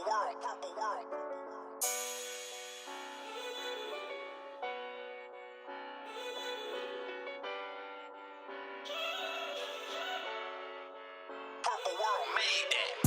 world, purple world. Purple world made that.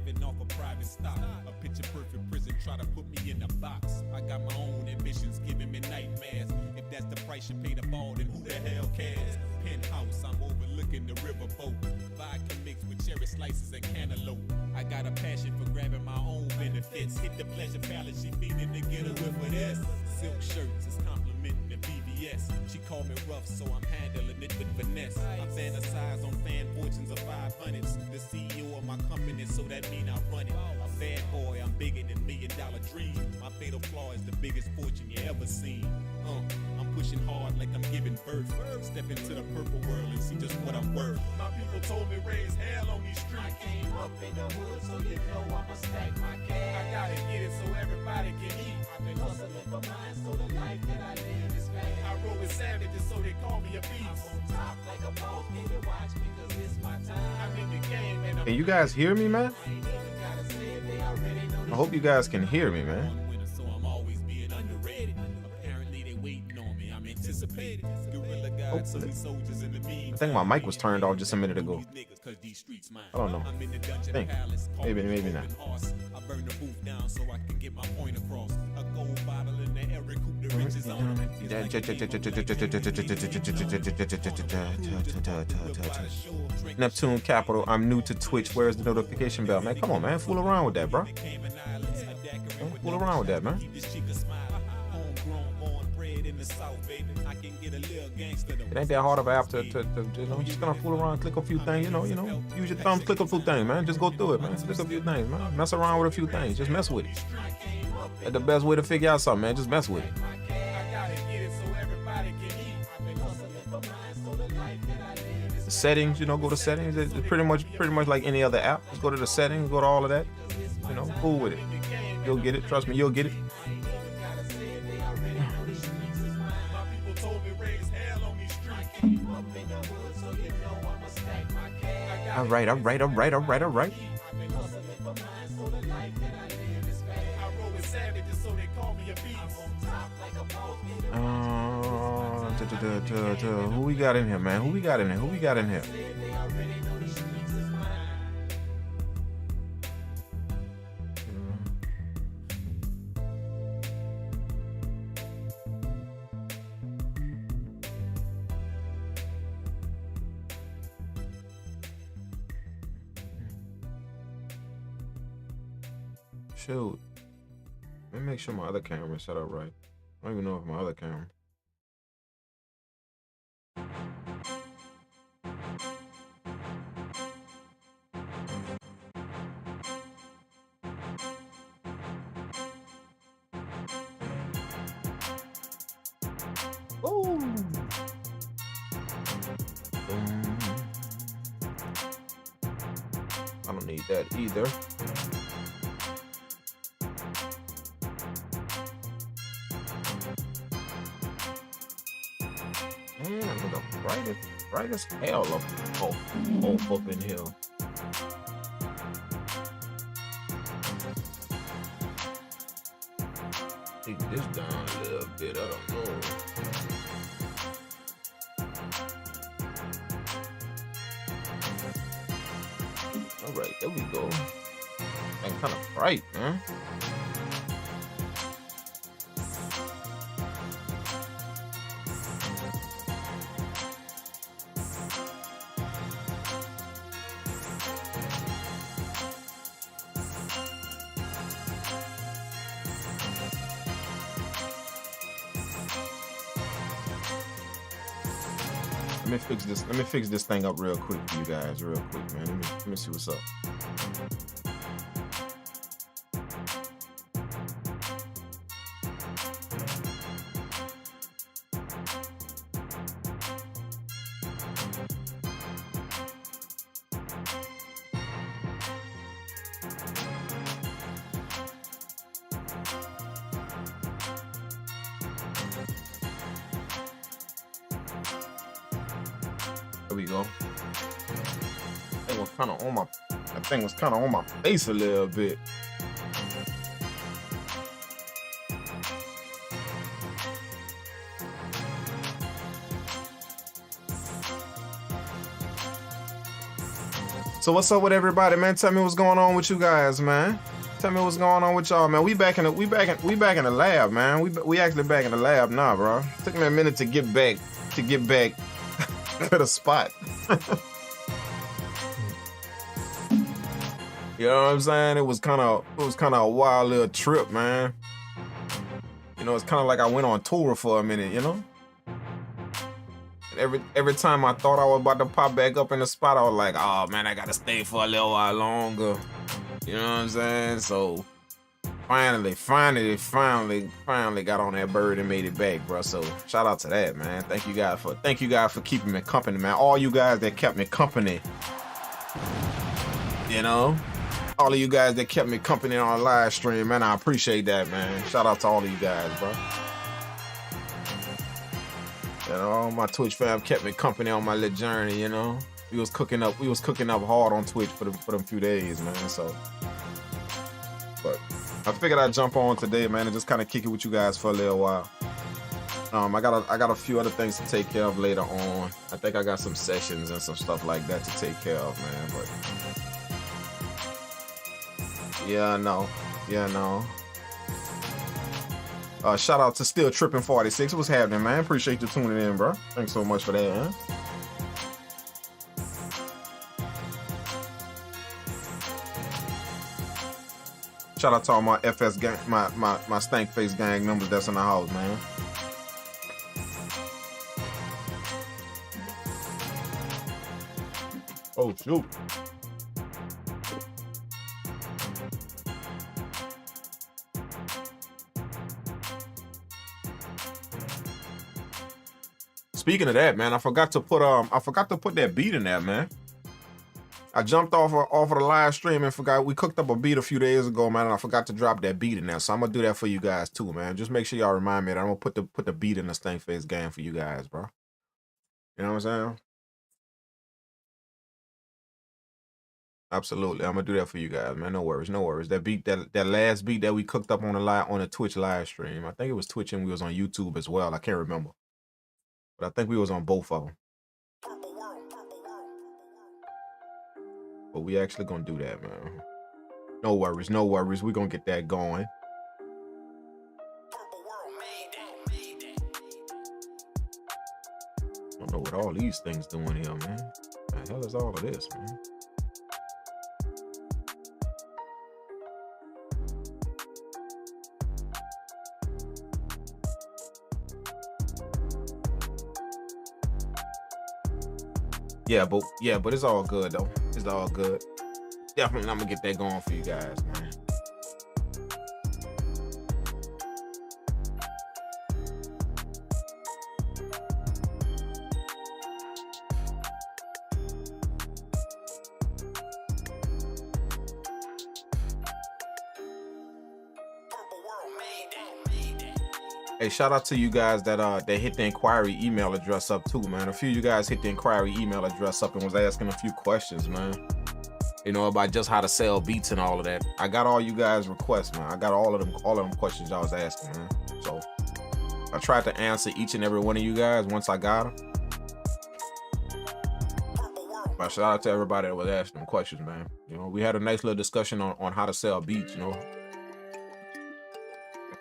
living off a private stock. A picture perfect prison try to put me in a box. I got my own ambition. price you pay to ball, then who the hell cares? Penthouse, I'm overlooking the riverboat. Vodka mixed with cherry slices and cantaloupe. I got a passion for grabbing my own benefits. Hit the pleasure palace, she feeding to get a whiff of this. Silk shirts is complimenting the BBS. She called me rough, so I'm handling it with finesse. I'm fantasized on fan fortunes of 500s. The CEO of my company, so that mean I run it. A bad boy, I'm bigger than $1 million dream. My fatal flaw is the biggest fortune you ever seen. I'm pushing hard like I'm giving birth. Step into the purple world and see just what I'm worth. My people told me raise hell on these streets. I came up in the hood, so you know I'ma stack my cash. I gotta get it so everybody can eat. I've been hustling for mine, so the life that I live is fast. I roll with savages, so they call me a beast. I'm on top like a boss, baby, watch me, cause it's my time. I'm in the game, and Can you guys hear me, man? I hope you guys can hear me, man. So I'm always being underrated. Apparently they waiting on me. I'm anticipated. Guerrilla God, so these soldiers in the mean. I think my mic was turned off just a minute ago. I don't know. I think. Maybe not. I burn the booth down so I can get my point across. A gold bottle in the air, recoup the riches on it. Neptune Capital, I'm new to Twitch. Where's the notification bell? Man, come on, man. Fool around with that, bro. Fool around with that, man. It ain't that hard of an app to you know, just gonna fool around, click a few things, you know, use your thumbs, click a few things, man. Just go through it, man. Click a few things, man. Mess around with a few things. Just mess with it. That's the best way to figure out something, man. Just mess with it. The settings, you know, go to settings. It's pretty much like any other app. Just go to the settings, go to all of that. You know, cool with it. You'll get it. Trust me, you'll get it. All right. Who we got in here, man? Who we got in here? Shoot. Let me make sure my other camera is set up right. I don't even know if my other camera. Oh. I don't need that either. The brightest hell up in here. Take this down a little bit. I don't know. All right, there we go. And kind of bright, man. Let me fix this thing up real quick for you guys, real quick, man. Let me see what's up. There we go. That thing was kind of on my face a little bit. So what's up with everybody, man? Tell me what's going on with you guys, man. Tell me what's going on with y'all, man. We back in the lab, man. We actually back in the lab now, bro. Took me a minute to get back to the spot. You know what I'm saying? It was kind of a wild little trip, man. You know, it's kind of like I went on tour for a minute, you know? Every time I thought I was about to pop back up in the spot, I was like, oh man, I gotta stay for a little while longer. You know what I'm saying? So finally got on that bird and made it back, bro. So shout out to that, man. Thank you guys for keeping me company, man. All you guys that kept me company. You know? All of you guys that kept me company on live stream, man, I appreciate that, man. Shout out to all of you guys, bro. You know, all my Twitch fam kept me company on my little journey, you know. We was cooking up hard on Twitch for them few days, man. So, but I figured I'd jump on today, man, and just kind of kick it with you guys for a little while. I got a few other things to take care of later on. I think I got some sessions and some stuff like that to take care of, man. But yeah, I know. Shout out to Still Tripping 46. What's happening, man? Appreciate you tuning in, bro. Thanks so much for that, man. Shout out to all my FS gang, my Stank Face Gang members that's in the house, man. Oh shoot. Speaking of that, man, I forgot to put that beat in there, man. I jumped off of the live stream and forgot we cooked up a beat a few days ago, man, and I forgot to drop that beat in there. So I'm gonna do that for you guys too, man. Just make sure y'all remind me that I'm gonna put the beat in the Stank Face Gang for you guys, bro. You know what I'm saying? Absolutely, I'm gonna do that for you guys, man. No worries. That last beat that we cooked up on the Twitch live stream. I think it was Twitch and we was on YouTube as well. I can't remember. But I think we was on both of them. But we actually gonna do that, man. No worries. We gonna get that going. I don't know what all these things doing here, man. What the hell is all of this, man? Yeah, but it's all good though. It's all good. Definitely, I'm gonna get that going for you guys, man. Hey, shout out to you guys that hit the inquiry email address up too, man. A few of you guys hit the inquiry email address up and was asking a few questions, man. You know, about just how to sell beats and all of that. I got all you guys' requests, man. I got all of them questions y'all was asking, man. So I tried to answer each and every one of you guys once I got them. But shout out to everybody that was asking them questions, man. You know, we had a nice little discussion on how to sell beats, you know.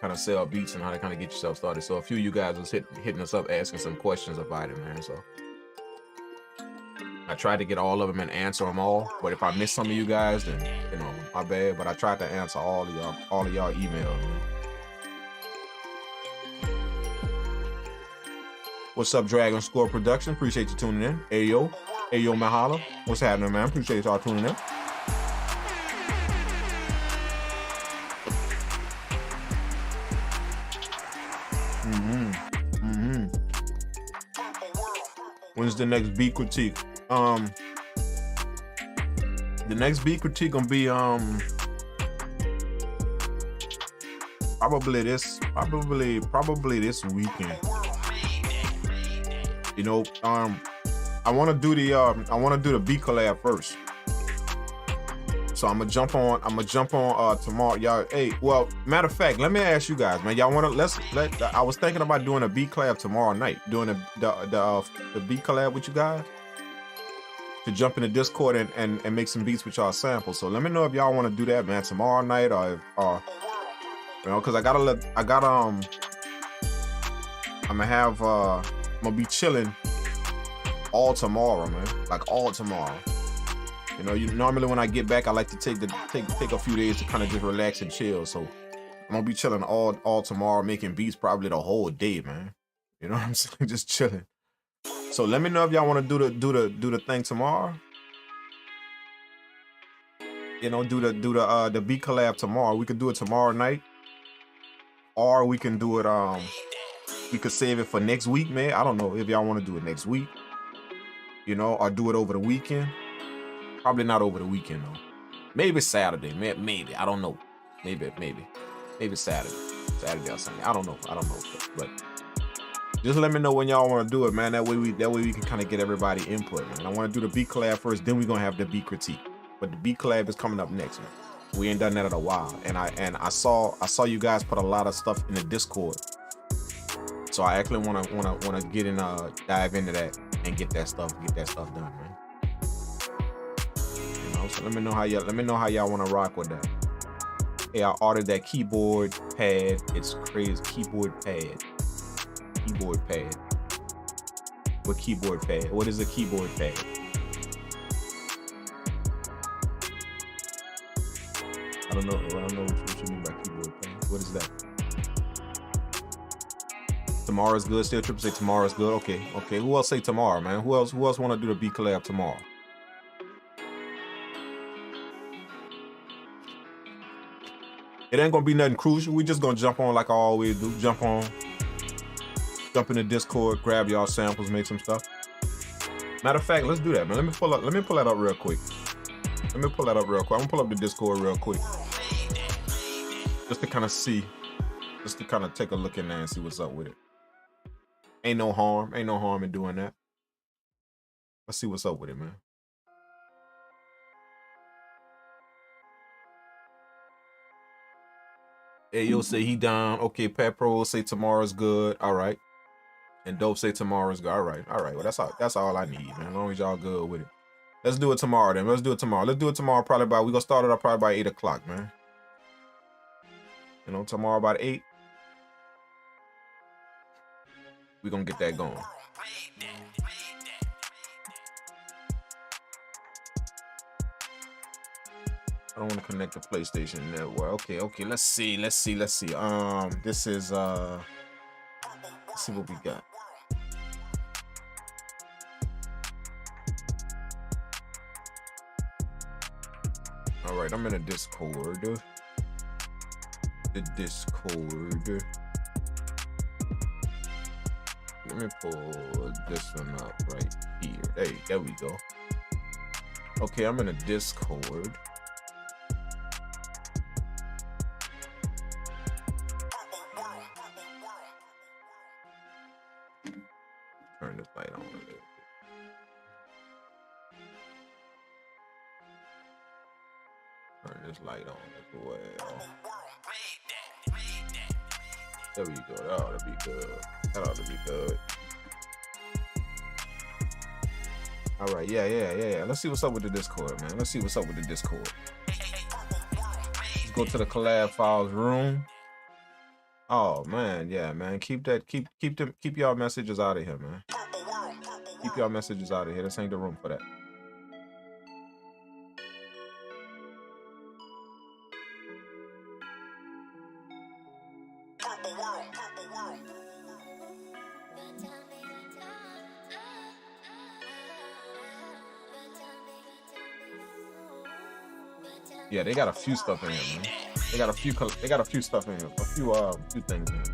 Kind of sell beats and how to kind of get yourself started. So a few of you guys was hitting us up asking some questions about it, man. So I tried to get all of them and answer them all. But if I missed some of you guys, then you know, my bad. But I tried to answer all of y'all emails, man. What's up, Dragon Score Production? Appreciate you tuning in. Ayo Mahala. What's happening, man? Appreciate y'all tuning in. When's the next beat critique? The next beat critique gonna be probably this weekend. You know, I want to do the beat collab first. So I'm gonna jump on tomorrow, y'all. Hey, well, matter of fact, let me ask you guys, man. Y'all wanna I was thinking about doing a beat collab tomorrow night, doing the beat collab with you guys. to jump in the Discord and make some beats with y'all samples. So let me know if y'all want to do that, man, tomorrow night or you know, cause I'm gonna be chilling all tomorrow, man. Like all tomorrow. You know, normally when I get back, I like to take a few days to kind of just relax and chill. So I'm gonna be chilling all tomorrow, making beats probably the whole day, man. You know what I'm saying? Just chilling. So let me know if y'all want to do the thing tomorrow. You know, do the beat collab tomorrow. We could do it tomorrow night, or we can do it. We could save it for next week, man. I don't know if y'all want to do it next week. You know, or do it over the weekend. Probably not over the weekend though. Maybe Saturday. Maybe I don't know. Maybe Saturday or Sunday. I don't know. But just let me know when y'all want to do it, man. That way we can kind of get everybody input, man. I want to do the beat collab first, then we're gonna have the beat critique. But the beat collab is coming up next, man. We ain't done that in a while, and I saw you guys put a lot of stuff in the Discord, so I actually wanna get in dive into that and get that stuff done, man. You know, so let me know how y'all wanna rock with that. Hey, I ordered that keyboard pad. It's crazy. Keyboard pad. What keyboard pad? What is a keyboard pad? I don't know what you mean by keyboard pad. What is that? Tomorrow's good. Still triple say tomorrow's good. Okay. Who else say tomorrow, man? Who else want to do the beat collab tomorrow? It ain't gonna be nothing crucial. We just gonna jump on like I always do. Jump in the Discord, grab y'all samples, make some stuff. Matter of fact, let's do that, man. Let me pull that up real quick. I'm gonna pull up the Discord real quick. Just to kind of see, just to kind of take a look in there and see what's up with it. Ain't no harm in doing that. Let's see what's up with it, man. Hey, you'll say he down. Okay, Pat Pro will say tomorrow's good. All right. And Dope say tomorrow's good. All right. Well, that's all I need, man. As long as y'all good with it. Let's do it tomorrow, then. Let's do it tomorrow probably by, we're gonna start it up probably by 8 o'clock, man. You know, tomorrow about 8. We're gonna get that going. I don't want to connect the PlayStation Network. Okay. Let's see. This is let's see what we got. All right, I'm in a Discord. The Discord. Let me pull this one up right here. Hey, there we go. Okay, I'm in a Discord. Turn this light on a little bit. Turn this light on as well. There we go. That ought to be good. All right, yeah. Let's see what's up with the Discord, man. Let's go to the collab files room. Oh man, yeah, man. Keep y'all messages out of here, man. Keep y'all messages out of here. This ain't the room for that. Yeah, they got a few stuff in here, man. They got a few stuff in here. A few things in here.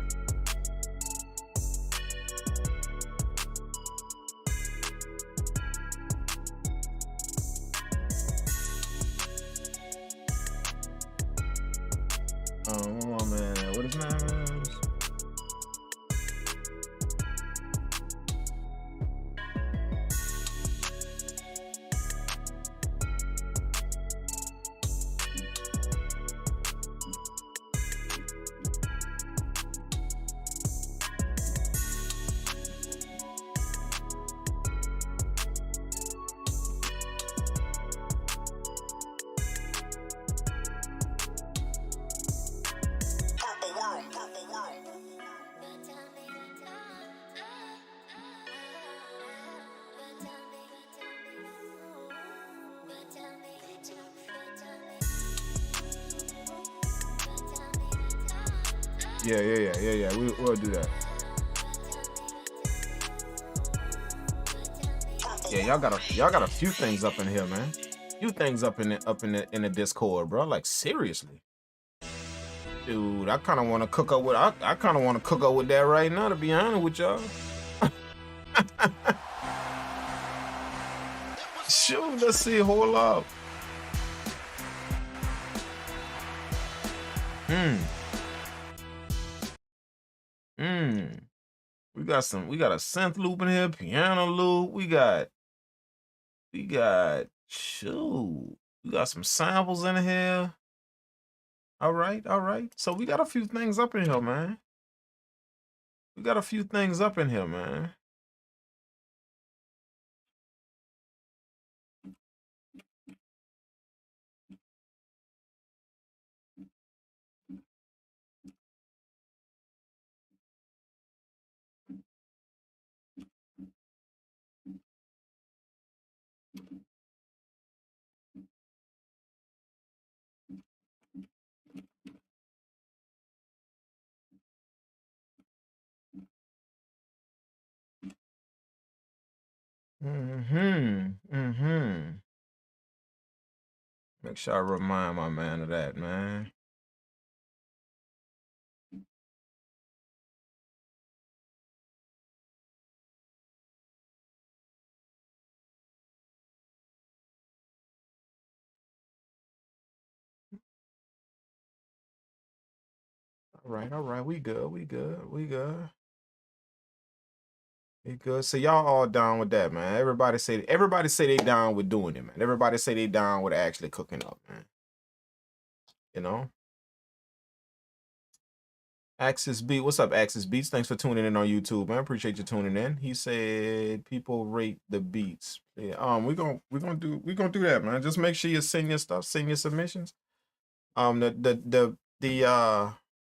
Come on, man. What is that? Yeah. We'll do that. Yeah, y'all got a few things up in here, man. Few things up in the Discord, bro. Like seriously, dude. I kind of want to cook up with. I kind of want to cook up with that right now. To be honest with y'all. Shoot, let's see. Hold up. We got a synth loop in here, piano loop. We got shoot. We got some samples in here. All right. So we got a few things up in here, man. Make sure I remind my man of that, man. All right. We good. So y'all all down with that, man. Everybody say they down with doing it, man. Everybody say they down with actually cooking up, man. You know? Axis Beat, what's up, Axis Beats? Thanks for tuning in on YouTube, man. Appreciate you tuning in. He said people rate the beats. Yeah, we're gonna do that, man. Just make sure you send your stuff, send your submissions.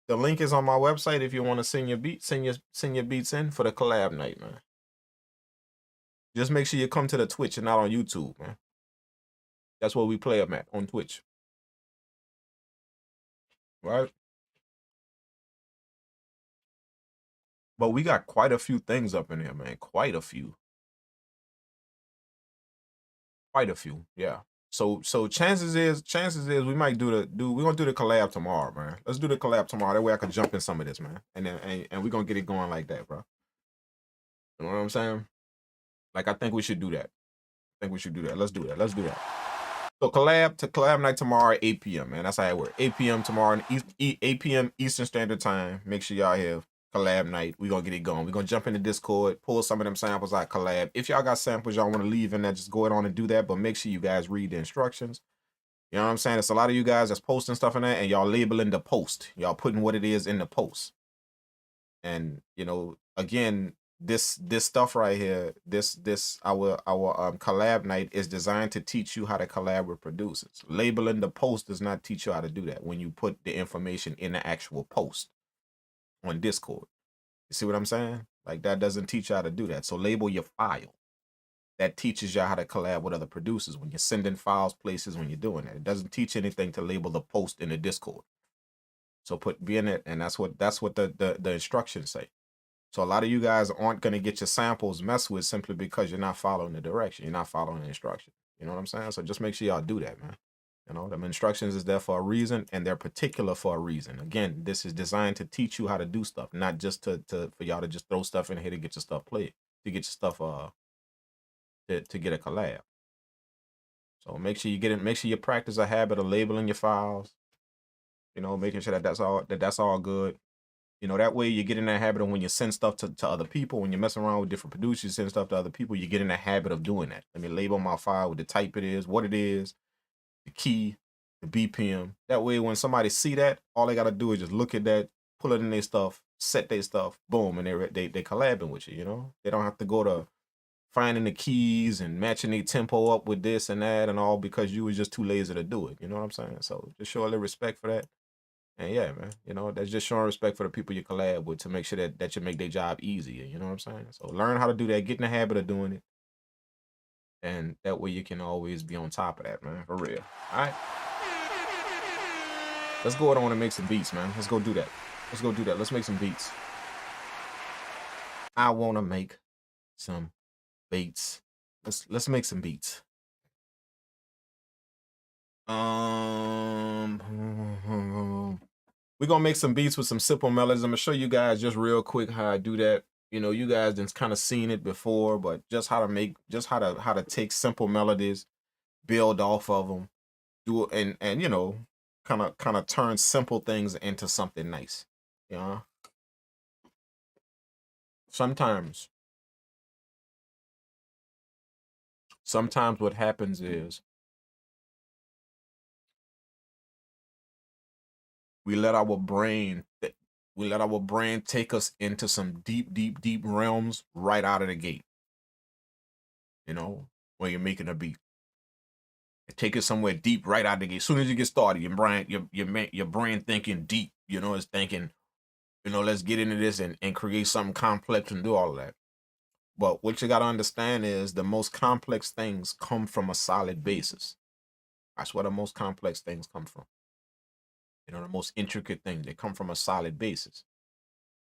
The link is on my website if you want to send your beats, send your beats in for the collab night, man. Just make sure you come to the Twitch and not on YouTube, man. That's where we play them at, on Twitch. Right? But we got quite a few things up in here, man. Quite a few, yeah. So chances is we might we're gonna do the collab tomorrow, man. Let's do the collab tomorrow. That way I can jump in some of this, man. And then we're gonna get it going like that, bro. You know what I'm saying? Like, I think we should do that. Let's do that. So collab night tomorrow at 8 p.m., man. That's how it works. 8 p.m. tomorrow, 8 p.m. Eastern Standard Time. Make sure y'all have collab night. We're gonna get it going. We're gonna jump into Discord, pull some of them samples out, collab. If y'all got samples y'all want to leave in there, just go ahead on and do that. But make sure you guys read the instructions. You know what I'm saying? It's a lot of you guys that's posting stuff in there and y'all labeling the post. Y'all putting what it is in the post. And, you know, again, this stuff right here, our collab night is designed to teach you how to collab with producers. Labeling the post does not teach you how to do that when you put the information in the actual post on Discord. You see what I'm saying? Like, that doesn't teach you how to do that. So label your file. That teaches you how to collab with other producers when you're sending files places, when you're doing that. It doesn't teach anything to label the post in the Discord. So be in it, and that's what the instructions say. So a lot of you guys aren't going to get your samples messed with simply because you're not following the direction. You're not following the instruction. You know what I'm saying? So just make sure y'all do that, man. You know, them instructions is there for a reason, and they're particular for a reason. Again, this is designed to teach you how to do stuff, not just for y'all to just throw stuff in here to get your stuff played, to get your stuff to get a collab. So make sure you practice a habit of labeling your files. You know, making sure that's all good. You know, that way you get in that habit of when you send stuff to other people, when you're messing around with different producers, you send stuff to other people, you get in the habit of doing that. Let me label my file with the type it is, what it is, the key, the BPM. That way when somebody see that, all they got to do is just look at that, pull it in their stuff, set their stuff, boom, and they collabing with you, you know? They don't have to go to finding the keys and matching their tempo up with this and that and all because you was just too lazy to do it. You know what I'm saying? So just show a little respect for that. And yeah, man, you know, that's just showing respect for the people you collab with to make sure that you make their job easier. You know what I'm saying? So learn how to do that. Get in the habit of doing it. And that way you can always be on top of that, man. For real. All right. Let's go on and make some beats, man. Let's go do that. Let's go do that. Let's make some beats. I want to make some beats. Let's make some beats. We're gonna make some beats with some simple melodies. I'm gonna show you guys just real quick how I do that. You know, you guys just kind of seen it before, but just how to make, just how to take simple melodies, build off of them, do it, and you know, kind of turn simple things into something nice. You know, sometimes what happens is we let our brain take us into some deep realms right out of the gate. You know, when you're making a beat, take it somewhere deep right out of the gate. As soon as you get started, your brain thinking deep. You know, is thinking, you know, let's get into this and create something complex and do all of that. But what you got to understand is the most complex things come from a solid basis. That's where the most complex things come from. You know, the most intricate things, they come from a solid basis.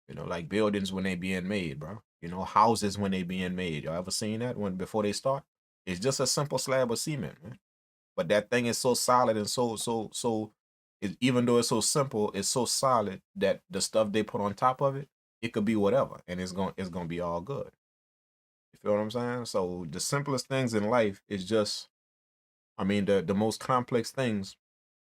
You know, like buildings when they being made, bro. You know, houses when they being made. Y'all ever seen that before they start? It's just a simple slab of cement, man. But that thing is so solid and even though it's so simple, it's so solid that the stuff they put on top of it, it could be whatever, and it's gonna be all good. You feel what I'm saying? So the simplest things in life is just, I mean, the most complex things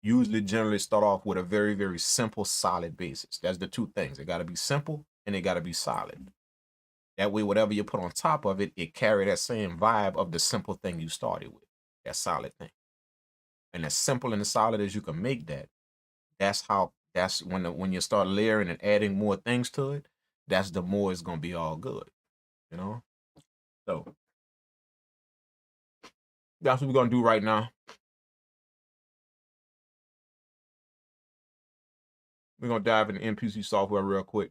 usually generally start off with a very simple, solid basis. That's the two things. It got to be simple and it got to be solid. That way, whatever you put on top of it, it carry that same vibe of the simple thing you started with, that solid thing. And as simple and as solid as you can make that, that's when you start layering and adding more things to it, that's the more it's gonna be all good, you know. So that's what we're gonna do right now. We're gonna dive into MPC software real quick.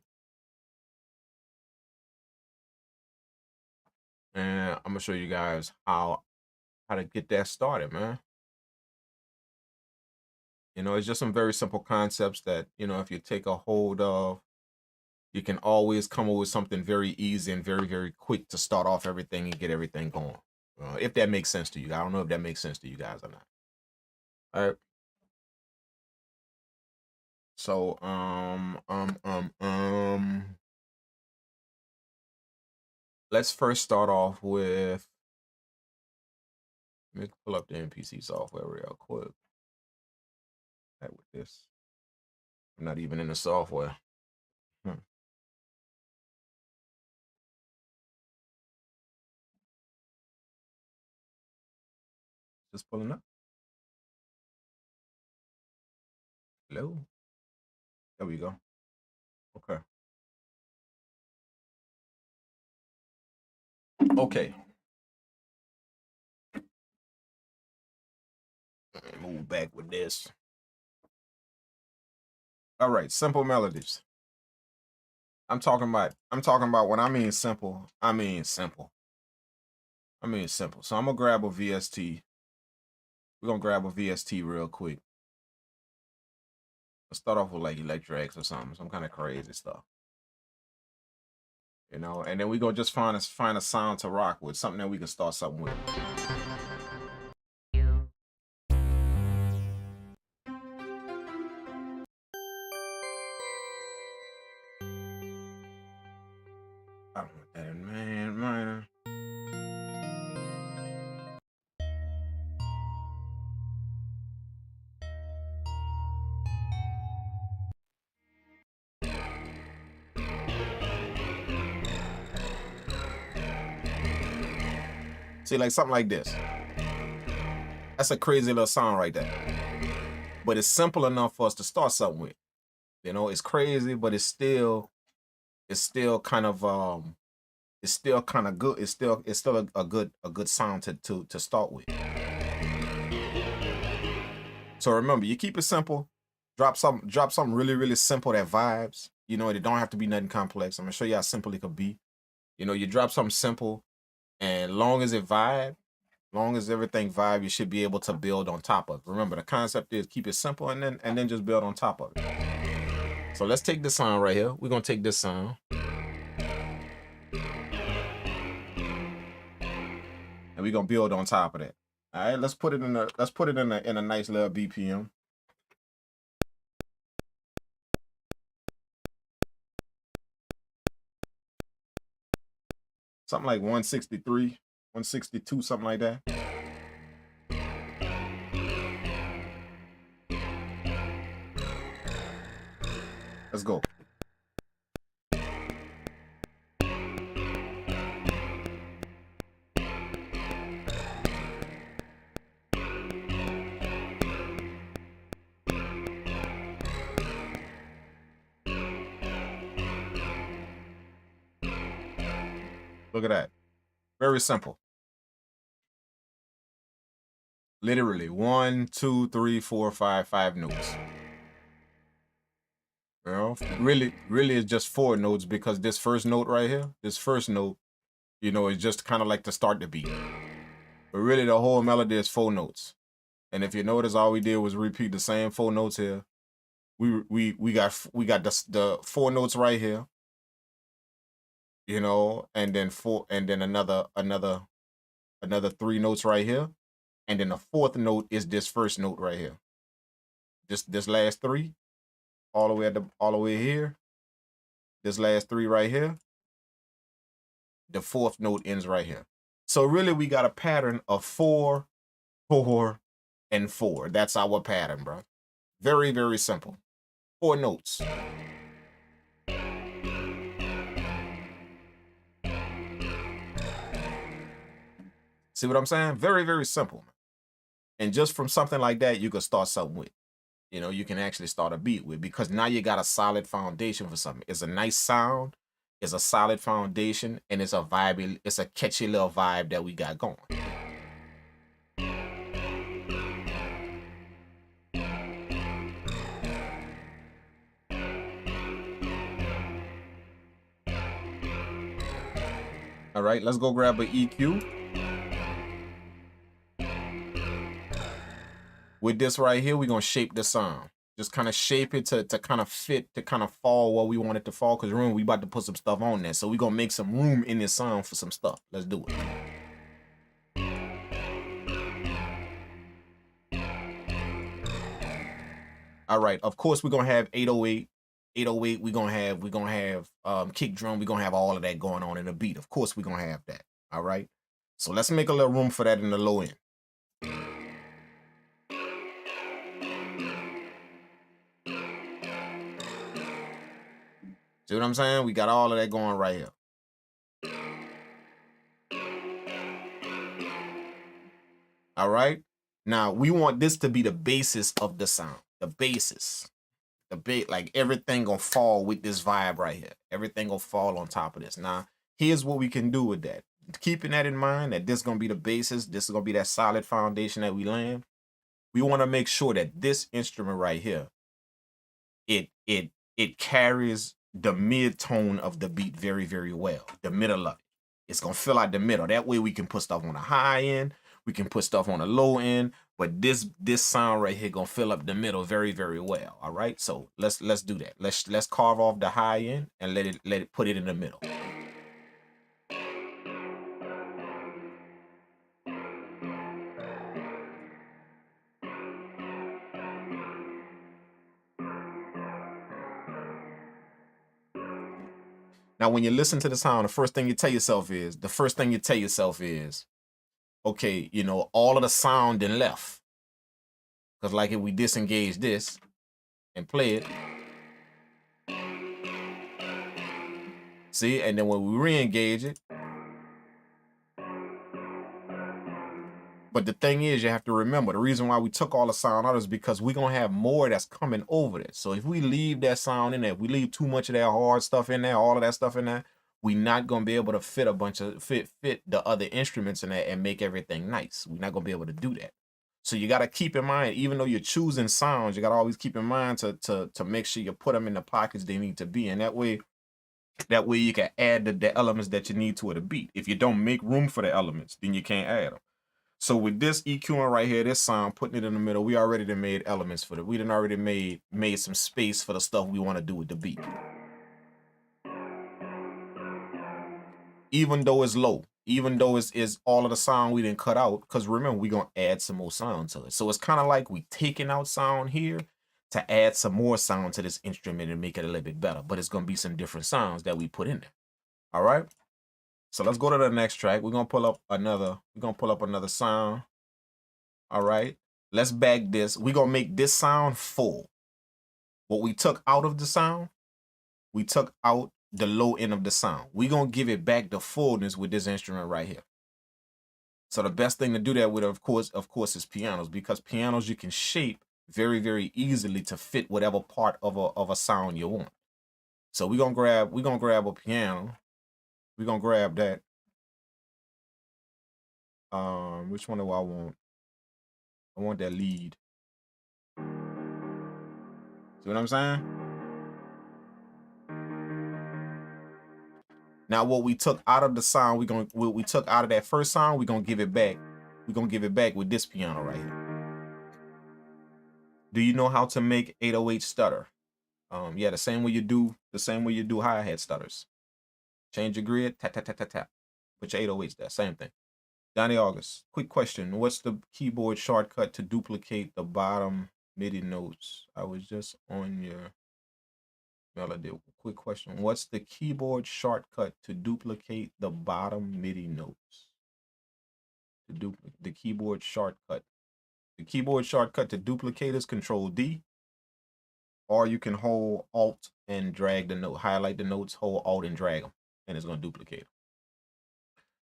And I'm gonna show you guys how to get that started, man. You know, it's just some very simple concepts that, you know, if you take a hold of, you can always come up with something very easy and very quick to start off everything and get everything going. If that makes sense to you. I don't know if that makes sense to you guys or not. All right. So, let's first start off with, let me pull up the MPC software real quick. Right, with this, I'm not even in the software. Just pulling up. Hello. There we go. Okay. Okay. Move back with this. All right, simple melodies. I'm talking about when I mean simple, I mean simple. So I'm gonna grab a VST. We're gonna grab a VST real quick. Let's start off with like electrics or something, some kind of crazy stuff. You know, and then we're gonna just find a sound to rock with, something that we can start something with. I don't want that in minor. See, like something like this. That's a crazy little sound right there. But it's simple enough for us to start something with. You know, it's crazy, but it's still kind of good. It's still a good sound to start with. So remember, you keep it simple. Drop something really simple that vibes. You know, it don't have to be nothing complex. I'm gonna show you how simple it could be. You know, you drop something simple, and long as it vibe, Long as everything vibe, you should be able to build on top of it. Remember, the concept is keep it simple and then just build on top of it. So let's take this sound right here. We're gonna take this sound. And we're gonna build on top of that. All right, let's put it in a nice little BPM. Something like 163, 162, something like that. Let's go. Look at that. Very simple. Literally 1, 2, 3, 4, 5 notes. Well, really it's just 4 notes because this first note right here, this first note, you know, is just kind of like to start the beat. But really the whole melody is 4 notes. And if you notice, all we did was repeat the same 4 notes here. We got the 4 notes right here. You know, and then another 3 notes right here. And then the 4th note is this first note right here. This last 3, all the way here. This last 3 right here. The 4th note ends right here. So really we got a pattern of 4, 4, and 4. That's our pattern, bro. Very, very simple. 4 notes. See what I'm saying? Very, very simple. And just from something like that, you can start something with. You know, you can actually start a beat with, because now you got a solid foundation for something. It's a nice sound, it's a solid foundation, and it's a vibe, it's a catchy little vibe that we got going. All right, let's go grab an EQ. With this right here, we're going to shape the sound. Just kind of shape it to kind of fit, to kind of fall where we want it to fall. Because remember, we about to put some stuff on there. So we're going to make some room in this sound for some stuff. Let's do it. All right. Of course, we're going to have 808. 808, we're going to have kick drum. We're going to have all of that going on in the beat. Of course, we're going to have that. All right. So let's make a little room for that in the low end. See what I'm saying? We got all of that going right here. All right. Now we want this to be the basis of the sound. The basis. Like everything gonna fall with this vibe right here. Everything gonna fall on top of this. Now, here's what we can do with that. Keeping that in mind, that this is gonna be the basis. This is gonna be that solid foundation that we land. We want to make sure that this instrument right here, it carries the mid-tone of the beat very, very well. The middle of it. It's going to fill out the middle. That way we can put stuff on the high end. We can put stuff on the low end. But this sound right here going to fill up the middle very, very well. All right? So let's do that. Let's carve off the high end and let it put it in the middle. Now, when you listen to the sound, the first thing you tell yourself is, okay, you know, all of the sound then left. Because like if we disengage this and play it, see, and then when we re-engage it, but the thing is, you have to remember, the reason why we took all the sound out is because we're going to have more that's coming over it. So if we leave that sound in there, if we leave too much of that hard stuff in there, all of that stuff in there, we're not going to be able to fit a bunch of, fit the other instruments in there and make everything nice. We're not going to be able to do that. So you got to keep in mind, even though you're choosing sounds, you got to always keep in mind to make sure you put them in the pockets they need to be. And that way you can add the elements that you need to a beat. If you don't make room for the elements, then you can't add them. So with this EQing right here, this sound, putting it in the middle, we already done made elements for it. We done already made some space for the stuff we want to do with the beat. Even though it's low, even though it's all of the sound we didn't cut out, because remember, we're going to add some more sound to it. So it's kind of like we taking out sound here to add some more sound to this instrument and make it a little bit better. But it's going to be some different sounds that we put in there. All right. So let's go to the next track. We're going to pull up another sound. All right. Let's back this. We're going to make this sound full. What we took out of the sound, we took out the low end of the sound. We're going to give it back the fullness with this instrument right here. So the best thing to do that with, of course, is pianos, because pianos you can shape very, very easily to fit whatever part of a sound you want. So we're going to grab a piano. We're going to grab that. Which one do I want? I want that lead. See what I'm saying? Now, what we took out of the sound, what we took out of that first sound, we're gonna give it back. We're gonna give it back with this piano right here. Do you know how to make 808 stutter? Yeah, the same way you do hi-hat stutters. Change your grid, tap, tap, tap, tap, tap. Put your 808s there, same thing. Donnie August, quick question. What's the keyboard shortcut to duplicate the bottom MIDI notes? I was just on your melody. Quick question. What's the keyboard shortcut to duplicate the bottom MIDI notes? The keyboard shortcut. The keyboard shortcut to duplicate is Control D. Or you can hold Alt and drag the note. Highlight the notes, hold Alt and drag them. And it's going to duplicate them.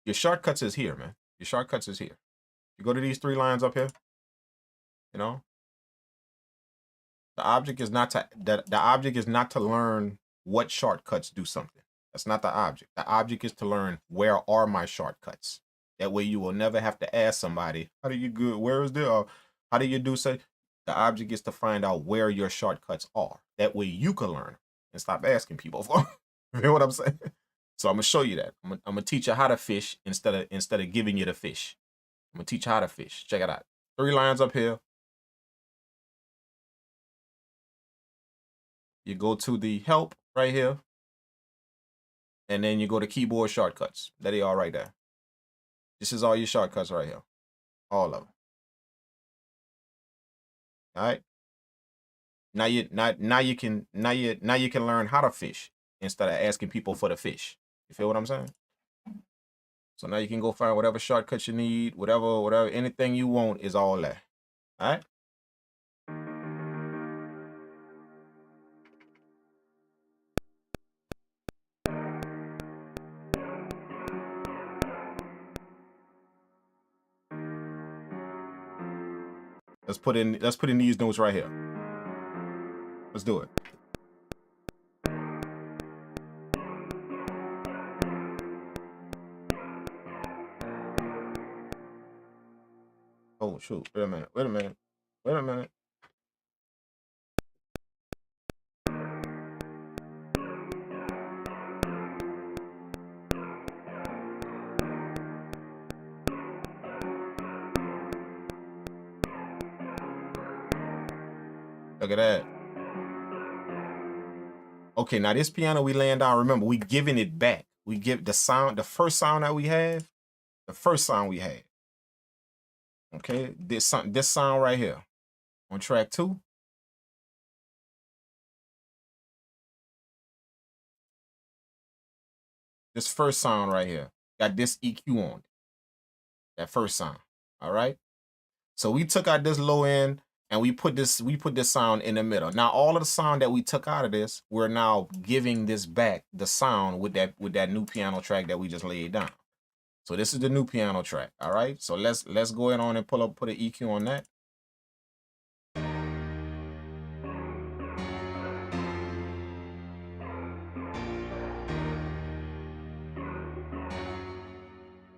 Your shortcuts is here, man. Your shortcuts is here. You go to these 3 lines up here. You know. The object is not to learn what shortcuts do something. That's not the object. The object is to learn where are my shortcuts. That way you will never have to ask somebody, how do you go, where is there? How do you do say? The object is to find out where your shortcuts are. That way you can learn and stop asking people for. You know what I'm saying? So I'm gonna show you that. I'm gonna teach you how to fish instead of giving you the fish. I'm gonna teach you how to fish. Check it out. 3 lines up here. You go to the help right here. And then you go to keyboard shortcuts. There they are right there. This is all your shortcuts right here. All of them. All right. Now you can learn how to fish instead of asking people for the fish. You feel what I'm saying? So now you can go find whatever shortcuts you need, whatever, anything you want is all there. All right. Let's put in these notes right here. Let's do it. Oh shoot, wait a minute. Look at that. Okay, now this piano we laying down, remember, we giving it back. We give the first sound that we have, Okay, this sound right here on track 2. This first sound right here got this EQ on it. That first sound. All right. So we took out this low end and we put this sound in the middle. Now all of the sound that we took out of this, we're now giving this back, the sound with that new piano track that we just laid down. So this is the new piano track. All right. So let's go ahead on and put an EQ on that.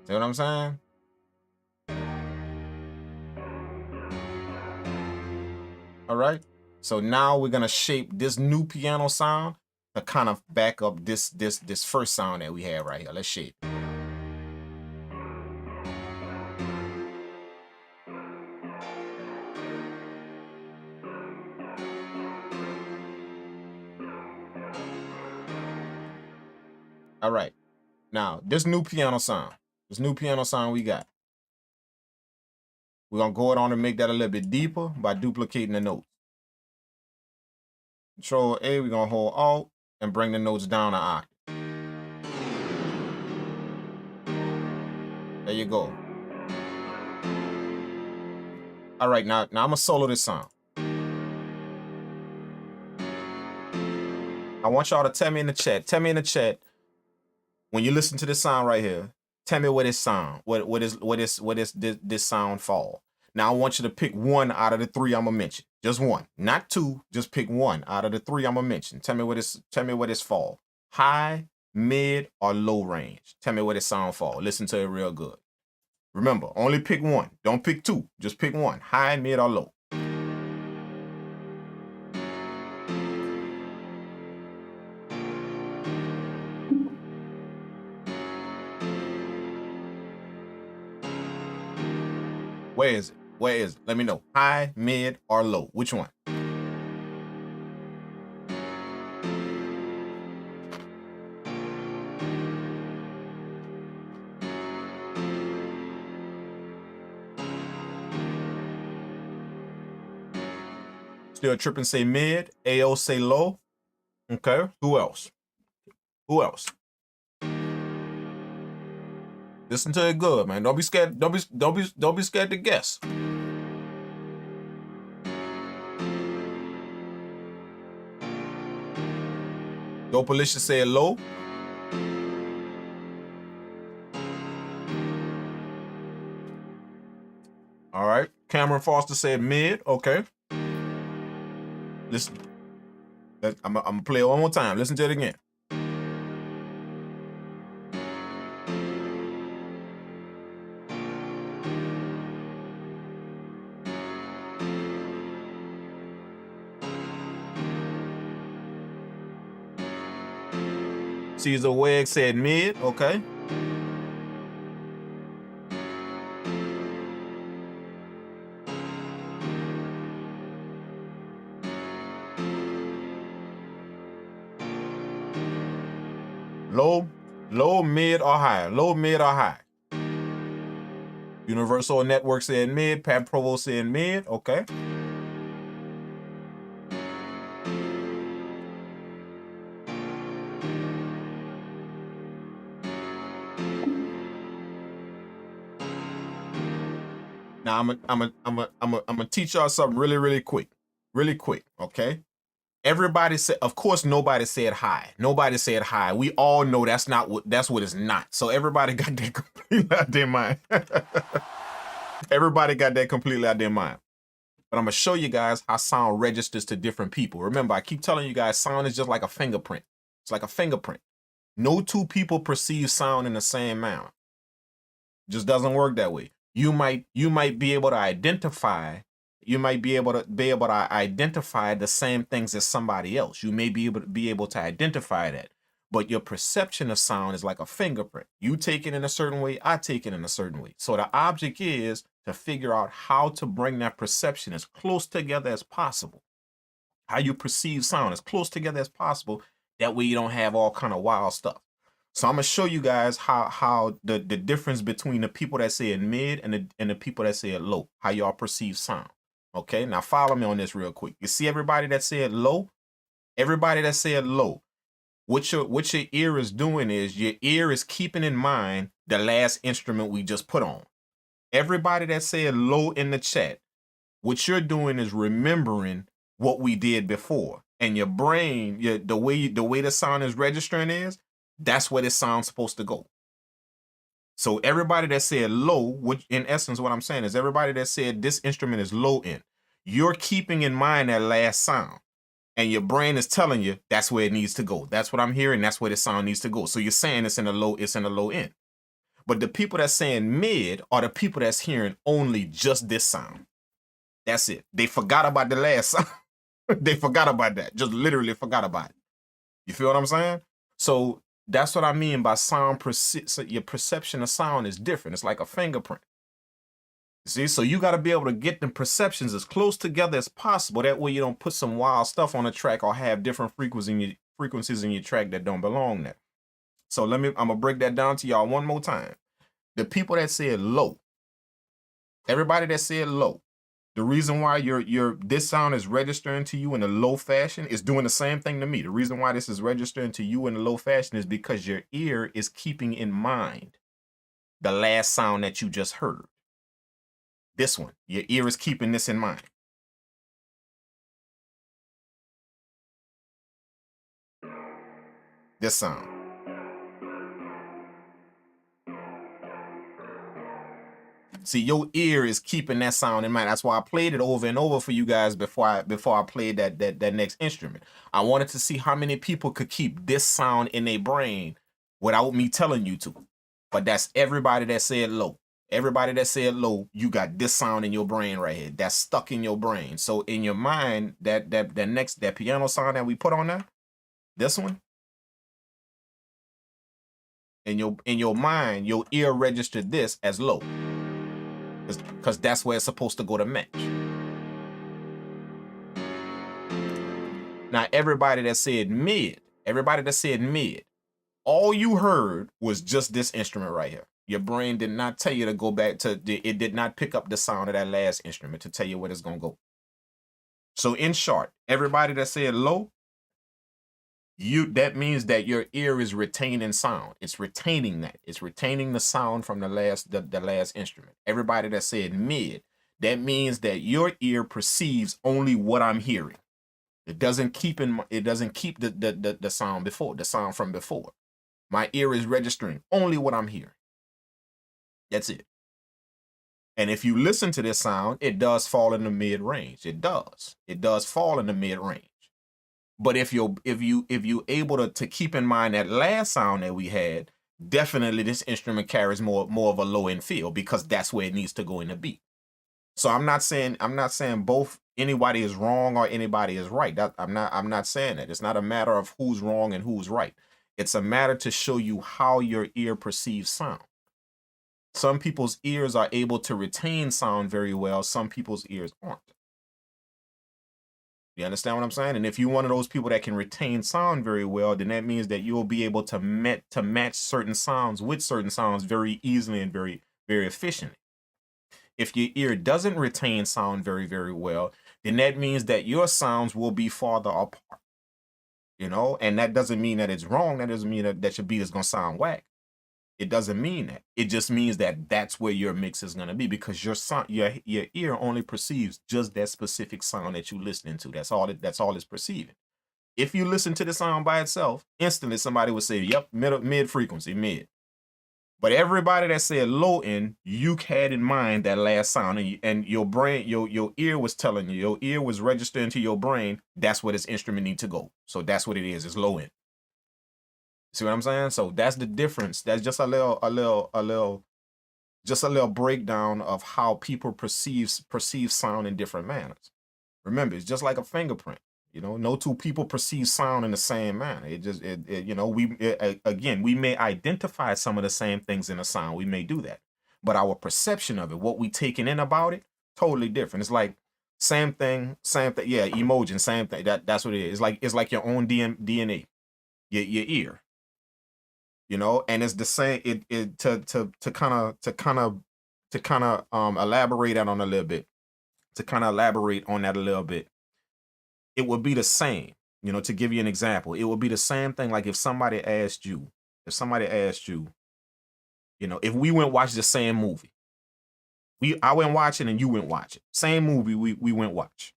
See what I'm saying? All right. So now we're gonna shape this new piano sound to kind of back up this first sound that we had right here. Let's shape it. All right. Now, this new piano sound we got. We're going to go on and make that a little bit deeper by duplicating the notes. Control A, we're going to hold Alt and bring the notes down an octave. There you go. All right, now I'm going to solo this sound. I want y'all to tell me in the chat, when you listen to this sound right here, tell me what it sound, this sound fall. Now I want you to pick one out of the three I'm gonna mention. Just one, not two, just pick one out of the three I'm gonna mention. Tell me what it's fall. High, mid, or low range. Tell me what it sound fall. Listen to it real good. Remember, only pick one. Don't pick two, just pick one. High, mid, or low. Where is it? Where is it? Let me know. High, mid, or low? Which one? Still tripping, say mid. AO say low. Okay. Who else? Who else? Listen to it good, man. Don't be scared. Don't be scared to guess. Dope Alicia said low. All right. Cameron Foster said mid. Okay. Listen. I'm gonna play it one more time. Listen to it again. Caesar Weg said mid, okay. Low, mid, or high. Low, mid, or high. Universal Network said mid. Pat Provo said mid, okay. Now I'm gonna teach y'all something really quick, okay? Everybody said, of course, nobody said high. Nobody said high. We all know that's what it's not. So everybody got that completely out their mind. Everybody got that completely out their mind. But I'm gonna show you guys how sound registers to different people. Remember, I keep telling you guys, sound is just like a fingerprint. It's like a fingerprint. No two people perceive sound in the same manner. Just doesn't work that way. You might be able to identify. You might be able to identify the same things as somebody else. You may be able to identify that, but your perception of sound is like a fingerprint. You take it in a certain way, I take it in a certain way. So the object is to figure out how to bring that perception as close together as possible. How you perceive sound as close together as possible. That way you don't have all kind of wild stuff. So I'm gonna show you guys how the difference between the people that say it mid and the people that say it low, how y'all perceive sound. Okay, now follow me on this real quick. You see everybody that said low? Everybody that said low. What your ear is doing is your ear is keeping in mind the last instrument we just put on. Everybody that said low in the chat, what you're doing is remembering what we did before. And your brain, the way the sound is registering is, that's where this sound's supposed to go. So everybody that said low, which in essence what I'm saying is everybody that said this instrument is low end, you're keeping in mind that last sound. And your brain is telling you that's where it needs to go. That's what I'm hearing, that's where the sound needs to go. So you're saying it's in the low end. But the people that's saying mid are the people that's hearing only just this sound. That's it. They forgot about the last sound. They forgot about that. Just literally forgot about it. You feel what I'm saying? So that's what I mean by sound. Your perception of sound is different. It's like a fingerprint. See, so you got to be able to get them perceptions as close together as possible. That way you don't put some wild stuff on the track or have different frequencies in your track that don't belong there. So I'm gonna break that down to y'all one more time. The people that said low, everybody that said low, the reason why this sound is registering to you in a low fashion is doing the same thing to me. The reason why this is registering to you in a low fashion is because your ear is keeping in mind the last sound that you just heard. This one, your ear is keeping this in mind. This sound. See, your ear is keeping that sound in mind. That's why I played it over and over for you guys before I played that next instrument. I wanted to see how many people could keep this sound in their brain without me telling you to. But that's everybody that said low. Everybody that said low, you got this sound in your brain right here. That's stuck in your brain. So in your mind, that piano sound that we put on there, this one, in your mind, your ear registered this as low. Because that's where it's supposed to go to match. Now, everybody that said mid, all you heard was just this instrument right here. Your brain did not tell you to go back to, it did not pick up the sound of that last instrument to tell you where it's going to go. So in short, everybody that said low, that means that your ear is retaining sound. It's retaining that. It's retaining the sound from the last instrument. Everybody that said mid, that means that your ear perceives only what I'm hearing. It doesn't keep the sound before, the sound from before. My ear is registering only what I'm hearing. That's it. And if you listen to this sound, it does fall in the mid range. It does. It does fall in the mid range. But if you able to keep in mind that last sound that we had, definitely this instrument carries more of a low end feel because that's where it needs to go in the beat. So I'm not saying both anybody is wrong or anybody is right. I'm not saying that. It's not a matter of who's wrong and who's right. It's a matter to show you how your ear perceives sound. Some people's ears are able to retain sound very well. Some people's ears aren't. You understand what I'm saying? And if you're one of those people that can retain sound very well, then that means that you'll be able to match certain sounds with certain sounds very easily and very, very efficiently. If your ear doesn't retain sound very, very well, then that means that your sounds will be farther apart. You know, and that doesn't mean that it's wrong. That doesn't mean that your beat is going to sound whack. It doesn't mean that. It just means that that's where your mix is going to be because your ear only perceives just that specific sound that you're listening to. That's all it's perceiving. If you listen to the sound by itself, instantly somebody would say, yep, mid frequency, mid. But everybody that said low end, you had in mind that last sound and your brain, your ear was telling you, your ear was registering to your brain, that's where this instrument needs to go. So that's what it is, it's low end. See what I'm saying? So that's the difference. That's just a little breakdown of how people perceive sound in different manners. Remember, it's just like a fingerprint. You know, no two people perceive sound in the same manner. Again, we may identify some of the same things in a sound. We may do that, but our perception of it, what we taking in about it, totally different. It's like same thing. Yeah, emoji, same thing. That's what it is. It's like your own DNA, your ear. You know, and it's the same. To kind of elaborate on a little bit. To kind of elaborate on that a little bit, it would be the same. You know, to give you an example, it would be the same thing. Like if somebody asked you, you know, if we went watch the same movie, I went watching and you went watching same movie. We went watch.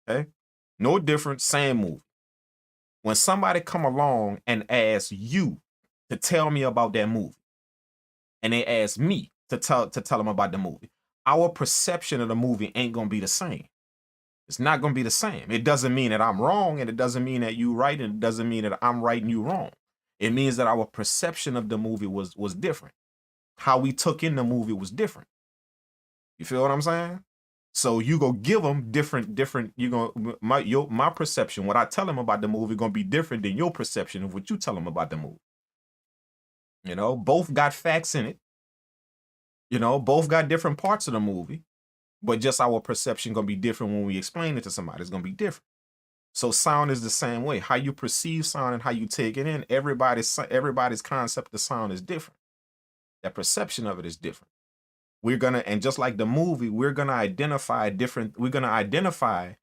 Okay, no different, same movie. When somebody come along and ask you to tell me about that movie, and they ask me to tell them about the movie, our perception of the movie ain't gonna be the same. It's not gonna be the same. It doesn't mean that I'm wrong, and it doesn't mean that you right, and it doesn't mean that I'm right and you wrong. It means that our perception of the movie was different. How we took in the movie was different. You feel what I'm saying? So you go give them different. You go my perception. What I tell them about the movie gonna be different than your perception of what you tell them about the movie. You know, both got facts in it. You know, both got different parts of the movie, but just our perception gonna be different when we explain it to somebody. It's gonna be different. So sound is the same way. How you perceive sound and how you take it in, everybody's concept of sound is different. That perception of it is different. We're gonna, and just like the movie, we're gonna identify the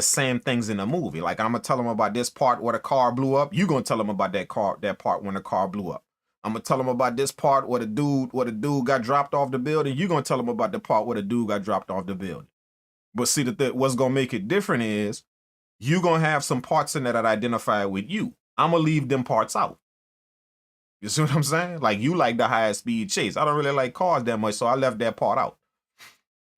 same things in the movie. Like I'm gonna tell them about this part where the car blew up. You're gonna tell them about that part when the car blew up. I'm gonna tell them about this part where the dude got dropped off the building. You're gonna tell them about the part where the dude got dropped off the building. But see, what's gonna make it different is you're gonna have some parts in there that identify with you. I'm gonna leave them parts out. You see what I'm saying? Like you like the high speed chase. I don't really like cars that much, so I left that part out.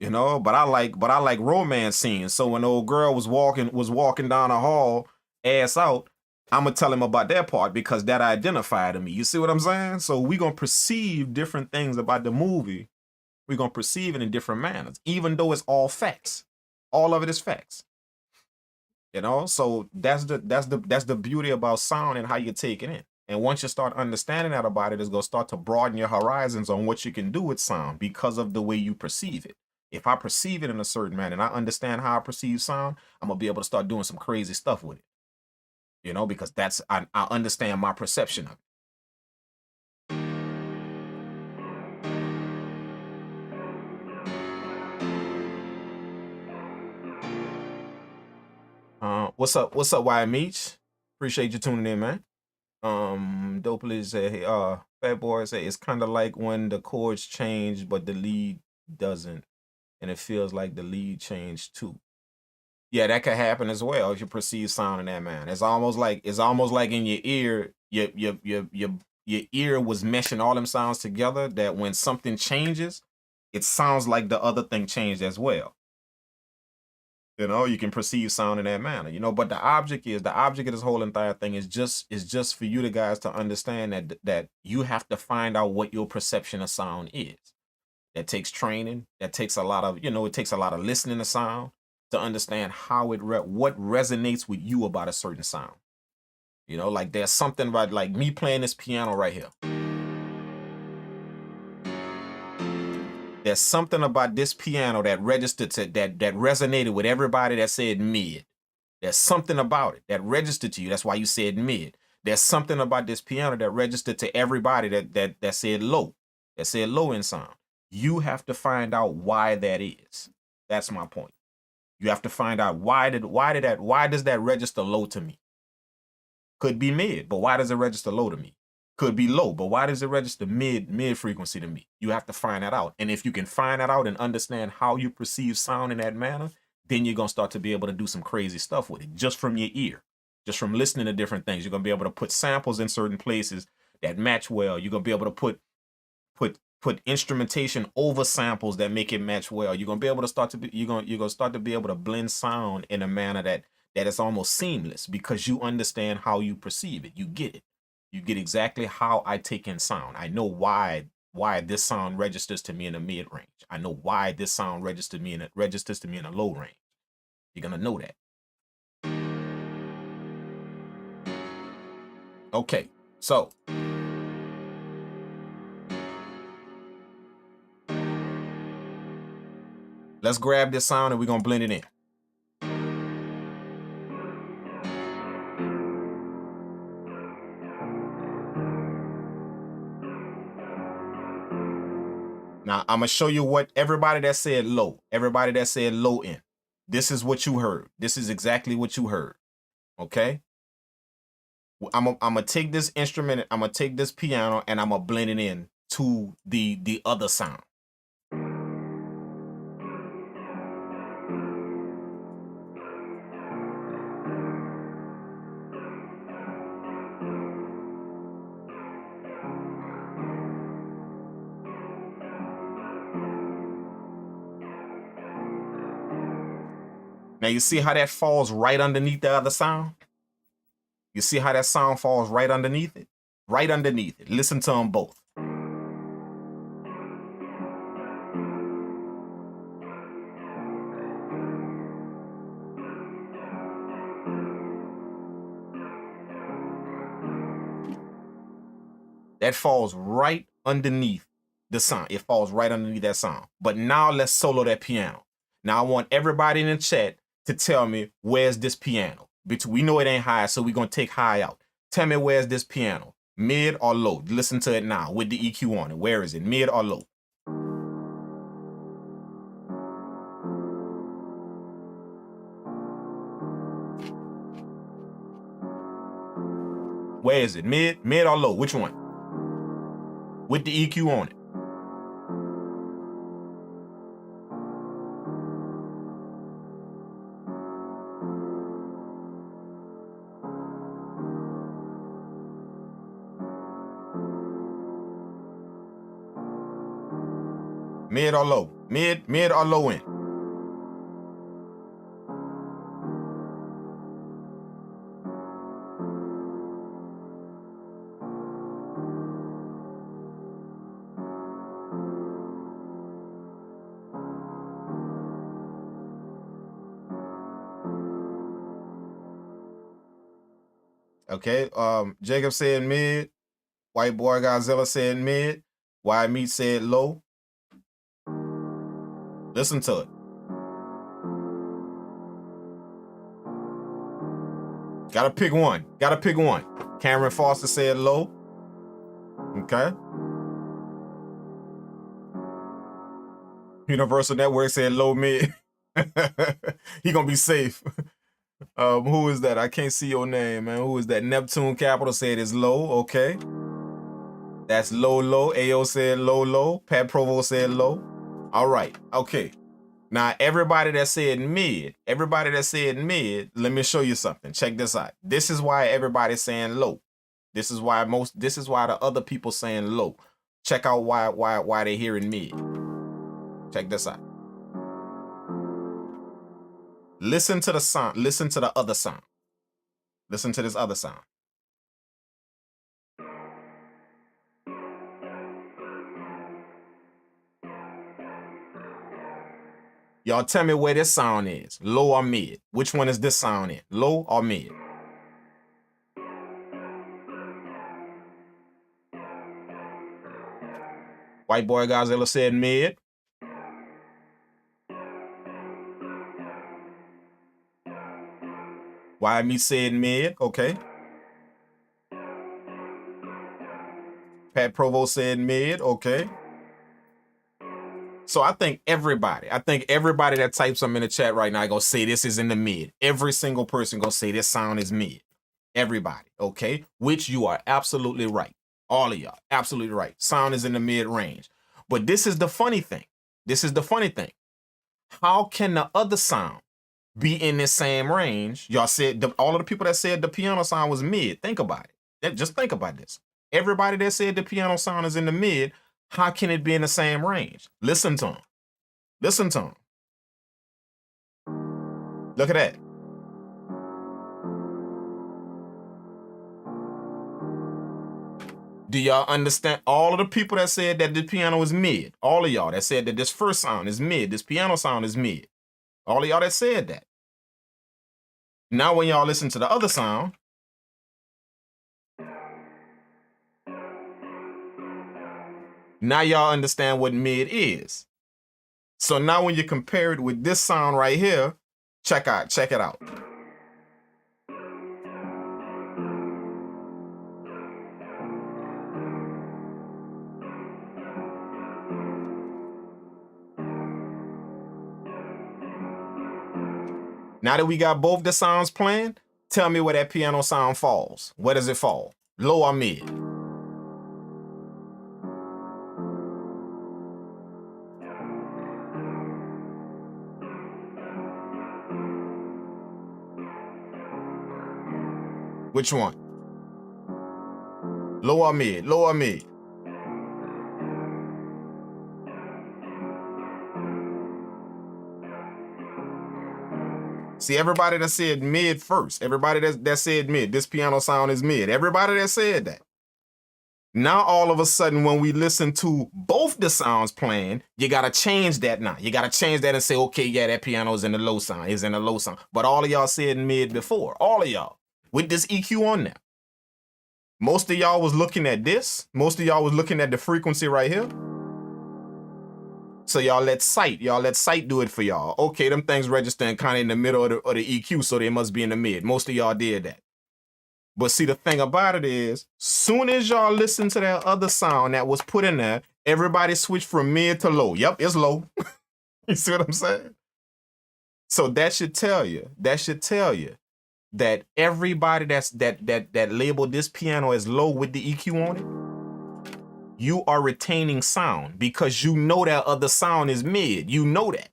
You know, but I like romance scenes. So when the old girl was walking down the hall, ass out, I'm gonna tell him about that part because that identified to me. You see what I'm saying? So we're gonna perceive different things about the movie. We're gonna perceive it in different manners, even though it's all facts. All of it is facts. You know, so that's the beauty about sound and how you take it in. And once you start understanding that about it, it's gonna start to broaden your horizons on what you can do with sound because of the way you perceive it. If I perceive it in a certain manner and I understand how I perceive sound, I'm gonna be able to start doing some crazy stuff with it. You know, because I understand my perception of it. What's up, YMH? Appreciate you tuning in, man. Dopely said, hey, Fat Boy said it's kind of like when the chords change, but the lead doesn't, and it feels like the lead changed too. Yeah, that could happen as well if you perceive sound in that manner. It's almost like in your ear, your ear was meshing all them sounds together. That when something changes, it sounds like the other thing changed as well. You know, you can perceive sound in that manner, you know, but the object of this whole entire thing is just for you guys to understand that you have to find out what your perception of sound is. That takes training. That takes a lot of, it takes a lot of listening to sound to understand how what resonates with you about a certain sound. You know, like there's something about like me playing this piano right here. There's something about this piano that registered to that resonated with everybody that said mid. There's something about it that registered to you. That's why you said mid. There's something about this piano that registered to everybody that said low. That said low in sound. You have to find out why that is. That's my point. You have to find out why does that register low to me? Could be mid, but why does it register low to me? Could be low, but why does it register mid frequency to me? You have to find that out. And if you can find that out and understand how you perceive sound in that manner, then you're going to start to be able to do some crazy stuff with it just from your ear, just from listening to different things. You're going to be able to put samples in certain places that match well. You're going to be able to put instrumentation over samples that make it match well. You're going to be able to start to be able to blend sound in a manner that is almost seamless because you understand how you perceive it. You get it. You get exactly how I take in sound. I know why this sound registers to me in a mid range. I know why this sound registers to me in a low range. You're gonna know that. Okay, so let's grab this sound and we're gonna blend it in. Now, I'm going to show you what everybody that said low in. This is what you heard. This is exactly what you heard. Okay? I'm going to take this instrument, I'm going to take this piano, and I'm going to blend it in to the other sound. Now, you see how that falls right underneath the other sound? You see how that sound falls right underneath it? Right underneath it. Listen to them both. That falls right underneath the sound. It falls right underneath that sound. But now let's solo that piano. Now I want everybody in the chat to tell me where's this piano. Bitch, we know it ain't high, so we're gonna take high out. Tell me where's this piano, mid or low? Listen to it now with the EQ on it. Where is it, mid or low? Where is it, mid or low? Which one? With the EQ on it. Mid or low? Mid or low end? Okay, Jacob said mid. White Boy Godzilla said mid. Why Meat said low. Listen to it. Gotta pick one. Gotta pick one. Cameron Foster said low. Okay. Universal Network said low mid. He gonna be safe. Who is that? I can't see your name, man. Who is that? Neptune Capital said it's low. Okay. That's low, low. AO said low, low. Pat Provo said low. All right. Okay. Now, everybody that said mid, let me show you something. Check this out. This is why everybody's saying low. This is why the other people saying low. Check out why they're hearing mid. Check this out. Listen to the sound. Listen to the other sound. Listen to this other sound. Y'all tell me where this sound is, low or mid. Which one is this sound in, low or mid? White Boy Godzilla said mid. Why me said mid, okay. Pat Provo said mid, okay. So I think everybody that types something in the chat right now gonna say this is in the mid. Every single person gonna say this sound is mid. Everybody, okay? Which you are absolutely right. All of y'all, absolutely right. Sound is in the mid range. But this is the funny thing. This is the funny thing. How can the other sound be in the same range? Y'all said, all of the people that said the piano sound was mid, think about it. Just think about this. Everybody that said the piano sound is in the mid, how can it be in the same range? Listen to him. Listen to him. Look at that. Do y'all understand? All of the people that said that the piano is mid, all of y'all that said that this first sound is mid, this piano sound is mid, all of y'all that said that. Now when y'all listen to the other sound, now y'all understand what mid is. So now when you compare it with this sound right here, check it out. Now that we got both the sounds playing, tell me where that piano sound falls. Where does it fall? Low or mid? Which one? Low or mid? Low or mid? See, everybody that said mid first, everybody that said mid, this piano sound is mid, everybody that said that. Now, all of a sudden, when we listen to both the sounds playing, you got to change that now. You got to change that and say, okay, yeah, that piano is in the low sound, is in the low sound. But all of y'all said mid before, all of y'all, with this EQ on there. Most of y'all was looking at this. Most of y'all was looking at the frequency right here. So y'all let sight do it for y'all. Okay, them things registering kind of in the middle of the EQ, so they must be in the mid. Most of y'all did that. But see, the thing about it is, soon as y'all listen to that other sound that was put in there, everybody switched from mid to low. Yep, it's low. You see what I'm saying? So that should tell you that everybody that labeled this piano as low with the EQ on it, you are retaining sound because you know that other sound is mid. You know that.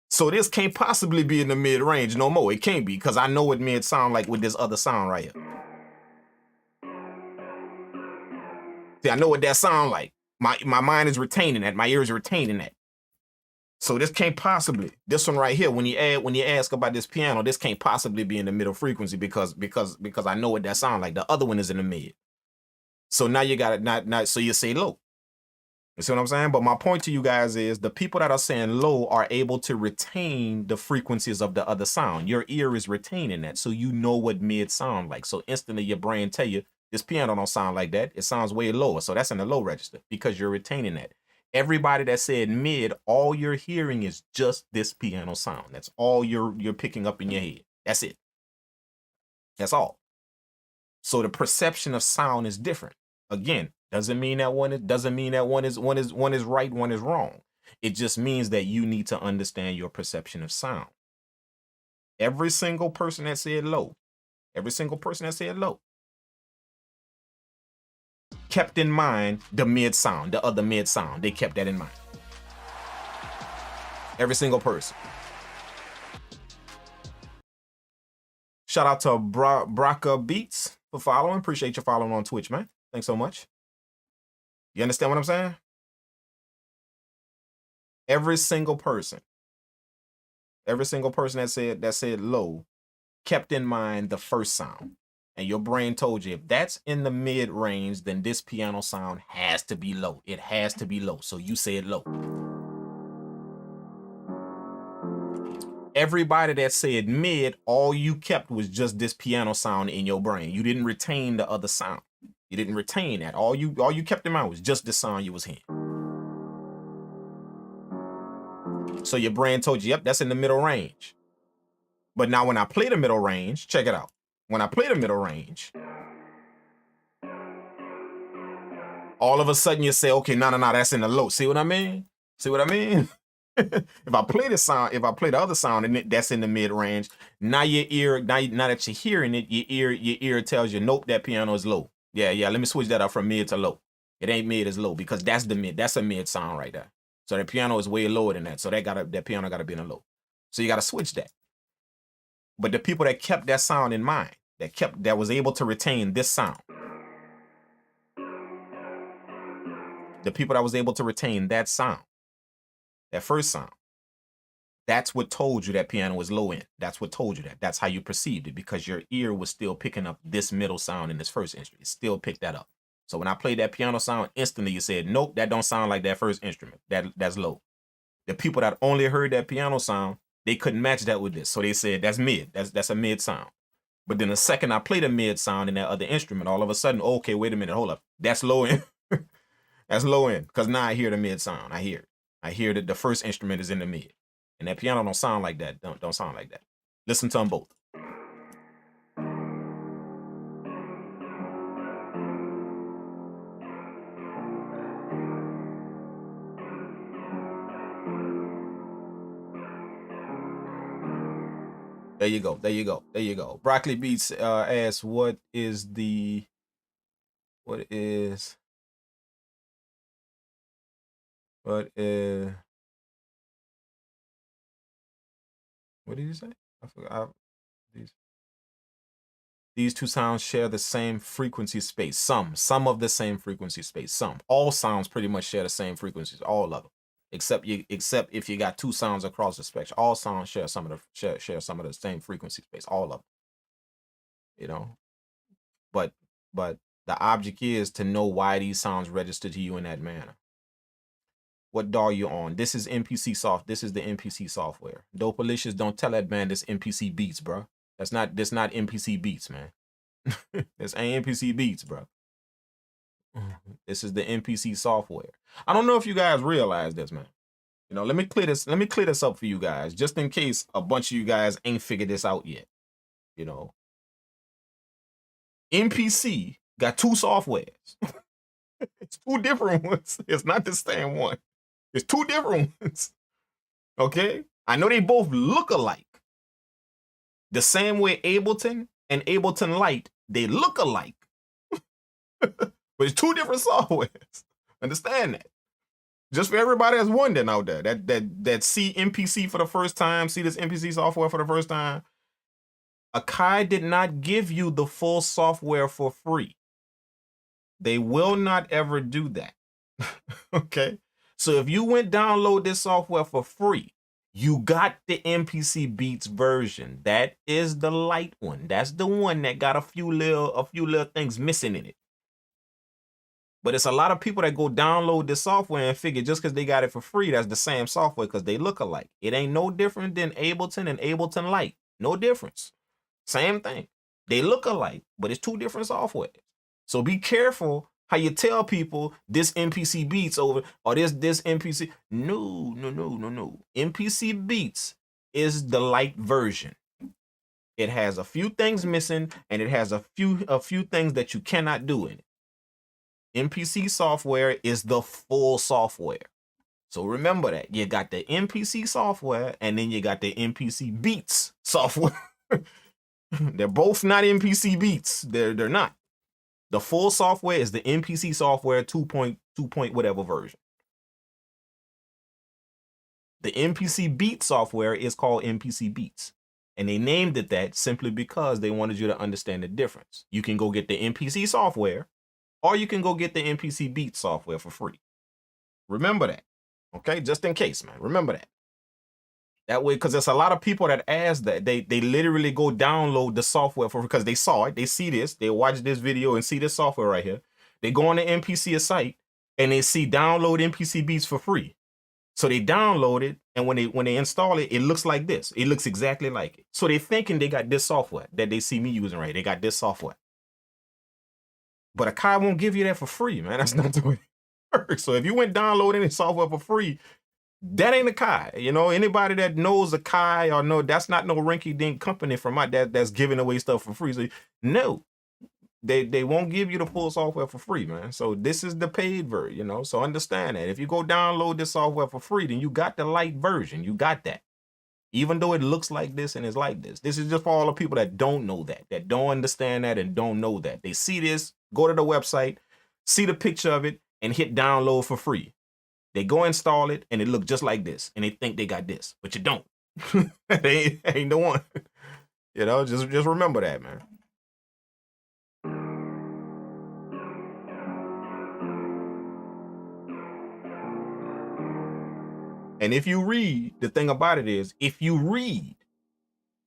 So this can't possibly be in the mid range no more. It can't be because I know what mid sound like with this other sound right here. See, I know what that sound like. My mind is retaining that. My ears are retaining that. So this can't possibly, this one right here, when you ask about this piano, this can't possibly be in the middle frequency because I know what that sound like. The other one is in the mid. So now you got it, not so you say low. You see what I'm saying? But my point to you guys is the people that are saying low are able to retain the frequencies of the other sound. Your ear is retaining that, so you know what mid sound like. So instantly your brain tell you this piano don't sound like that. It sounds way lower. So that's in the low register because you're retaining that. Everybody that said mid, all you're hearing is just this piano sound. That's all you're picking up in your head. That's it. That's all. So the perception of sound is different. Again, doesn't mean that one is right, one is wrong. It just means that you need to understand your perception of sound. Every single person that said low, kept in mind the mid sound, the other mid sound. They kept that in mind. Every single person. Shout out to Braka Beats for following. Appreciate you following on Twitch, man. Thanks so much. You understand what I'm saying? Every single person that said low kept in mind the first sound. And your brain told you if that's in the mid range, then this piano sound has to be low. It has to be low. So you said low. Everybody that said mid, all you kept was just this piano sound in your brain. You didn't retain the other sound. You didn't retain that. All you kept in mind was just the sound you was hearing. So your brain told you, yep, that's in the middle range. But now when I play the middle range, check it out. When I play the middle range, all of a sudden you say, okay, no, that's in the low. See what I mean? If I play the sound, if I play the other sound and that's in the mid range, now your ear, now that you're hearing it, your ear tells you, nope, that piano is low. Yeah, let me switch that up from mid to low. It ain't mid, it's low because that's the mid. That's a mid sound right there. So the piano is way lower than that. So that piano gotta be in the low. So you gotta switch that. But the people that kept that sound in mind, that was able to retain this sound, the people that was able to retain that sound, that first sound, that's what told you that piano was low end. That's what told you that. That's how you perceived it because your ear was still picking up this middle sound in this first instrument. It still picked that up. So when I played that piano sound, instantly you said, nope, that don't sound like that first instrument. That's low. The people that only heard that piano sound, they couldn't match that with this. So they said, that's mid. That's a mid sound. But then the second I played a mid sound in that other instrument, all of a sudden, okay, wait a minute, hold up. That's low end. That's low end. Because now I hear the mid sound. I hear it. I hear that the first instrument is in the mid. And that piano don't sound like that. Don't sound like that. Listen to them both. There you go. Broccoli Beats asks, what did you say? I forgot. These two sounds share the same frequency space. Some of the same frequency space. Some. All sounds pretty much share the same frequencies. All of them. Except if you got two sounds across the spectrum. All sounds share some of the same frequency space. All of them. You know. But the object is to know why these sounds register to you in that manner. What DAW you on? This is MPC soft. This is the MPC software. Dopalicious, don't tell that man this MPC Beats, bro. This not MPC Beats, man. This ain't MPC Beats, bro. This is the MPC software. I don't know if you guys realize this, man. You know, let me clear this up for you guys, just in case a bunch of you guys ain't figured this out yet. You know, MPC got two softwares. It's two different ones. It's not the same one. It's two different ones. Okay? I know they both look alike. The same way Ableton and Ableton Lite, they look alike. But it's two different softwares. Understand that. Just for everybody that's wondering out there, that see MPC for the first time, see this MPC software for the first time, Akai did not give you the full software for free. They will not ever do that. Okay? So if you went download this software for free, you got the MPC Beats version. That is the light one. That's the one that got a few little things missing in it. But it's a lot of people that go download this software and figure just because they got it for free, that's the same software because they look alike. It ain't no different than Ableton and Ableton Lite. No difference. Same thing. They look alike, but it's two different softwares. So be careful how you tell people this MPC Beats over or this MPC. No. MPC Beats is the light version. It has a few things missing and it has a few things that you cannot do in it. MPC software is the full software. So remember that. You got the MPC software and then you got the MPC Beats software. They're both not MPC Beats. They're not. The full software is the MPC software 2.2 whatever version. The MPC Beat software is called MPC Beats. And they named it that simply because they wanted you to understand the difference. You can go get the MPC software or you can go get the MPC Beat software for free. Remember that. Okay? Just in case, man. Remember that. That way, because there's a lot of people that ask that. They literally go download the software because they saw it. They see this. They watch this video and see this software right here. They go on the MPC site and they see download MPC Beats for free. So they download it, and when they install it, it looks like this. It looks exactly like it. So they're thinking they got this software that they see me using right. They got this software. But Akai won't give you that for free, man. That's not the way it works. So if you went downloading any software for free, that ain't Akai. You know, anybody that knows Akai or no, that's not no rinky-dink company from my dad that's giving away stuff for free. So no, they won't give you the full software for free, man. So this is the paid version, you know. So understand that. If you go download this software for free, then you got the light version. You got that. Even though it looks like this and it's like this. This is just for all the people that don't know that don't understand that and don't know that. They see this, go to the website, see the picture of it, and hit download for free. They go install it and it look just like this, and they think they got this, but you don't. They ain't the one. You know, just remember that, man. And if you read, the thing about it is, if you read,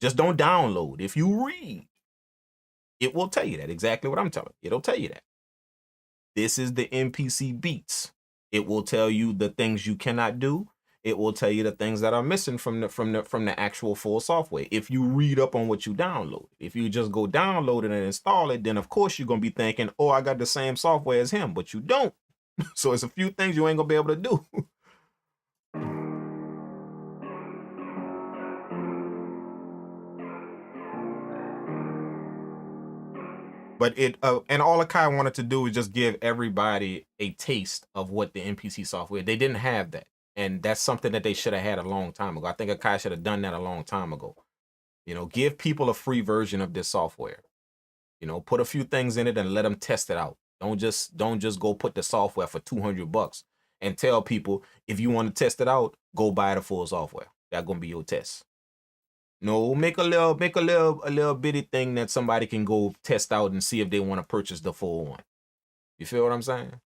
just don't download. If you read, it will tell you that, exactly what I'm telling you. It'll tell you that. This is the MPC Beats. It will tell you the things you cannot do. It will tell you the things that are missing from the actual full software. If you read up on what you download. If you just go download it and install it, then of course you're gonna be thinking, oh, I got the same software as him, but you don't. So it's a few things you ain't gonna be able to do. But and all Akai wanted to do is just give everybody a taste of what the MPC software. They didn't have that. And that's something that they should have had a long time ago. I think Akai should have done that a long time ago. You know, give people a free version of this software. You know, put a few things in it and let them test it out. Don't just go put the software for $200 and tell people, if you want to test it out, go buy the full software. That's gonna be your test. No, make a little bitty thing that somebody can go test out and see if they want to purchase the full one. You feel what I'm saying?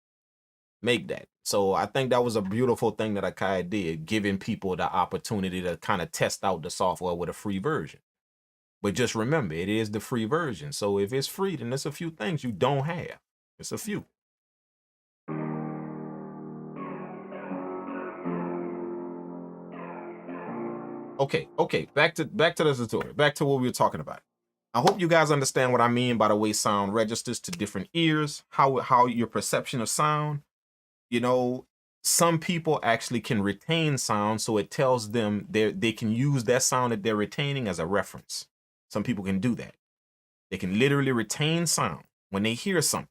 Make that. So I think that was a beautiful thing that Akai did, giving people the opportunity to kind of test out the software with a free version. But just remember, it is the free version. So if it's free, then there's a few things you don't have. It's a few. Okay, back to the tutorial, back to what we were talking about. I hope you guys understand what I mean by the way sound registers to different ears, how your perception of sound, you know, some people actually can retain sound, so it tells them they can use that sound that they're retaining as a reference. Some people can do that. They can literally retain sound when they hear something.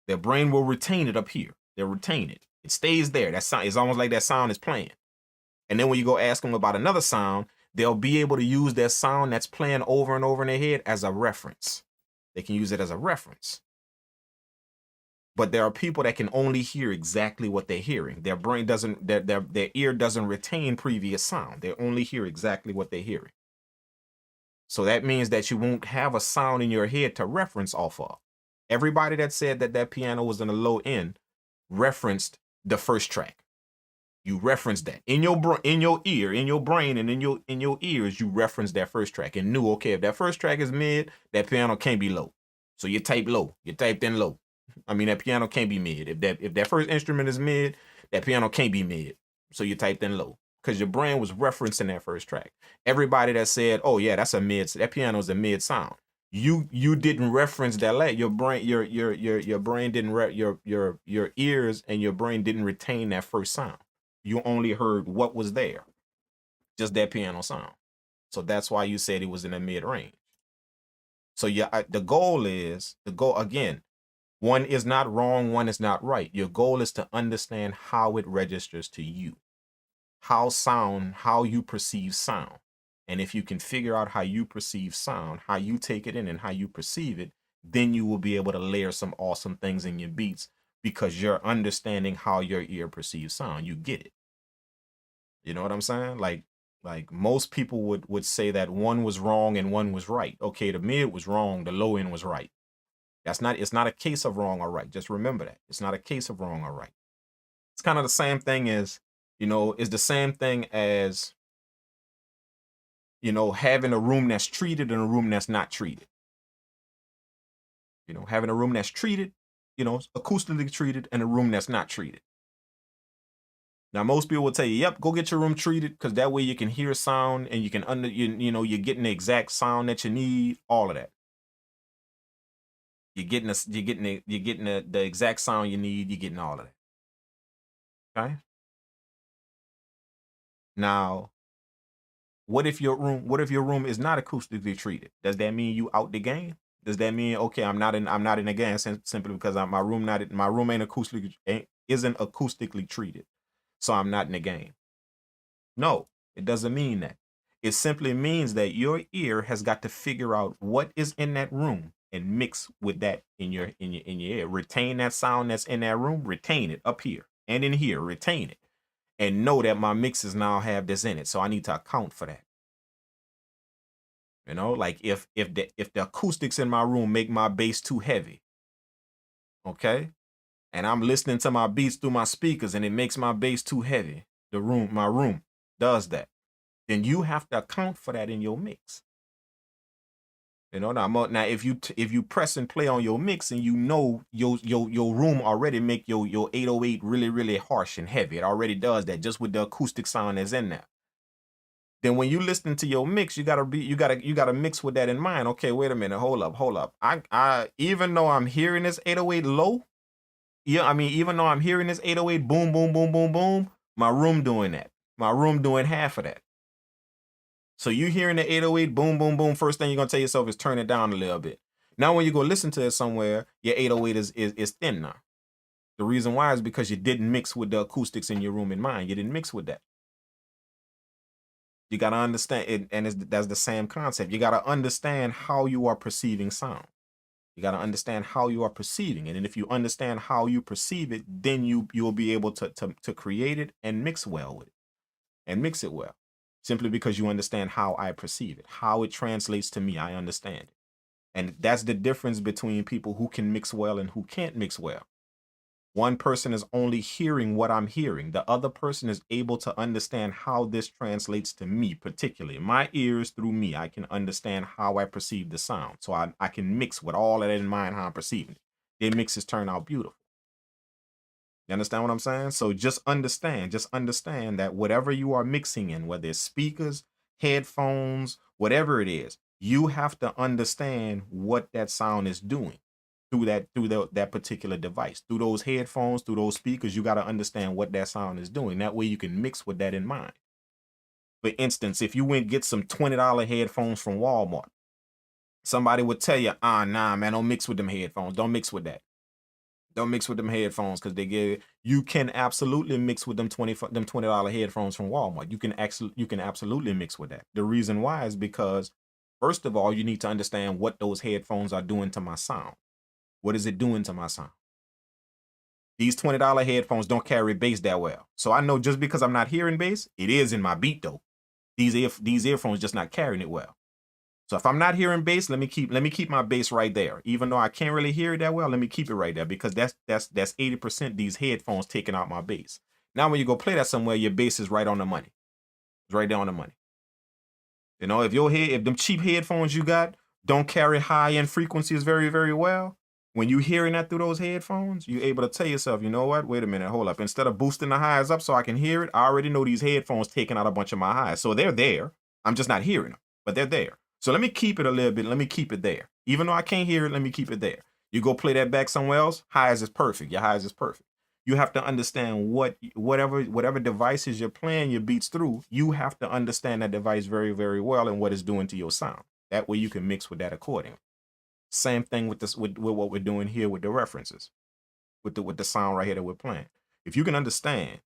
Their brain will retain it up here. They'll retain it. It stays there. That sound is almost like that sound is playing. And then when you go ask them about another sound, they'll be able to use that sound that's playing over and over in their head as a reference. They can use it as a reference. But there are people that can only hear exactly what they're hearing. Their brain doesn't, their ear doesn't retain previous sound. They only hear exactly what they're hearing. So that means that you won't have a sound in your head to reference off of. Everybody that said that that piano was in a low end referenced the first track. You referenced that in your ear, in your brain, and in your ears. You referenced that first track and knew, okay, if that first track is mid, that piano can't be low. So you type low. You typed in low. I mean, that piano can't be mid. If that first instrument is mid, that piano can't be mid. So you typed in low because your brain was referencing that first track. Everybody that said, "Oh yeah, that's a mid. That piano's a mid sound." You didn't reference that. Your brain, your brain didn't your ears and your brain didn't retain that first sound. You only heard what was there, just that piano sound. So that's why you said it was in the mid range. So yeah, the goal again. One is not wrong, one is not right. Your goal is to understand how it registers to you, how you perceive sound. And if you can figure out how you perceive sound, how you take it in and how you perceive it, then you will be able to layer some awesome things in your beats because you're understanding how your ear perceives sound. You get it. You know what I'm saying? Like most people would say that one was wrong and one was right. Okay, the mid was wrong, the low end was right. It's not a case of wrong or right. Just remember that. It's not a case of wrong or right. It's kind of the same thing as, it's the same thing as, having a room that's treated and a room that's not treated. Having a room that's treated, acoustically treated, and a room that's not treated. Now, most people will tell you, yep, go get your room treated because that way you can hear sound and you can you're getting the exact sound that you need, all of that. You're getting the exact sound you need. You're getting all of that. Okay. Now, what if your room is not acoustically treated? Does that mean you out the game? Does that mean, okay, I'm not in the game simply because my room isn't acoustically treated, so I'm not in the game? No, it doesn't mean that. It simply means that your ear has got to figure out what is in that room and mix with that in your ear. Retain that sound that's in that room, retain it up here and in here, retain it. And know that my mixes now have this in it. So I need to account for that. Like if the acoustics in my room make my bass too heavy, okay? And I'm listening to my beats through my speakers and it makes my bass too heavy. My room does that. Then you have to account for that in your mix. Now if you press and play on your mix and your room already make your 808 really, really harsh and heavy. It already does that just with the acoustic sound that's in there. Then when you listen to your mix, you gotta mix with that in mind. Okay, wait a minute, hold up. I even though I'm hearing this 808 low, even though I'm hearing this 808 boom, boom, boom, boom, boom, my room doing that. My room doing half of that. So you hearing the 808 boom, boom, boom, first thing you're going to tell yourself is turn it down a little bit. Now when you go listen to it somewhere, your 808 is thin now. The reason why is because you didn't mix with the acoustics in your room in mind. You didn't mix with that. You got to understand it, and that's the same concept. You got to understand how you are perceiving sound. You got to understand how you are perceiving it. And if you understand how you perceive it, then you'll be able to create it and mix well with it and mix it well. Simply because you understand how I perceive it, how it translates to me, I understand it. And that's the difference between people who can mix well and who can't mix well. One person is only hearing what I'm hearing. The other person is able to understand how this translates to me, particularly. My ears, through me, I can understand how I perceive the sound. So I can mix with all of that in mind, how I'm perceiving it. Their mixes turn out beautiful. You understand what I'm saying? So just understand that whatever you are mixing in, whether it's speakers, headphones, whatever it is, you have to understand what that sound is doing. through that particular device, through those headphones, through those speakers. You got to understand what that sound is doing. That way you can mix with that in mind. For instance, if you went get some $20 headphones from Walmart, somebody would tell you, nah, man, don't mix with them headphones. Don't mix with that. Don't mix with them headphones because you can absolutely mix with them $20 headphones from Walmart. You can absolutely mix with that. The reason why is because, first of all, you need to understand what those headphones are doing to my sound. What is it doing to my sound? These $20 headphones don't carry bass that well. So I know just because I'm not hearing bass, it is in my beat though. These earphones just not carrying it well. So if I'm not hearing bass, let me keep my bass right there. Even though I can't really hear it that well, let me keep it right there because that's 80% these headphones taking out my bass. Now when you go play that somewhere, your bass is right on the money. It's right there on the money. You know, if them cheap headphones you got don't carry high-end frequencies very, very well, when you hearing that through those headphones, you're able to tell yourself, you know what? Wait a minute, hold up. Instead of boosting the highs up so I can hear it, I already know these headphones taking out a bunch of my highs. So they're there. I'm just not hearing them, but they're there. So let me keep it a little bit. Let me keep it there. Even though I can't hear it, let me keep it there. You go play that back somewhere else, highs is perfect. Your highs is perfect. You have to understand whatever devices you're playing your beats through, you have to understand that device very, very well and what it's doing to your sound. That way you can mix with that accordingly. Same thing with what we're doing here with the references, with the sound right here that we're playing. If you can understand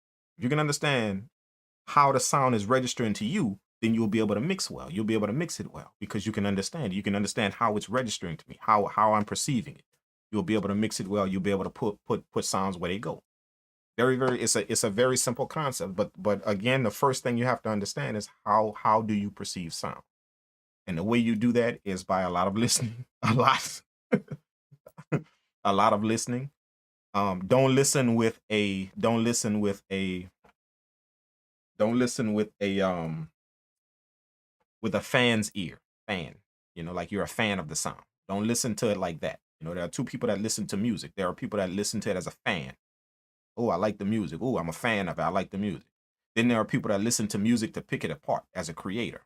how the sound is registering to you, then you'll be able to mix well. You'll be able to mix it well because you can understand. You can understand how it's registering to me, how I'm perceiving it. You'll be able to mix it well. You'll be able to put sounds where they go. Very, very. It's a very simple concept. But again, the first thing you have to understand is how do you perceive sound, and the way you do that is by a lot of listening. A lot of listening. Don't listen with a fan's ear. Fan, you know, like you're a fan of the sound. Don't listen to it like that. You know, there are two people that listen to music. There are people that listen to it as a fan. Oh, I like the music. Oh, I'm a fan of it. I like the music. Then there are people that listen to music to pick it apart as a creator.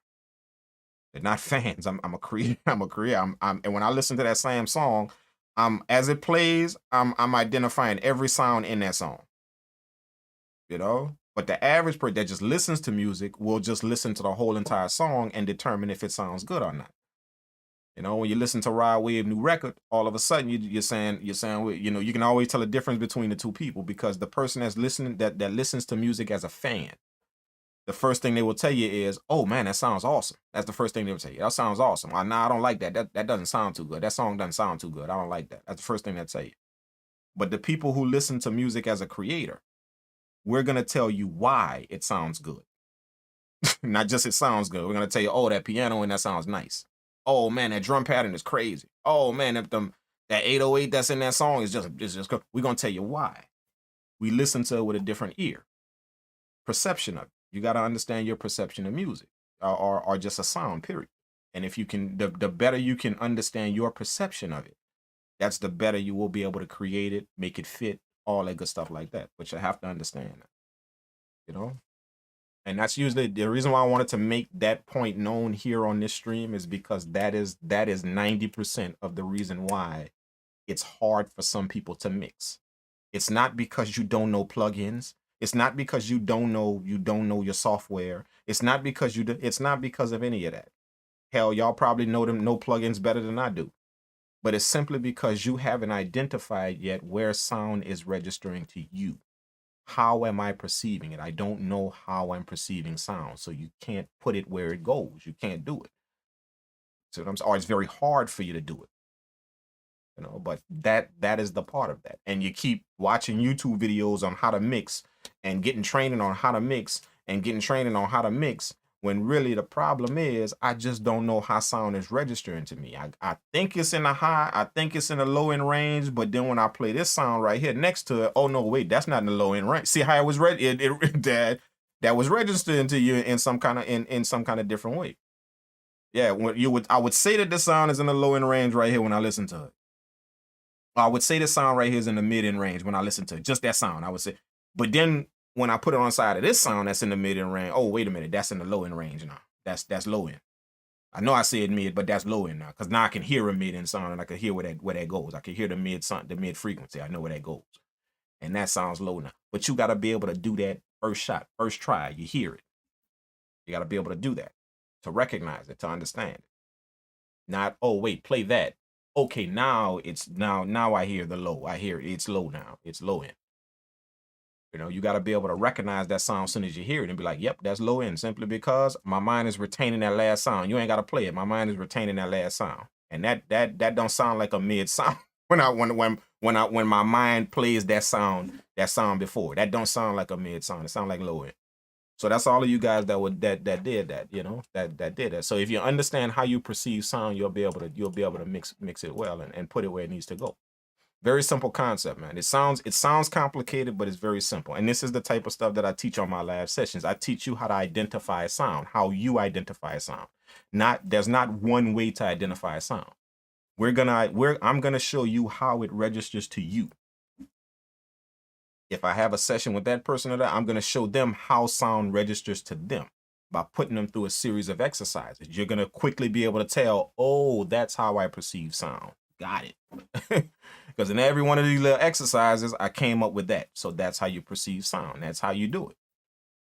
They're not fans. I'm a creator. I'm a creator. And when I listen to that same song, as it plays, I'm identifying every sound in that song. You know? But the average person that just listens to music will just listen to the whole entire song and determine if it sounds good or not. You know, when you listen to Rod Wave new record, all of a sudden you're saying, you know, you can always tell a difference between the two people because the person that's listening that listens to music as a fan, the first thing they will tell you is, "Oh man, that sounds awesome." That's the first thing they will tell you. That sounds awesome. Nah, I don't like that. That doesn't sound too good. That song doesn't sound too good. I don't like that. That's the first thing they'll tell you. But the people who listen to music as a creator, we're going to tell you why it sounds good. Not just it sounds good. We're going to tell you, oh, that piano and that sounds nice. Oh, man, that drum pattern is that 808 that's in that song is just we're going to tell you why. We listen to it with a different ear. Perception of it. You got to understand your perception of music or just a sound, period. And if you can, the better you can understand your perception of it, that's the better you will be able to create it, make it fit, all that good stuff like that. But you have to understand that, you know? And that's usually the reason why I wanted to make that point known here on this stream is because that is 90% of the reason why it's hard for some people to mix. It's not because you don't know plugins. It's not because you don't know your software. It's not because of any of that. Hell, y'all probably know plugins better than I do. But it's simply because you haven't identified yet where sound is registering to you. How am I perceiving it? I don't know how I'm perceiving sound. So you can't put it where it goes. You can't do it. So it's very hard for you to do it. You know, but that is the part of that. And you keep watching YouTube videos on how to mix and getting training on how to mix and getting training on how to mix. When really the problem is, I just don't know how sound is registering to me. I think it's in the high, I think it's in the low end range, but then when I play this sound right here next to it, oh no, wait, that's not in the low end range. See how it was that was registering to you in some kind of different way. Yeah, I would say that the sound is in the low end range right here when I listen to it. I would say the sound right here is in the mid end range when I listen to it. Just that sound, I would say. But then when I put it on the side of this sound that's in the mid end range, oh wait a minute, that's in the low end range now. That's low end. I know I said mid, but that's low end now, because now I can hear a mid end sound and I can hear where that goes. I can hear the mid frequency. I know where that goes. And that sounds low now. But you got to be able to do that first shot, first try. You hear it. You got to be able to do that, to recognize it, to understand it. Not, oh, wait, play that. Okay, now I hear the low. I hear it. It's low now. It's low end. You know, you got to be able to recognize that sound as soon as you hear it and be like, yep, that's low end, simply because my mind is retaining that last sound. You ain't got to play it. My mind is retaining that last sound. And that don't sound like a mid sound when my mind plays that sound before. That don't sound like a mid sound. It sound like low end. So that's all of you guys that did that, you know, that did that. So if you understand how you perceive sound, you'll be able to mix it well and put it where it needs to go. Very simple concept, man. It sounds complicated, but it's very simple. And this is the type of stuff that I teach on my live sessions. I teach you how to identify a sound, how you identify a sound. There's not one way to identify a sound. I'm gonna show you how it registers to you. If I have a session with that person or that, I'm gonna show them how sound registers to them by putting them through a series of exercises. You're gonna quickly be able to tell, oh, that's how I perceive sound. Got it. Because in every one of these little exercises, I came up with that. So that's how you perceive sound. That's how you do it.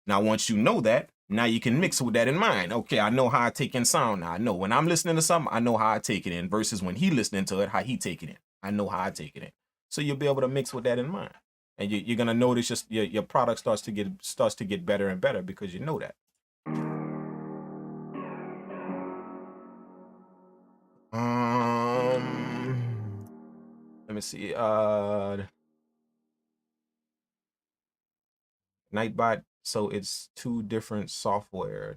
Now, once you know that, now you can mix with that in mind. Okay, I know how I take in sound. Now I know when I'm listening to something, I know how I take it in versus when he listening to it, how he take it in. I know how I take it in. So you'll be able to mix with that in mind. And you're gonna notice just your product starts to get better and better because you know that. Let me see. Nightbot. So it's two different software.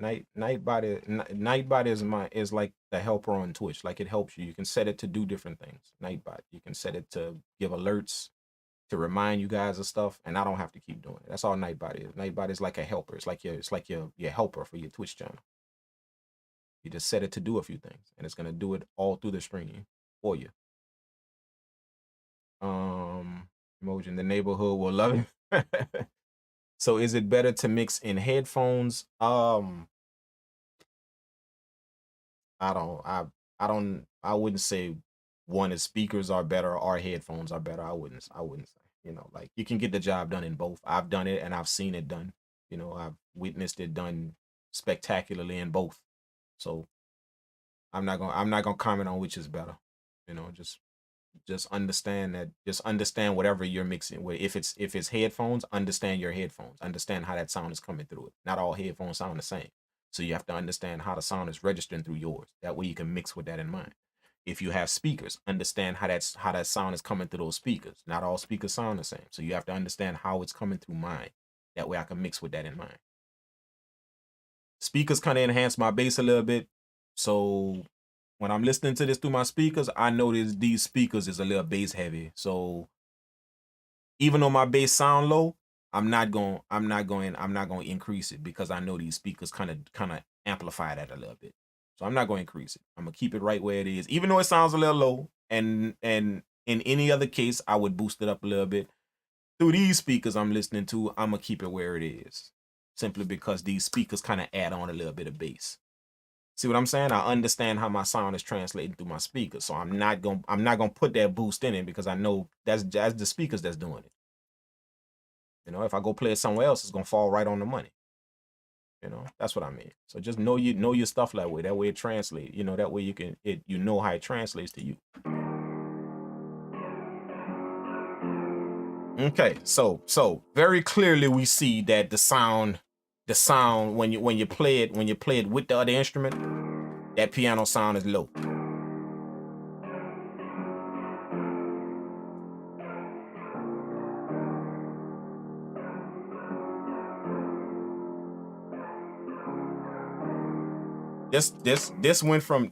Nightbot is like the helper on Twitch. Like it helps you. You can set it to do different things. Nightbot. You can set it to give alerts, to remind you guys of stuff, and I don't have to keep doing it. That's all Nightbot is. Nightbot is like a helper. It's like your helper for your Twitch channel. You just set it to do a few things, and it's gonna do it all through the screen for you. Emoji, the neighborhood will love it. So is it better to mix in headphones? I wouldn't say one is speakers are better or headphones are better. I wouldn't say, you know, like you can get the job done in both. I've done it and I've seen it done. You know, I've witnessed it done spectacularly in both. So I'm not gonna comment on which is better. You know, just understand that. Just understand whatever you're mixing with. If it's headphones, understand your headphones. Understand how that sound is coming through it. Not all headphones sound the same. So you have to understand how the sound is registering through yours. That way you can mix with that in mind. If you have speakers, understand how that sound is coming through those speakers. Not all speakers sound the same. So you have to understand how it's coming through mine. That way I can mix with that in mind. Speakers kind of enhance my bass a little bit. So when I'm listening to this through my speakers, I notice these speakers is a little bass heavy. So even though my bass sound low, I'm not going to increase it because I know these speakers kind of amplify that a little bit. So I'm not going to increase it. I'm going to keep it right where it is, even though it sounds a little low. And in any other case, I would boost it up a little bit. Through these speakers I'm listening to, I'm going to keep it where it is, simply because these speakers kind of add on a little bit of bass. See what I'm saying? I understand how my sound is translating through my speakers. So I'm not gonna put that boost in it because I know that's the speakers that's doing it. You know, if I go play it somewhere else, it's gonna fall right on the money. You know, that's what I mean. So just know your stuff that way. That way it translates. You know, that way you know how it translates to you. Okay, so very clearly we see that the sound when you play it with the other instrument, that piano sound is low. This went from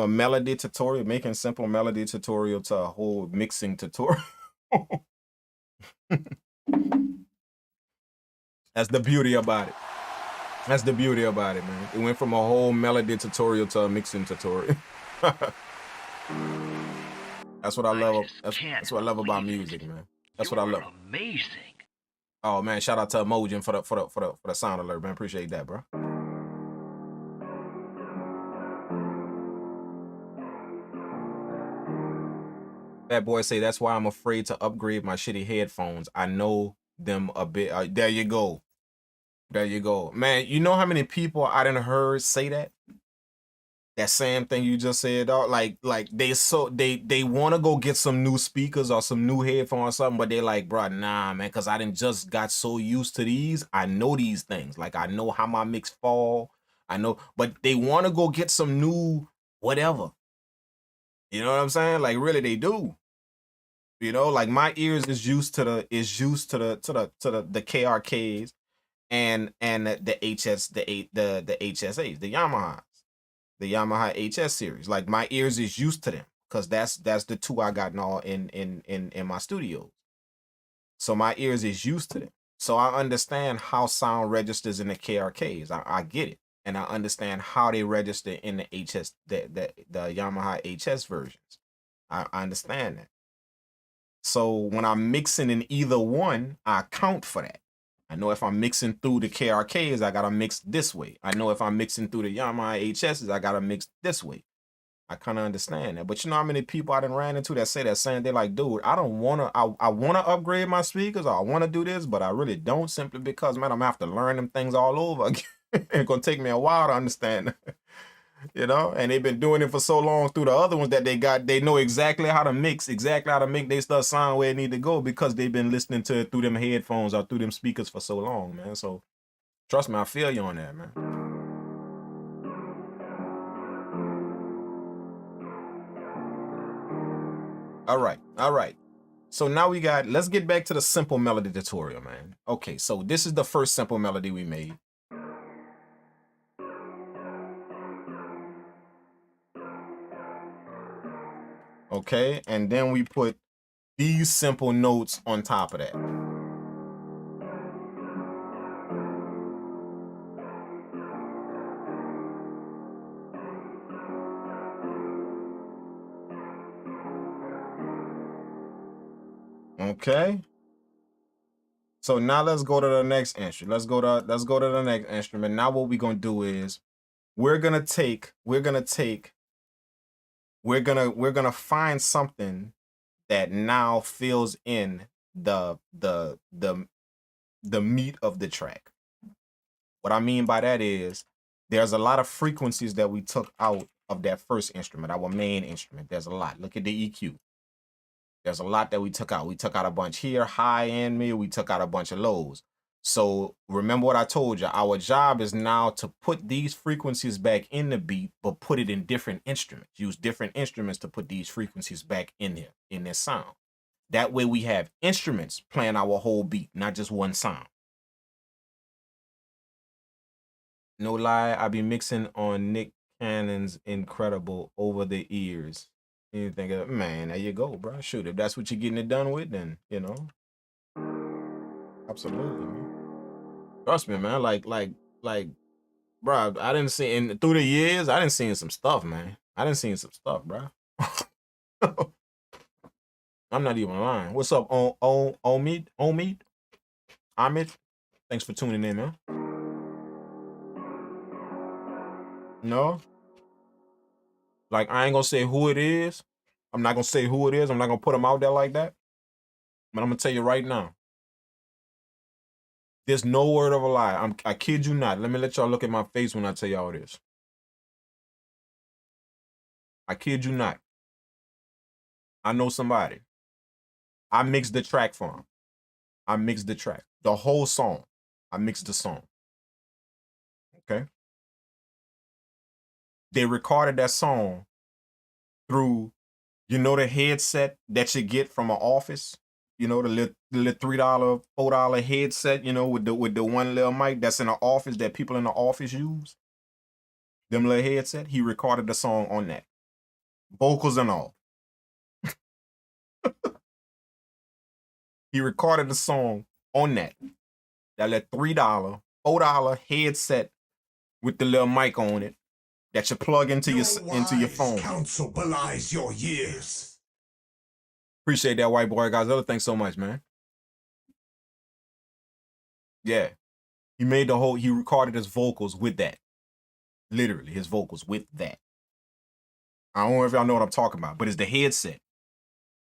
a melody tutorial, making simple melody tutorial, to a whole mixing tutorial. That's the beauty about it. That's the beauty about it, man. It went from a whole melody tutorial to a mixing tutorial. That's what I love. That's what I love about music, man. That's what I love. Amazing. Oh man, shout out to Emojin for the sound alert, man. Appreciate that, bro. That boy say that's why I'm afraid to upgrade my shitty headphones. I know them a bit. There you go. There you go. Man, you know how many people I done heard say that? That same thing you just said, dog. Like they want to go get some new speakers or some new headphones or something, but they like, bro, nah, man, because I done just got so used to these. I know these things. Like I know how my mix fall. I know, but they want to go get some new whatever. You know what I'm saying? Like really, they do. You know, like my ears is used to the KRKs and the HS the HSAs, the Yamaha HS series. Like my ears is used to them because that's the two I got in my studios. So my ears is used to them. So I understand how sound registers in the KRKs. I get it. And I understand how they register in the HS, the Yamaha HS versions. I understand that. So when I'm mixing in either one, I account for that. I know if I'm mixing through the KRKs, I gotta mix this way. I know if I'm mixing through the Yamaha HSs, I gotta mix this way. I kind of understand that. But you know how many people I done ran into that say that saying they're like, dude, I don't wanna, I wanna upgrade my speakers, or I wanna do this, but I really don't, simply because, man, I'm gonna have to learn them things all over again. It's gonna take me a while to understand. You know, and they've been doing it for so long through the other ones that they know exactly how to mix, exactly how to make their stuff sound where it need to go, because they've been listening to it through them headphones or through them speakers for so long, man. So trust me, I feel you on that, man. All right. So now let's get back to the simple melody tutorial, man. Okay, so this is the first simple melody we made. Okay, and then we put these simple notes on top of that. Okay. So now let's go to the next instrument. Let's go to the next instrument. Now what we're gonna do is we're gonna find something that now fills in the meat of the track. What I mean by that is there's a lot of frequencies that we took out of that first instrument, our main instrument. There's a lot. Look at the EQ. There's a lot that we took out. We took out a bunch here, high and mid. We took out a bunch of lows. So remember what I told you. Our job is now to put these frequencies back in the beat, but put it in different instruments. Use different instruments to put these frequencies back in here, in this sound. That way we have instruments playing our whole beat, not just one sound. No lie, I be mixing on Nick Cannon's Incredible over the ears. And you think, man, there you go, bro. Shoot, if that's what you're getting it done with, then, you know. Absolutely, man. Trust me, man. Like, bro, I didn't see, through the years, I didn't see some stuff, man. I didn't see some stuff, bro. I'm not even lying. What's up, Omid? Ahmed? Thanks for tuning in, man. No? Like, I ain't gonna say who it is. I'm not gonna say who it is. I'm not gonna put them out there like that. But I'm gonna tell you right now. There's no word of a lie. I kid you not. Let me let y'all look at my face when I tell y'all this. I kid you not. I know somebody. I mixed the track for him. I mixed the track. The whole song. I mixed the song. Okay? They recorded that song through, you know, the headset that you get from an office. You know, the little $3, $4 headset, you know, with the one little mic that's in the office that people in the office use. Them little headset. He recorded the song on that. Vocals and all. He recorded the song on that. That little $3, $4 headset with the little mic on it that you plug into your phone. Counsel belies your years. Appreciate that, white boy, guys. Thanks so much, man. Yeah. He recorded his vocals with that. Literally, his vocals with that. I don't know if y'all know what I'm talking about, but it's the headset.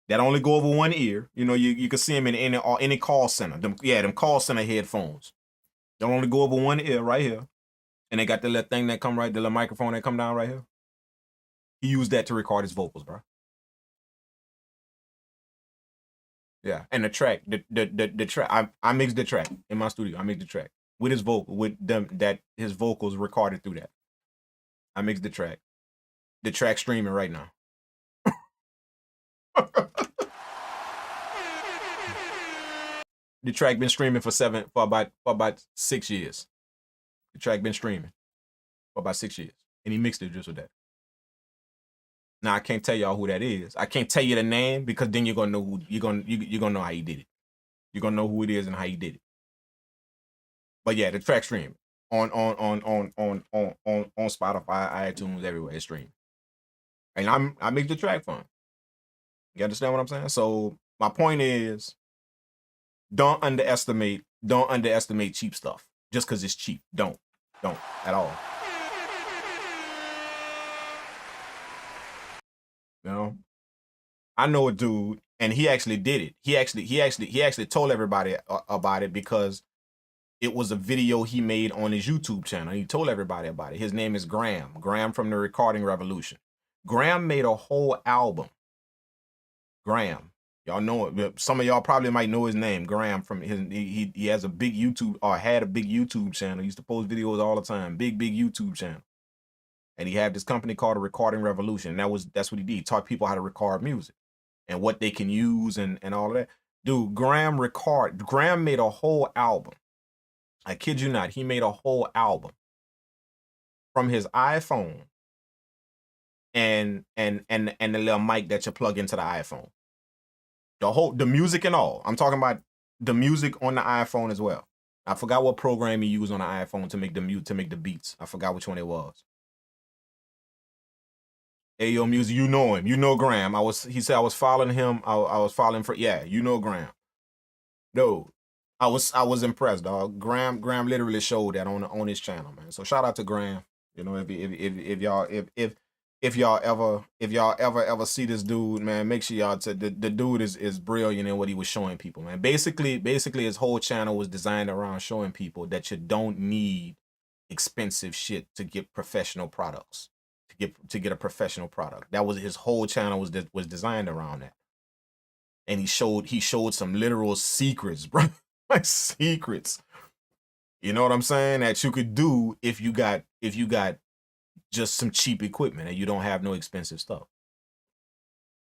that only go over one ear. You know, you can see them in any call center. Them call center headphones. They only go over one ear right here. And they got the little thing that come right, the little microphone that come down right here. He used that to record his vocals, bro. Yeah, and the track, the track, I mixed the track in my studio. I mixed the track with his vocal, with them that his vocals recorded through that. I mixed the track. The track streaming right now. The track been streaming for about 6 years. The track been streaming for about 6 years, and he mixed it just with that. Now I can't tell y'all who that is. I can't tell you the name because then you're gonna know who you're gonna know how he did it. You're gonna know who it is and how he did it. But yeah, the track streaming on Spotify, iTunes, everywhere it's streaming. And I mixed the track for him. You understand what I'm saying? So my point is, don't underestimate cheap stuff just because it's cheap. Don't at all. You know, I know a dude, and he actually did it. He actually told everybody about it because it was a video he made on his YouTube channel. He told everybody about it. His name is Graham from the Recording Revolution. Graham made a whole album. Graham, y'all know it. Some of y'all probably might know his name. Graham from he has a big YouTube, or had a big YouTube channel. He used to post videos all the time. Big YouTube channel. And he had this company called the Recording Revolution. That's what he did. He taught people how to record music and what they can use and all of that. Dude, Graham made a whole album. I kid you not, he made a whole album from his iPhone and the little mic that you plug into the iPhone. The music and all. I'm talking about the music on the iPhone as well. I forgot what program he used on the iPhone to make the beats. I forgot which one it was. Hey, yo, music, you know him. You know Graham. He said I was following him. I was following for, yeah, you know Graham. No, I was impressed, dog. Graham literally showed that on his channel, man. So shout out to Graham. You know, if y'all ever see this dude, man, make sure y'all the dude is brilliant in what he was showing people, man. Basically his whole channel was designed around showing people that you don't need expensive shit to get professional products. To get a professional product. That was his whole channel was designed around that. And he showed some literal secrets, bro. Like secrets. You know what I'm saying? That you could do if you got just some cheap equipment and you don't have no expensive stuff.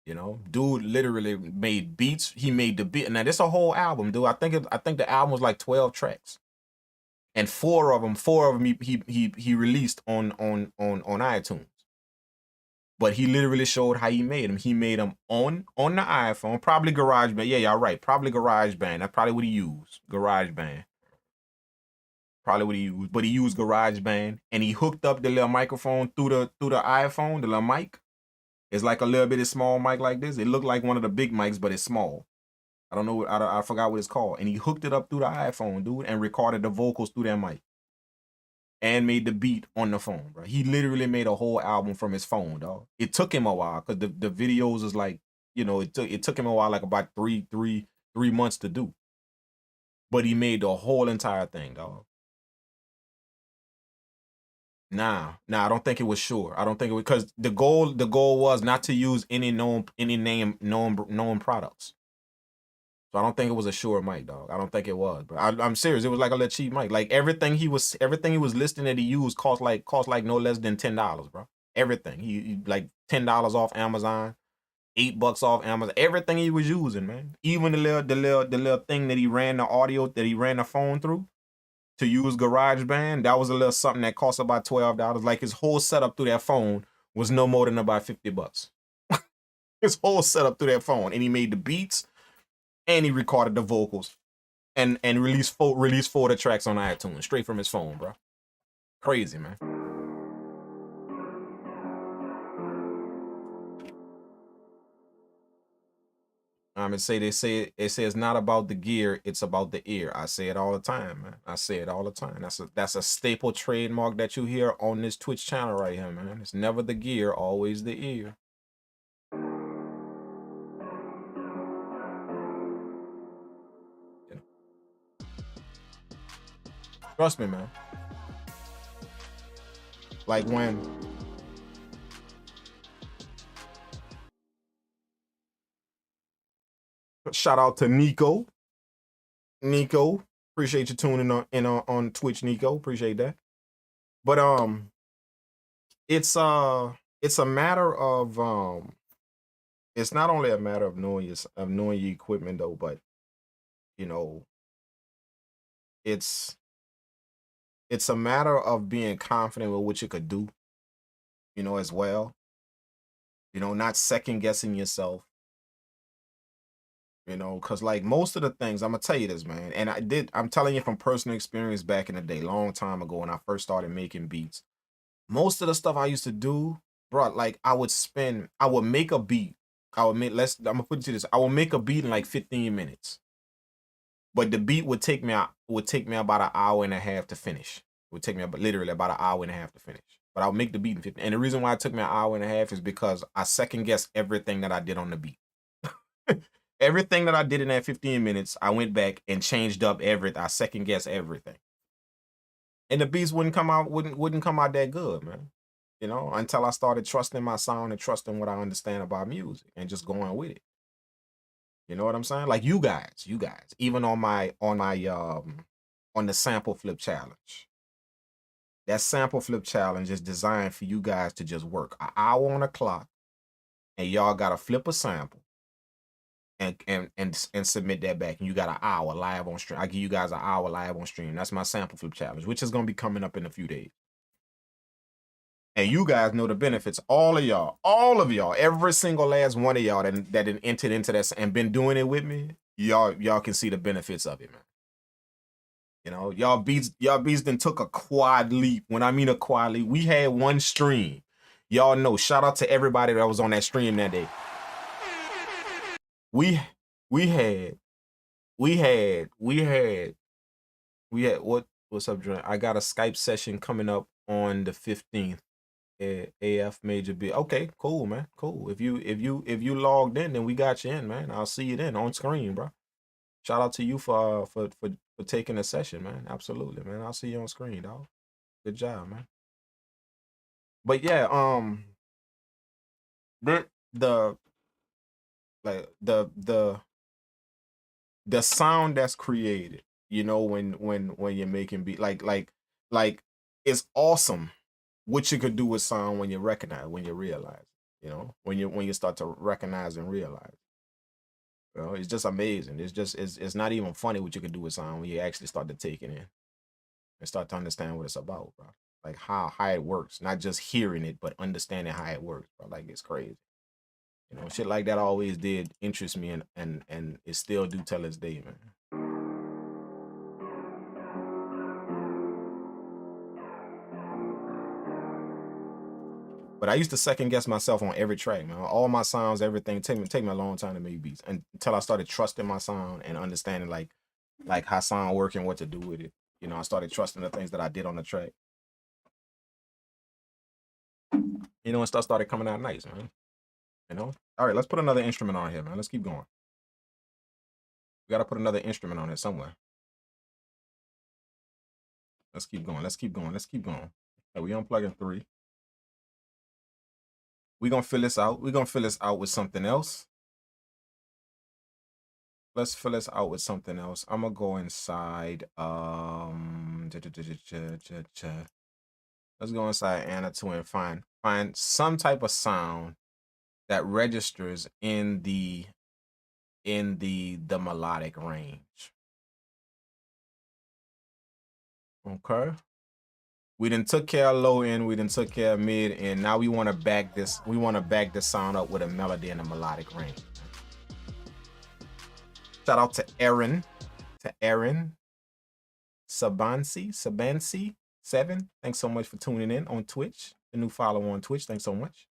You know, dude literally made beats. He made the beat. Now this a whole album, dude. I think the album was like 12 tracks. And four of them he released on iTunes. But he literally showed how he made them. He made them on the iPhone, probably GarageBand. Yeah, y'all right. Probably GarageBand. That's probably what he used. GarageBand. Probably what he used. But he used GarageBand, and he hooked up the little microphone through the iPhone, the little mic. It's like a little bitty small mic like this. It looked like one of the big mics, but it's small. I don't know. I forgot what it's called. And he hooked it up through the iPhone, dude, and recorded the vocals through that mic. And made the beat on the phone, bro. He literally made a whole album from his phone, dog. It took him a while because the videos is like, you know, it took him a while, like about three months to do. But he made the whole entire thing, dog. Nah, I don't think it was sure. I don't think it was, because the goal was not to use any known products. So I don't think it was a Shure mic, dog. I don't think it was, bro. I'm serious. It was like a little cheap mic. Like everything he was listing that he used cost like no less than $10, bro. Everything. He like $10 off Amazon, $8 off Amazon. Everything he was using, man. Even the little thing that he ran the audio, that he ran the phone through to use GarageBand, that was a little something that cost about $12. Like his whole setup through that phone was no more than about $50. His whole setup through that phone, and he made the beats. And he recorded the vocals and released four of the tracks on iTunes straight from his phone, bro. Crazy, man. They say it's not about the gear, it's about the ear. I say it all the time, man. I say it all the time. That's a staple trademark that you hear on this Twitch channel right here, man. It's never the gear, always the ear. Trust me, man. Like when shout out to Nico. Nico, appreciate you tuning in on Twitch, Nico. Appreciate that. But it's a matter of it's not only a matter of knowing your equipment though, but you know, it's a matter of being confident with what you could do, you know, as well. You know, not second guessing yourself. You know, because like most of the things, I'm gonna tell you this, man, and I'm telling you from personal experience back in the day, long time ago when I first started making beats. Most of the stuff I used to do, bro, like I would make a beat. I'm gonna put it to this. I would make a beat in like 15 minutes. But the beat would take me about an hour and a half to finish. It would take me literally about an hour and a half to finish. But I'll make the beat in 15. And the reason why it took me an hour and a half is because I second guessed everything that I did on the beat. Everything that I did in that 15 minutes, I went back and changed up everything. I second guessed everything. And the beats wouldn't come out that good, man. You know, until I started trusting my sound and trusting what I understand about music and just going with it. You know what I'm saying? Like you guys, even on the sample flip challenge. That sample flip challenge is designed for you guys to just work an hour on the clock, and y'all gotta flip a sample and submit that back. And you got an hour live on stream. I give you guys an hour live on stream. That's my sample flip challenge, which is gonna be coming up in a few days. And you guys know the benefits. All of y'all, every single last one of y'all that entered into that and been doing it with me, y'all can see the benefits of it, man. You know, y'all beats then took a quad leap. When I mean a quad leap, we had one stream. Y'all know, shout out to everybody that was on that stream that day. We had what's up, Dre? I got a Skype session coming up on the 15th. AF Major B. Okay, cool, man. Cool. If you logged in, then we got you in, man. I'll see you then on screen, bro. Shout out to you for taking a session, man. Absolutely, man. I'll see you on screen, dog. Good job, man. But yeah, the sound that's created, you know, when you're making beat, like it's awesome what you could do with sound when you realize, you know, when you start to recognize and realize. You know, it's just amazing. It's not even funny what you can do with sound when you actually start to take it in and start to understand what it's about, bro. Like how it works, not just hearing it, but understanding how it works, bro. Like it's crazy. You know, shit like that always did interest me and it still do till this day, man. But I used to second guess myself on every track, man. All my sounds, everything. Take me a long time to make beats until I started trusting my sound and understanding like how sound work and what to do with it. You know, I started trusting the things that I did on the track. You know, and stuff started coming out nice, man. You know? All right, let's put another instrument on here, man. Let's keep going. We gotta put another instrument on here somewhere. Let's keep going. Let's keep going. Right, we unplugging 3. We're gonna fill this out. We're gonna fill this out with something else. Let's fill this out with something else. I'm gonna go inside. Let's go inside Anna 2 and find some type of sound that registers in the melodic range. Okay. We done took care of low end, we done took care of mid, and now we want to back this. We want to back this sound up with a melody and a melodic range. Shout out to Aaron Sabansi 7. Thanks so much for tuning in on Twitch. The new follower on Twitch. Thanks so much.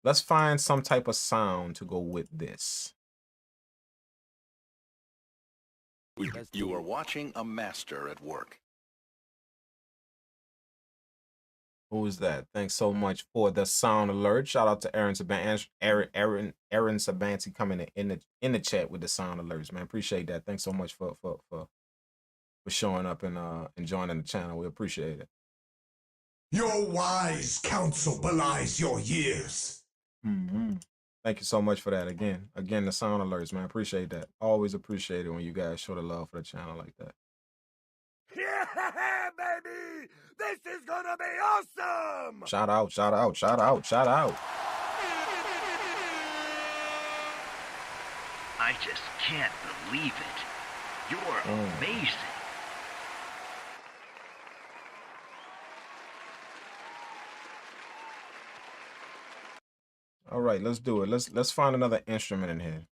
Let's find some type of sound to go with this. You are watching a master at work. Who is that? Thanks so much for the sound alert. Shout out to Aaron Sabansi. Aaron Sabansi coming in the chat with the sound alerts, man. Appreciate that. Thanks so much for for showing up and joining the channel. We appreciate it. Your wise counsel belies your years. Thank you so much for that. Again, the sound alerts, man. Appreciate that. Always appreciate it when you guys show the love for the channel like that. Yeah, baby! This is gonna be awesome! Shout out, shout out, shout out, shout out. I just can't believe it. You're amazing. All right, let's do it. Let's find another instrument in here.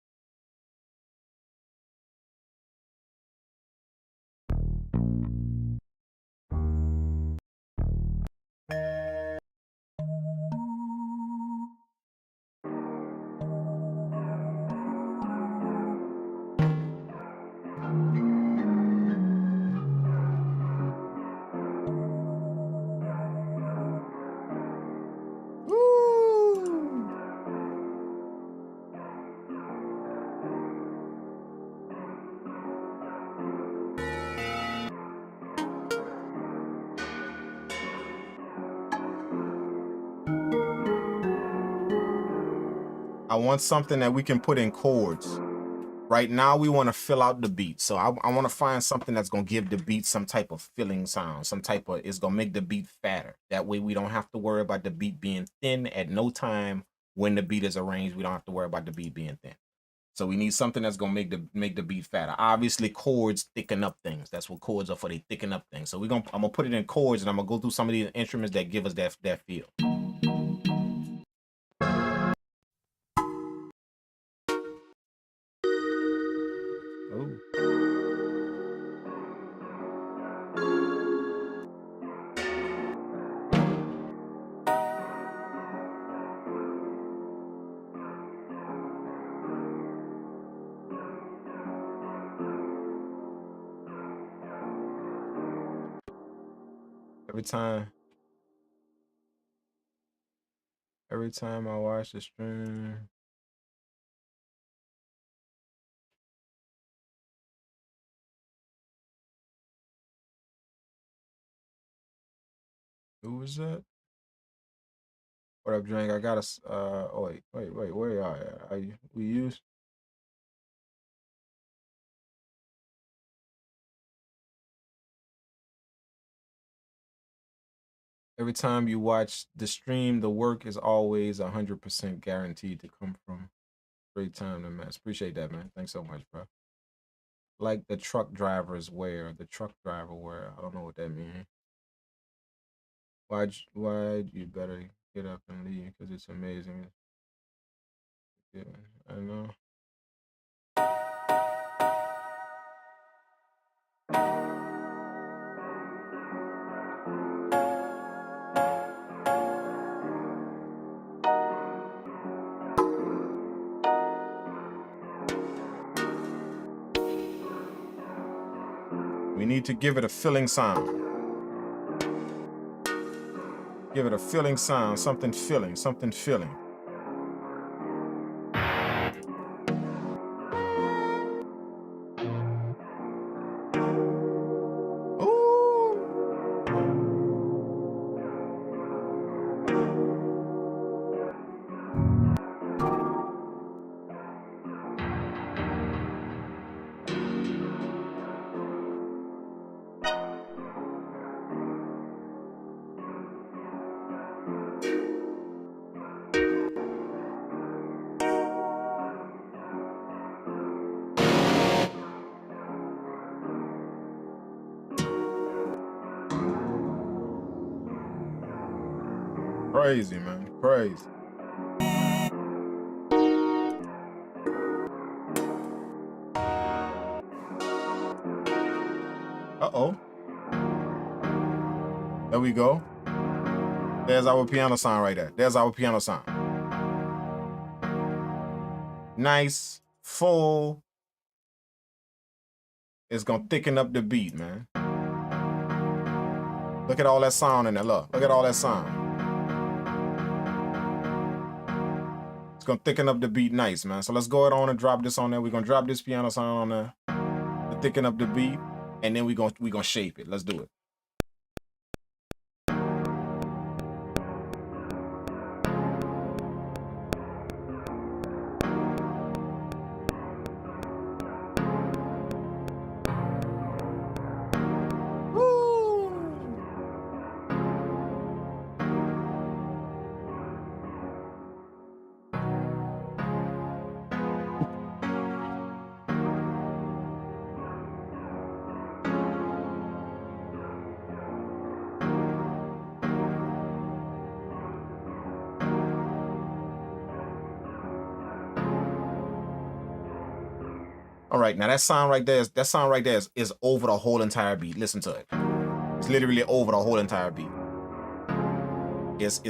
I want something that we can put in chords. Right now, we want to fill out the beat. So I want to find something that's going to give the beat some type of filling sound, some type of, it's going to make the beat fatter. That way we don't have to worry about the beat being thin at no time when the beat is arranged. We don't have to worry about the beat being thin. So we need something that's going to make the beat fatter. Obviously, chords thicken up things. That's what chords are for. They thicken up things. So I'm going to put it in chords, and I'm going to go through some of these instruments that give us that feel. Every time I watch the stream, who was that? What up, Drink? I got us. Oh wait, where y'all at? We use. Every time you watch the stream, the work is always 100% guaranteed to come from Straight Time to Mess. Appreciate that, man. Thanks so much, bro. Like the truck drivers wear, the truck driver wear. I don't know what that means. Why'd you better get up and leave? Because it's amazing. Yeah, I know. We need to give it a filling sound. Give it a filling sound, something filling, something filling. Crazy, man. Crazy. Uh-oh. There we go. There's our piano sound right there. There's our piano sound. Nice, full. It's gonna thicken up the beat, man. Look at all that sound in there. Look at all that sound. It's gonna thicken up the beat nice, man. So let's go ahead on and drop this on there. We're gonna drop this piano sound on there to thicken up the beat. and then we gonna shape it. Let's do it. All right, now that sound right there is over the whole entire beat. Listen to it. It's literally over the whole entire beat. It's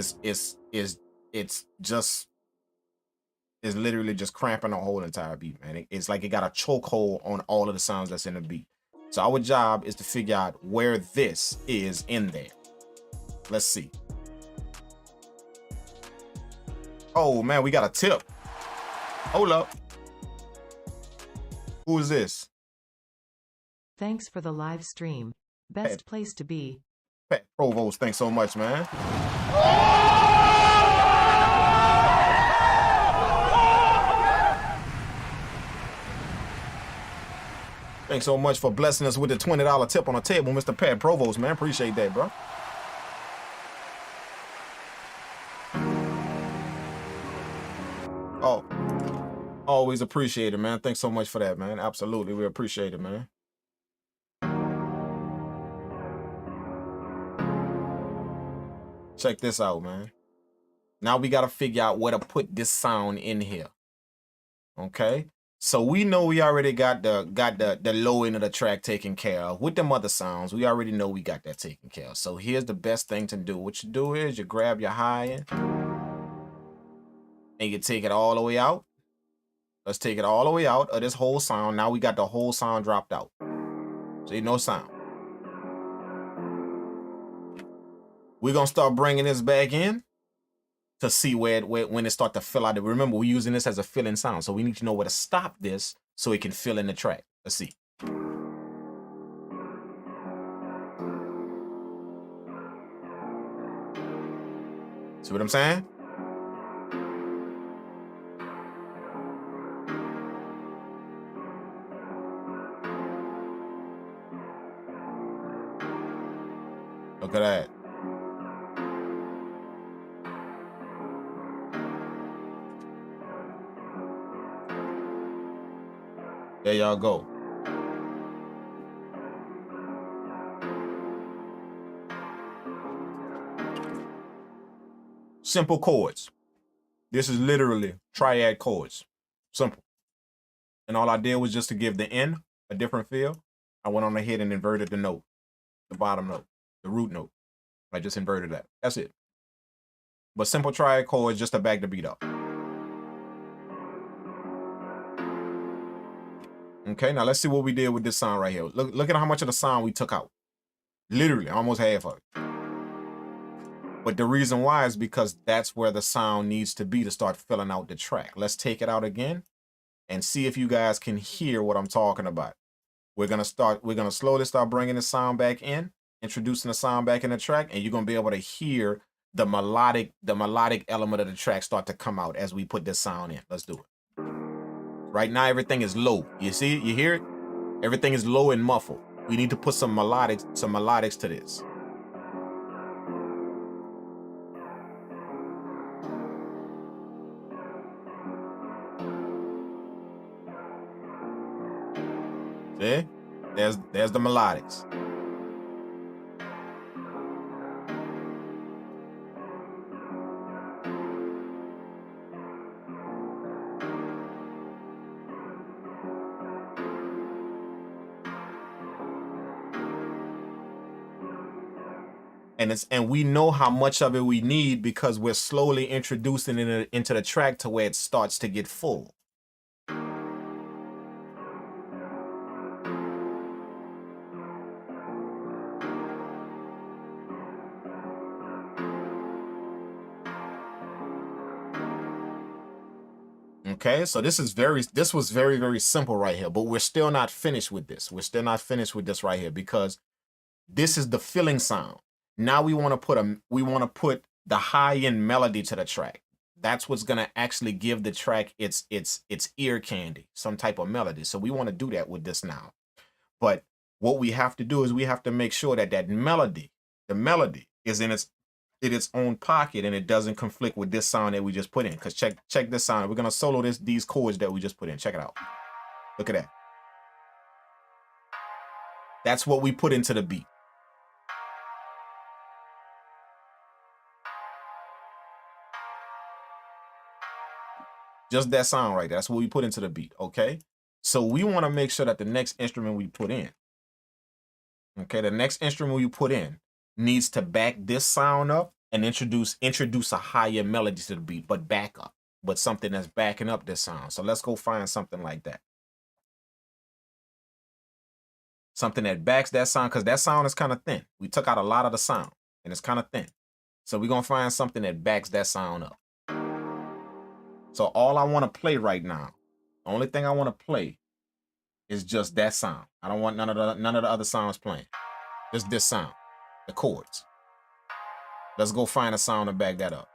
literally just cramping the whole entire beat, man. It's like it got a chokehold on all of the sounds that's in the beat. So our job is to figure out where this is in there. Let's see. Oh man, we got a tip. Hold up. Who is this? Thanks for the live stream. Best place to be. Pat Provost, thanks so much, man. Thanks so much for blessing us with the $20 tip on the table, Mr. Pat Provost, man. Appreciate that, bro. Oh, always appreciate it, man. Thanks so much for that, man. Absolutely, we appreciate it, man. Check this out, man. Now we got to figure out where to put this sound in here. Okay? So we know we already got the low end of the track taken care of. With them other sounds, we already know we got that taken care of. So here's the best thing to do. What you do is you grab your high end and you take it all the way out. Let's take it all the way out of this whole sound. Now we got the whole sound dropped out. See, no sound. We're going to start bringing this back in to see when it start to fill out. Remember, we're using this as a fill-in sound, so we need to know where to stop this so it can fill in the track. Let's see. See what I'm saying? Look at that. There y'all go. Simple chords. This is literally triad chords. Simple. And all I did was just to give the N a different feel. I went on ahead and inverted the note, the bottom note, the root note. I just inverted that. That's it. But simple triad chords just to back the beat up. Okay, now let's see what we did with this sound right here. Look at how much of the sound we took out. Literally, almost half of it. But the reason why is because that's where the sound needs to be to start filling out the track. Let's take it out again and see if you guys can hear what I'm talking about. We're gonna slowly start bringing the sound back in, introducing the sound back in the track, and you're gonna be able to hear the melodic element of the track start to come out as we put this sound in. Let's do it. Right now, everything is low. You see it? You hear it? Everything is low and muffled. We need to put some melodics to this. See? There's the melodics. And we know how much of it we need because we're slowly introducing it into the track to where it starts to get full. Okay, so this was very, very simple right here, but we're still not finished with this. We're still not finished with this right here because this is the filling sound. Now we want to put the high-end melody to the track. That's what's gonna actually give the track its ear candy, some type of melody. So we want to do that with this now. But what we have to do is we have to make sure that the melody is in its own pocket and it doesn't conflict with this sound that we just put in. Because check this sound. We're gonna solo these chords that we just put in. Check it out. Look at that. That's what we put into the beat. Just that sound right there. That's what we put into the beat, okay? So we want to make sure that the next instrument we put in, okay, the next instrument we put in needs to back this sound up and introduce a higher melody to the beat, but back up, but something that's backing up this sound. So let's go find something like that. Something that backs that sound, because that sound is kind of thin. We took out a lot of the sound, and it's kind of thin. So we're going to find something that backs that sound up. So all I want to play right now, the only thing I want to play is just that sound. I don't want none of the other sounds playing. Just this sound, the chords. Let's go find a sound to back that up.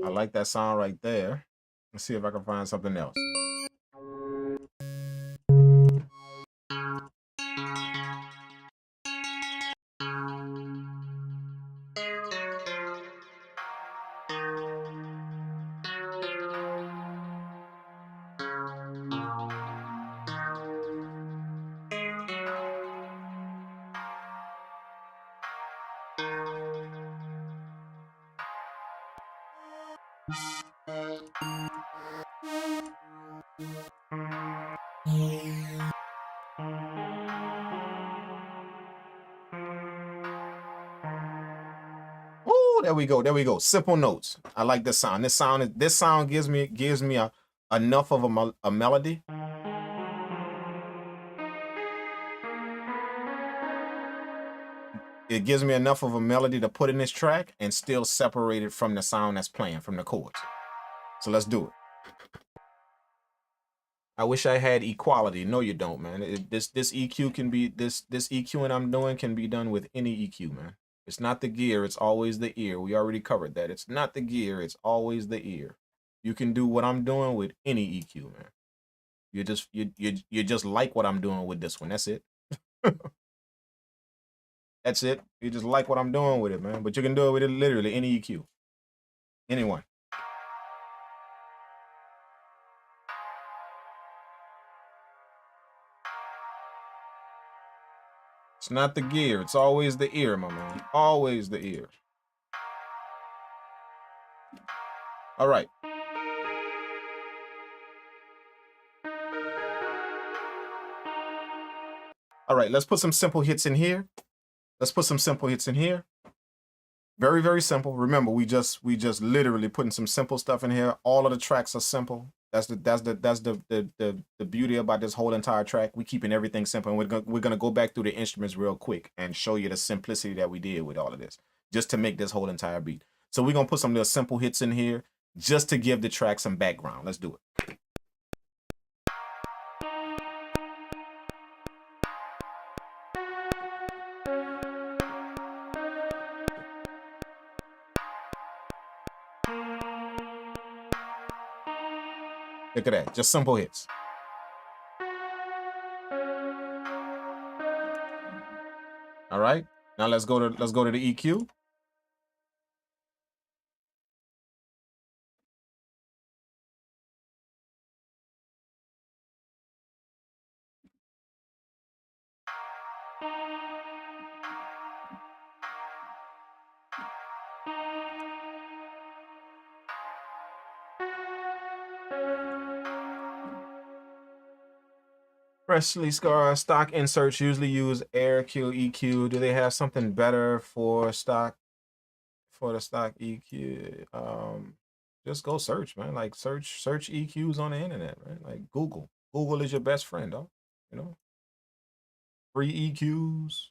I like that sound right there. Let's see if I can find something else. There we go. There we go. Simple notes. I like this sound. This sound gives me enough of a melody. It gives me enough of a melody to put in this track and still separate it from the sound that's playing, from the chords. So let's do it. I wish I had equality. No, you don't, man. This EQ can be this EQing I'm doing can be done with any EQ, man. It's not the gear, it's always the ear. We already covered that. It's not the gear, it's always the ear. You can do what I'm doing with any EQ, man. You just like what I'm doing with this one. That's it. That's it. You just like what I'm doing with it, man. But you can do it with literally any EQ. Anyone. It's not the gear. It's always the ear, my man. Always the ear. All right. All right, let's put some simple hits in here. Let's put some simple hits in here. Very, very simple. Remember, we just literally putting some simple stuff in here. All of the tracks are simple. That's the beauty about this whole entire track. We keeping everything simple, and we're gonna go back through the instruments real quick and show you the simplicity that we did with all of this, just to make this whole entire beat. So we're gonna put some little simple hits in here just to give the track some background. Let's do it. Look at that, just simple hits. All right, now let's go to the EQ. Freshly scarred stock inserts usually use Air Q EQ. Do they have something better for stock? For the stock EQ, just go search, man. Like search EQs on the internet, man. Like Google is your best friend, dog. You know, free EQs.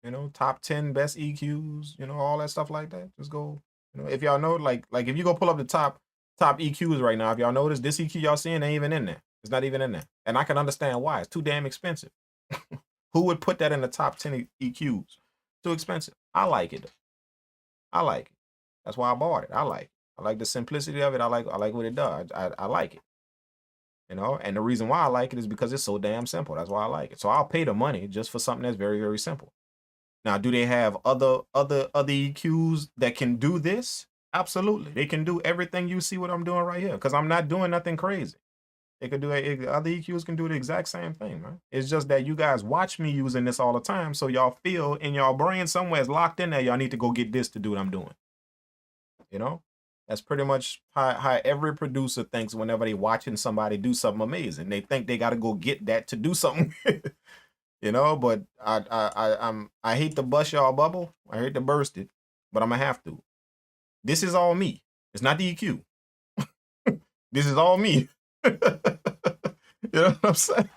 You know, top 10 best EQs. You know, all that stuff like that. Just go. You know, if y'all know, like if you go pull up the top EQs right now, if y'all notice this EQ y'all seeing ain't even in there. It's not even in there, and I can understand why. It's too damn expensive. Who would put that in the top 10 EQs? Too expensive. I like it. I like it. That's why I bought it. I like it. I like the simplicity of it. I like what it does. I like it. You know, and the reason why I like it is because it's so damn simple. That's why I like it. So I'll pay the money just for something that's very, very simple. Now, do they have other EQs that can do this? Absolutely. They can do everything you see what I'm doing right here, because I'm not doing nothing crazy. They could do it. Other EQs can do the exact same thing, man. It's just that you guys watch me using this all the time, so y'all feel in y'all brain somewhere it's locked in there. Y'all need to go get this to do what I'm doing. You know, that's pretty much how every producer thinks whenever they watching somebody do something amazing. They think they got to go get that to do something. You know, but I hate to bust y'all bubble. I hate to burst it, but I'm gonna have to. This is all me. It's not the EQ. This is all me. You know what I'm saying?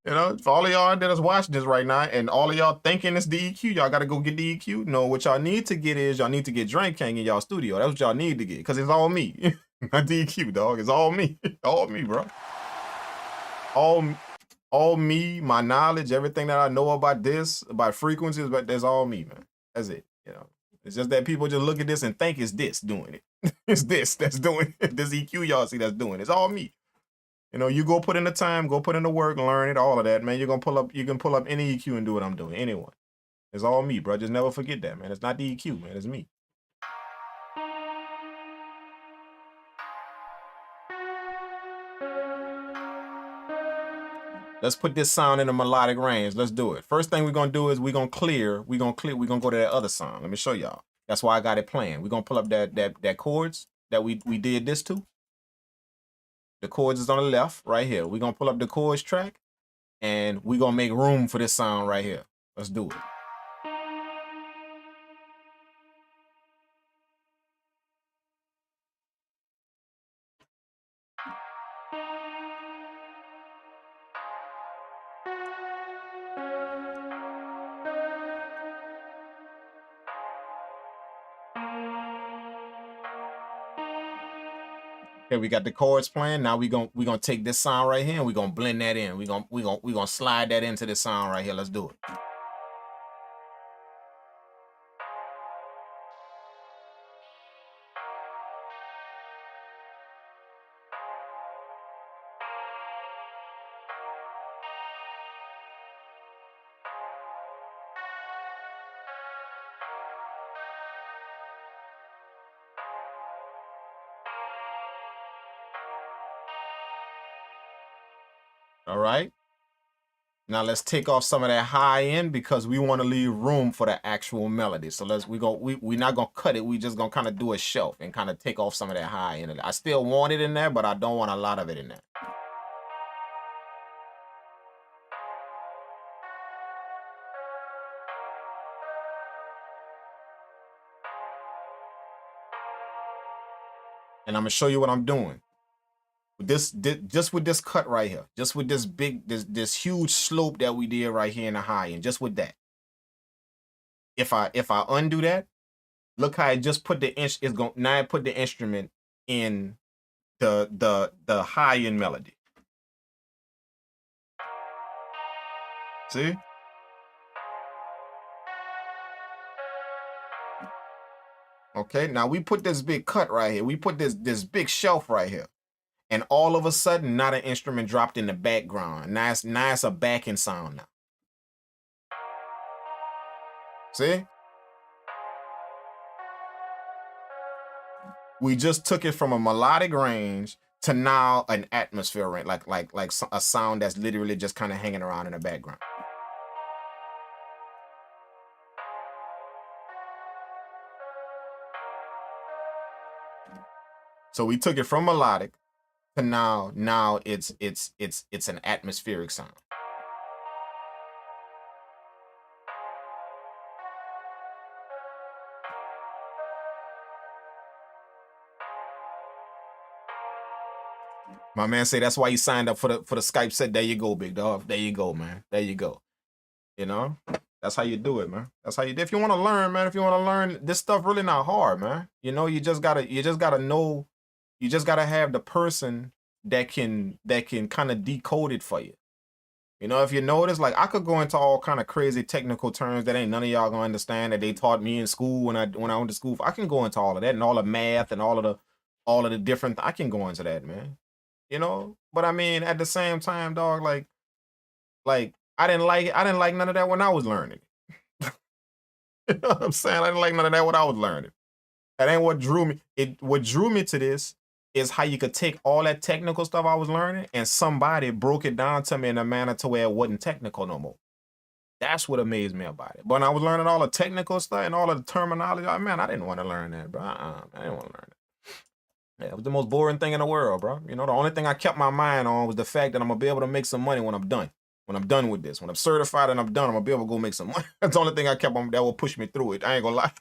You know, for all of y'all that is watching this right now, and all of y'all thinking it's the EQ, y'all got to go get the EQ. No, what y'all need to get is y'all need to get Drink Kang in y'all studio. That's what y'all need to get, because it's all me. Not the EQ, dog. It's all me. All me, bro. All me, my knowledge, everything that I know about this, about frequencies, but that's all me, man. That's it. You know, it's just that people just look at this and think it's this doing it. It's this that's doing it. This EQ y'all see that's doing it. It's all me. You know, you go put in the time, go put in the work, learn it, all of that, man. You can pull up any EQ and do what I'm doing. Anyone. It's all me, bro. Just never forget that, man. It's not the EQ, man. It's me. Let's put this sound in a melodic range. Let's do it. First thing we're gonna do is we're gonna go to that other song. Let me show y'all. That's why I got it playing. We're gonna pull up that chords that we did this to. The chords is on the left, right here. We're gonna pull up the chords track, and we're gonna make room for this sound right here. Let's do it. Okay, we got the chords playing. Now we gonna take this sound right here and we're gonna blend that in. We're gonna slide that into this sound right here. Let's do it. All right. Now let's take off some of that high end because we want to leave room for the actual melody. So we're not gonna cut it. We just gonna kind of do a shelf and kind of take off some of that high end. I still want it in there, but I don't want a lot of it in there. And I'm gonna show you what I'm doing. Just with this cut right here, just with this huge slope that we did right here in the high end, just with that. If I undo that, look how it just put now it put the instrument in the high end melody. See? Okay, now we put this big cut right here. We put this big shelf right here. And all of a sudden, not an instrument dropped in the background. Now it's a backing sound now. See? We just took it from a melodic range to now an atmosphere range, like a sound that's literally just kind of hanging around in the background. So we took it from melodic to now it's an atmospheric sound. My man say that's why you signed up for the Skype set. There you go, big dog. There you go, man. There you go. You know, that's how you do it, man. That's how you do. If you want to learn, man. If you want to learn, this stuff really not hard, man. You know, you just gotta know. You just gotta have the person that can kind of decode it for you. You know, if you notice, like I could go into all kind of crazy technical terms that ain't none of y'all gonna understand that they taught me in school when I went to school. I can go into all of that and all the math and all of the different. I can go into that, man. You know, but I mean, at the same time, dog, like I didn't like none of that when I was learning. You know what I'm saying? I didn't like none of that when I was learning. That ain't what drew me. What drew me to this is how you could take all that technical stuff I was learning and somebody broke it down to me in a manner to where it wasn't technical no more. That's what amazed me about it. But when I was learning all the technical stuff and all of the terminology, man, I didn't want to learn that, bro. I didn't want to learn that. Yeah, it was the most boring thing in the world, bro. You know, the only thing I kept my mind on was the fact that I'm going to be able to make some money when I'm done. When I'm done with this. When I'm certified and I'm done, I'm going to be able to go make some money. That's the only thing I kept on that will push me through it. I ain't going to lie.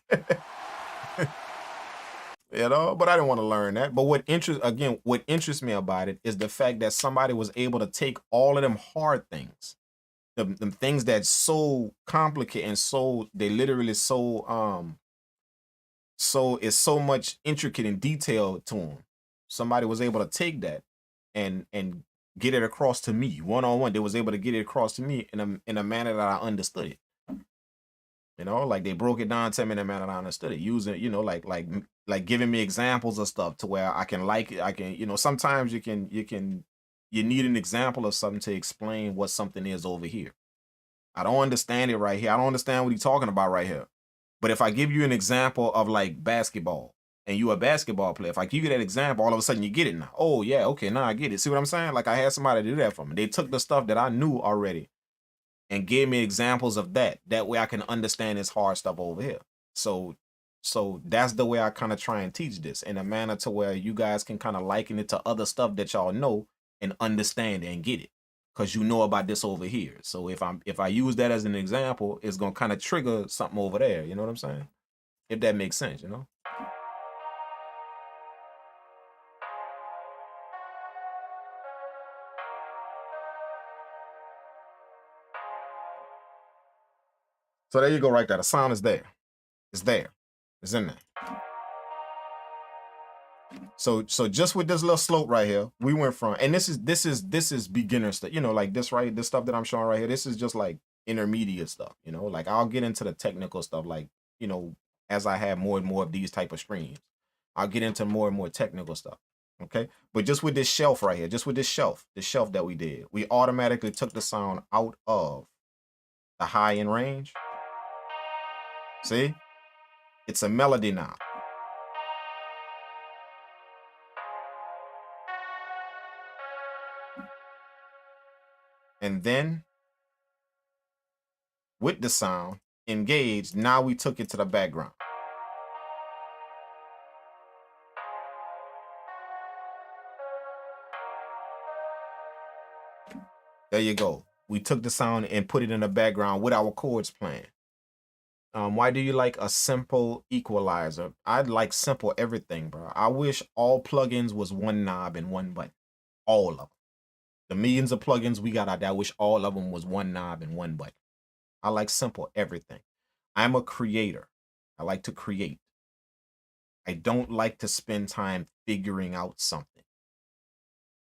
You know, but I didn't want to learn that. But what interests me about it is the fact that somebody was able to take all of them hard things, them things that's so complicated and so, they literally so it's so much intricate and detailed to them. Somebody was able to take that and get it across to me one-on-one. They was able to get it across to me in a manner that I understood it. You know, like they broke it down to me in a manner that I understood it, using, you know, like giving me examples of stuff to where I can, you know, sometimes you need an example of something to explain what something is over here. I don't understand it right here. I don't understand what he's talking about right here. But if I give you an example of like basketball and you a basketball player, if I give you that example, all of a sudden you get it now. Oh yeah, okay, now I get it. See what I'm saying? Like I had somebody do that for me. They took the stuff that I knew already and gave me examples of that. That way I can understand this hard stuff over here. So that's the way I kind of try and teach this in a manner to where you guys can kind of liken it to other stuff that y'all know and understand and get it. Because you know about this over here. So if I use that as an example, it's gonna kind of trigger something over there. You know what I'm saying? If that makes sense, you know. So there you go, right there. The sound is there. It's there. It's in there. So just with this little slope right here, we went from, and this is beginner stuff, you know, like this stuff that I'm showing right here. This is just like intermediate stuff, you know, like I'll get into the technical stuff, like, you know, as I have more and more of these type of streams, I'll get into more and more technical stuff. Okay. But just with this shelf right here, just with this shelf that we did, we automatically took the sound out of the high end range. See, it's a melody now. And then with the sound engaged, now we took it to the background. There you go. We took the sound and put it in the background with our chords playing. Why do you like a simple equalizer? I like simple everything, bro. I wish all plugins was one knob and one button. All of them. The millions of plugins we got out there, I wish all of them was one knob and one button. I like simple everything. I'm a creator. I like to create. I don't like to spend time figuring out something.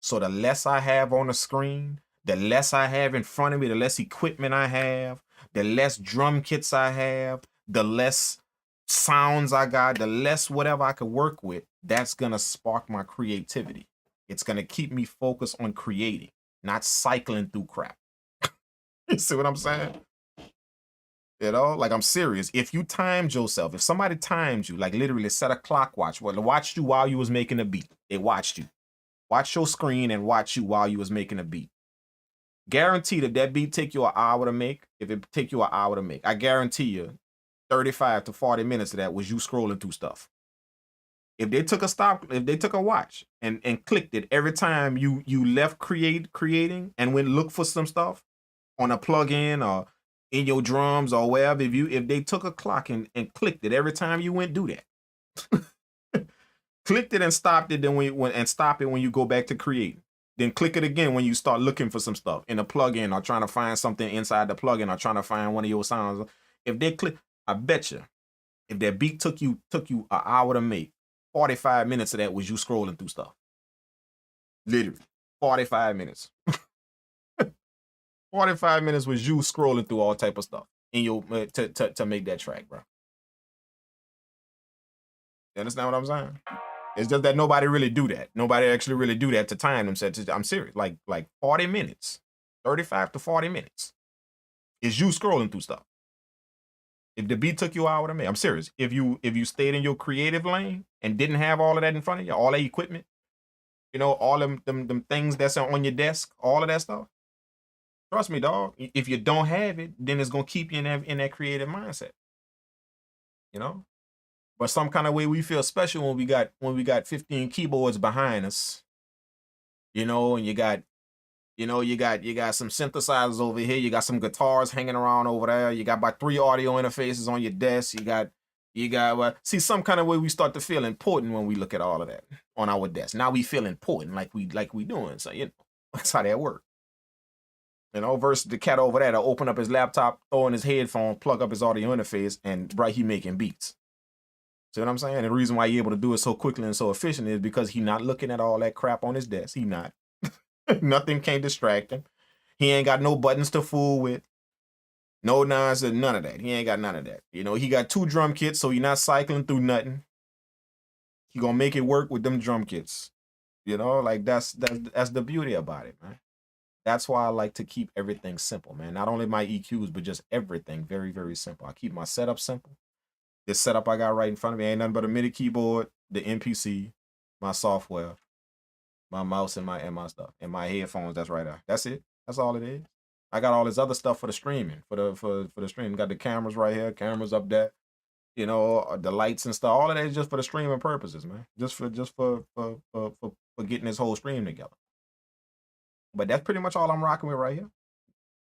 So the less I have on the screen, the less I have in front of me, the less equipment I have, the less drum kits I have, the less sounds I got, the less whatever I could work with, that's gonna spark my creativity. It's gonna keep me focused on creating, not cycling through crap. You see what I'm saying? You know, like I'm serious. If you timed yourself, if somebody timed you, like literally set a clock watch, well, watched you while you was making a beat. They watched you. Watch your screen and watch you while you was making a beat. Guaranteed if that beat take you an hour to make, if it take you an hour to make, I guarantee you 35 to 40 minutes of that was you scrolling through stuff. If they took a stop, if they took a watch and clicked it every time you left creating and went look for some stuff on a plugin or in your drums or wherever, if they took a clock and clicked it every time you went do that. Clicked it and stopped it, then stop it when you go back to creating. Then click it again when you start looking for some stuff in a plugin or trying to find something inside the plugin or trying to find one of your sounds. If they click, I bet you, if that beat took you an hour to make, 45 minutes of that was you scrolling through stuff. Literally, 45 minutes. 45 minutes was you scrolling through all type of stuff in your to make that track, bro. You understand what I'm saying? It's just that nobody really do that. Nobody actually really do that to time themselves. I'm serious. Like 40 minutes, 35 to 40 minutes is you scrolling through stuff. If the beat took you an hour to make, I'm serious. If you stayed in your creative lane and didn't have all of that in front of you, all that equipment, you know, all them things that's on your desk, all of that stuff. Trust me, dog. If you don't have it, then it's gonna keep you in that creative mindset. You know? But some kind of way we feel special when we got 15 keyboards behind us, you know, and you got some synthesizers over here, you got some guitars hanging around over there, you got about 3 audio interfaces on your desk, you got see, some kind of way we start to feel important when we look at all of that on our desk. Now we feel important like we doing, so you know that's how that works. You know, versus the cat over there to open up his laptop, throw in his headphone, plug up his audio interface, and right, he making beats. See what I'm saying? And the reason why he's able to do it so quickly and so efficient is because he's not looking at all that crap on his desk. He not. Nothing can distract him. He ain't got no buttons to fool with. No nonsense, none of that. He ain't got none of that. You know, he got 2 drum kits, so he's not cycling through nothing. He gonna make it work with them drum kits. You know, like that's the beauty about it, man. That's why I like to keep everything simple, man. Not only my EQs, but just everything very, very simple. I keep my setup simple. This setup I got right in front of me ain't nothing but a MIDI keyboard, the MPC, my software, my mouse, and my stuff, and my headphones. That's right there. That's it. That's all it is. I got all this other stuff for the streaming, for the streaming. Got the cameras right here, cameras up there, you know, the lights and stuff. All of that is just for the streaming purposes, man. Just for getting this whole stream together. But that's pretty much all I'm rocking with right here.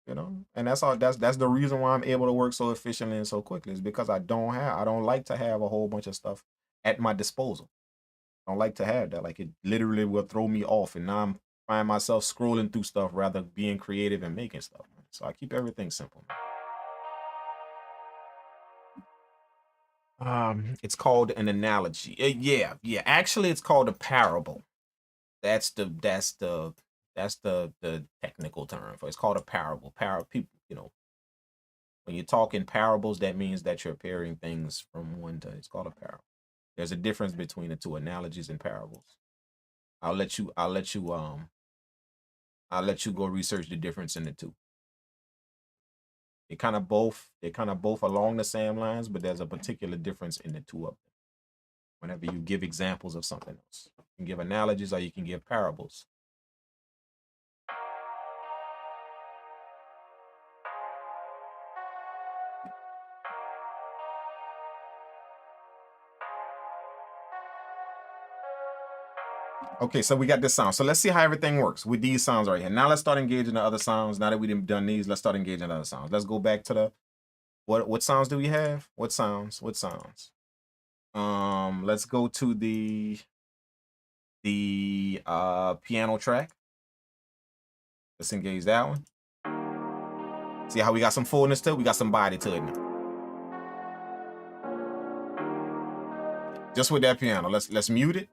You know, and that's all. That's the reason why I'm able to work so efficiently and so quickly, is because I don't like to have a whole bunch of stuff at my disposal. I don't like to have that. Like, it literally will throw me off, and now I'm find myself scrolling through stuff rather than being creative and making stuff. Man. So I keep everything simple. Man. It's called an analogy. Yeah. Actually, it's called a parable. That's the technical term for it. It's called a parable. People, you know, when you're talking parables, that means that you're pairing things from one to. It's called a parable. There's a difference between the two, analogies and parables. I'll let you go research the difference in the two. They're kind of both along the same lines, but there's a particular difference in the two of them. Whenever you give examples of something else, you can give analogies or you can give parables. Okay, so we got this sound. So let's see how everything works with these sounds right here. Now let's start engaging the other sounds. Now that we've done these, let's start engaging the other sounds. Let's go back to the, what sounds do we have? What sounds? Let's go to the piano track. Let's engage that one. See how we got some fullness to it? We got some body to it now. Just with that piano. Let's mute it.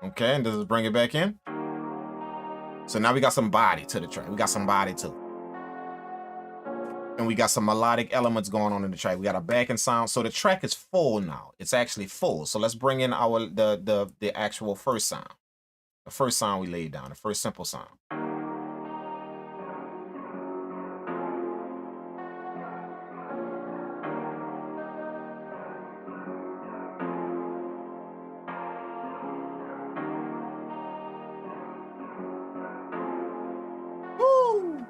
Okay, and does it bring it back in? So now we got some body to the track. We got some body too. And we got some melodic elements going on in the track. We got a backing sound. So the track is full now. It's actually full. So let's bring in our the actual first sound. The first sound we laid down, the first simple sound. Woo!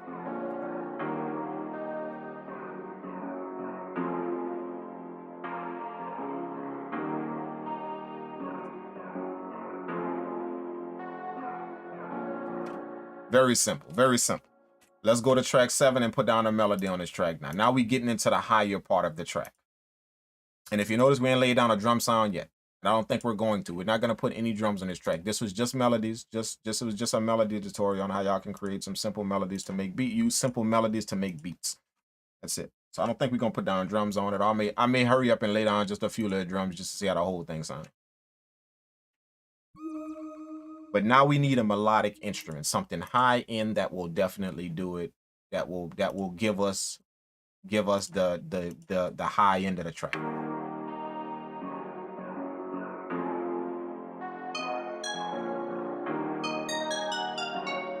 Very simple, very simple. Let's go to track 7 and put down a melody on this track now. Now we getting into the higher part of the track. And if you notice, we ain't laid down a drum sound yet. And I don't think we're going to. We're not going to put any drums on this track. This was just melodies. It was just a melody tutorial on how y'all can create some simple melodies to make beat. Use simple melodies to make beats. That's it. So I don't think we're going to put down drums on it. I may hurry up and lay down just a few little drums just to see how the whole thing sounds. But now we need a melodic instrument, something high end that will definitely do it. That will give us the high end of the track.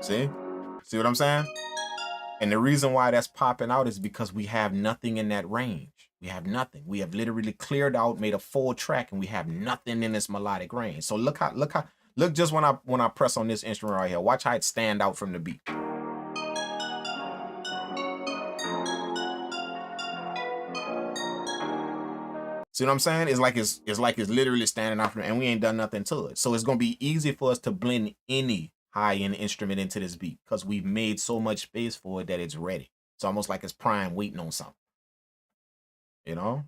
See what I'm saying? And the reason why that's popping out is because we have nothing in that range. We have nothing. We have literally cleared out, made a full track, and we have nothing in this melodic range. So look just when I press on this instrument right here. Watch how it stand out from the beat. See what I'm saying? It's like it's literally standing out from it, and we ain't done nothing to it. So it's gonna be easy for us to blend any high-end instrument into this beat because we've made so much space for it that it's ready. It's almost like it's prime waiting on something. You know?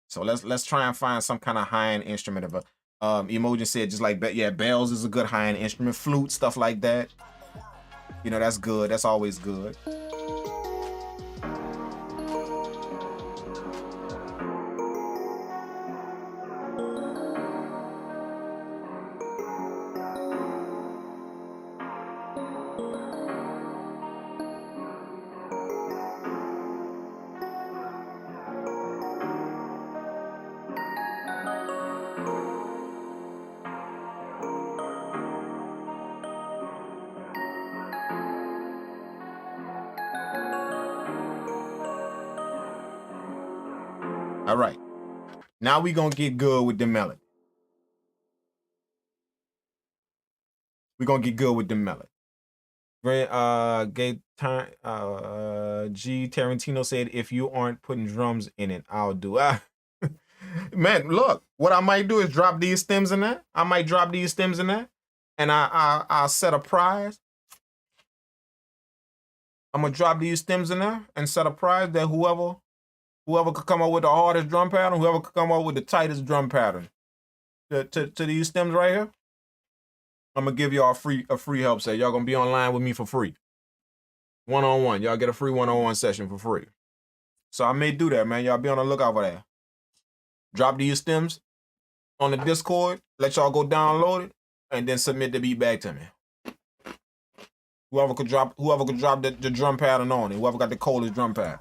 So let's try and find some kind of high-end instrument of a Emoji said just like, yeah, bells is a good high-end instrument, flute, stuff like that. You know, that's good. That's always good. All right. Now we're going to get good with the melody. We're going to get good with the melody. G Tarantino said, if you aren't putting drums in it, I'll do it. Man, look, what I might do is drop these stems in there. I might drop these stems in there. And I'll set a prize. I'm going to drop these stems in there and set a prize that whoever could come up with the hardest drum pattern, whoever could come up with the tightest drum pattern to these stems right here, I'm gonna give y'all a free help set. Y'all gonna be online with me for free. One-on-one. Y'all get a free one-on-one session for free. So I may do that, man. Y'all be on the lookout for that. Drop these stems on the Discord, let y'all go download it, and then submit the beat back to me. Whoever could drop the drum pattern on it, whoever got the coldest drum pattern.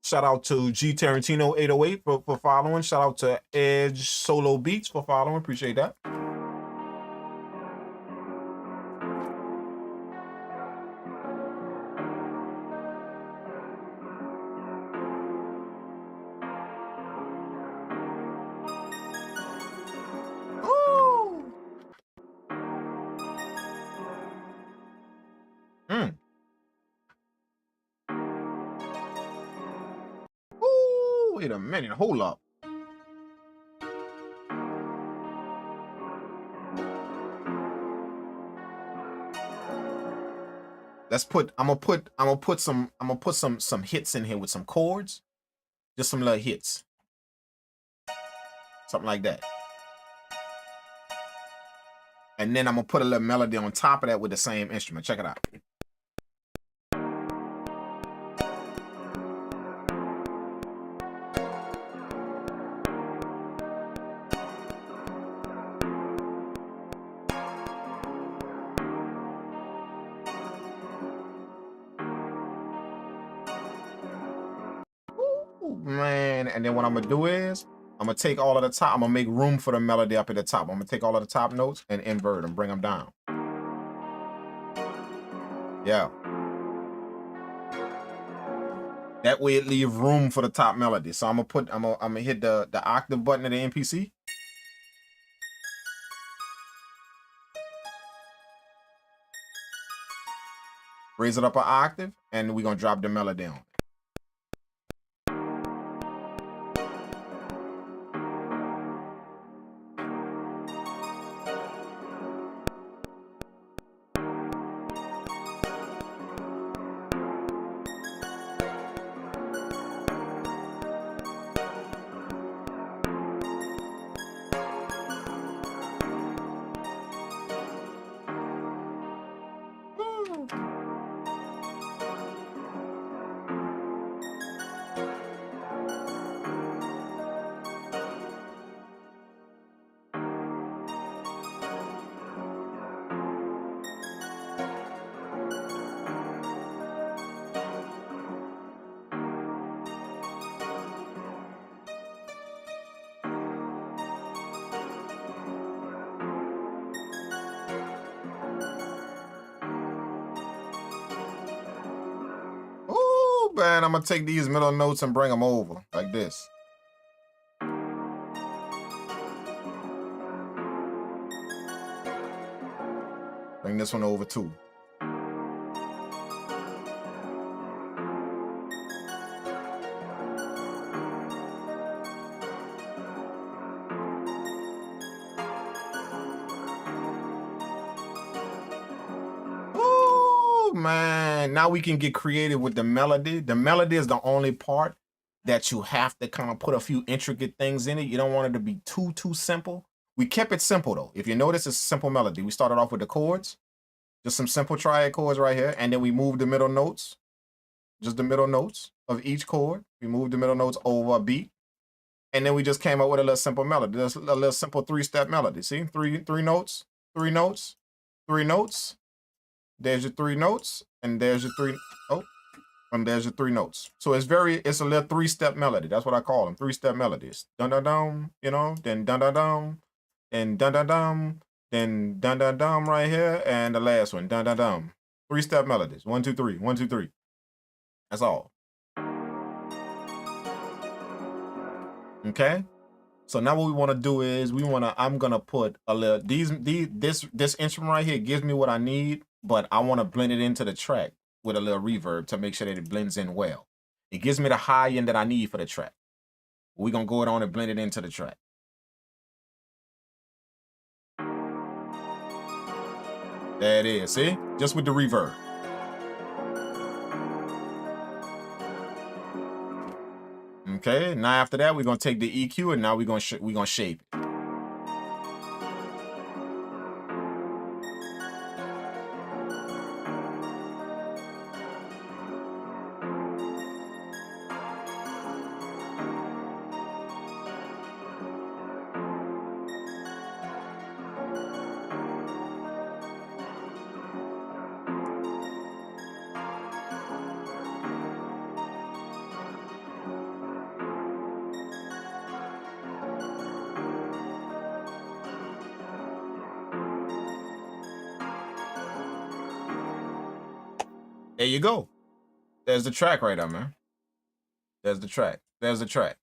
Shout out to G Tarantino 808 for following. Shout out to Edge Solo Beats for following. Appreciate that. Wait a minute, hold up. I'm gonna put some hits in here with some chords. Just some little hits. Something like that. And then I'm gonna put a little melody on top of that with the same instrument. Check it out. man. And then what I'm gonna do is I'm gonna take all of the top. I'm gonna make room for the melody up at the top. I'm gonna take all of the top notes and invert them, bring them down. Yeah. That way it leave room for the top melody. So I'm gonna hit the octave button of the MPC. Raise it up an octave, and we're gonna drop the melody on. Man, I'm gonna take these middle notes and bring them over like this. Bring this one over too. Man, now we can get creative with the melody. The melody is the only part that you have to kind of put a few intricate things in it. You don't want it to be too simple. We kept it simple though. If you notice, it's a simple melody. We started off with the chords, just some simple triad chords right here, and then we moved the middle notes, just the middle notes of each chord. We moved the middle notes over a beat, and then we just came up with a little simple melody, just a little simple 3-step melody. See, three notes, 3 notes, 3 notes. There's your 3 notes, and there's your 3, and there's your 3 notes. So it's a little 3-step melody. That's what I call them, 3-step melodies. Dun dun dum, you know, then dun dun dum, and dun dun dum, then dun dun dum right here, and the last one, dun dun dum. 3-step melodies. 1 2 3, 1 2 3. That's all. Okay. So now what we want to do is I'm gonna put a little this instrument right here gives me what I need, but I want to blend it into the track with a little reverb to make sure that it blends in well. It gives me the high end that I need for the track. We're gonna go on and blend it into the track. There it is, see? Just with the reverb. Okay, now after that, we're gonna take the EQ and now we're gonna shape it. There you go. There's the track right there, man. There's the track. There's the track.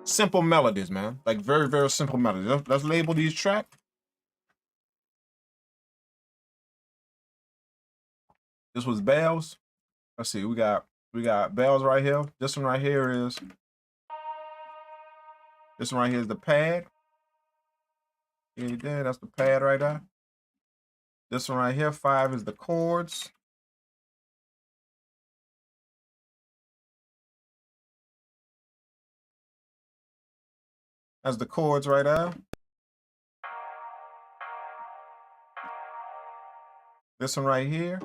Simple melodies, man. Like very simple melodies. Let's label these tracks. This was bells. Let's see. We got bells right here. This one right here is. This one right here is the pad. Yeah, there, that's the pad right there. This one right here, 5 is the chords. That's the chords right there. This one right here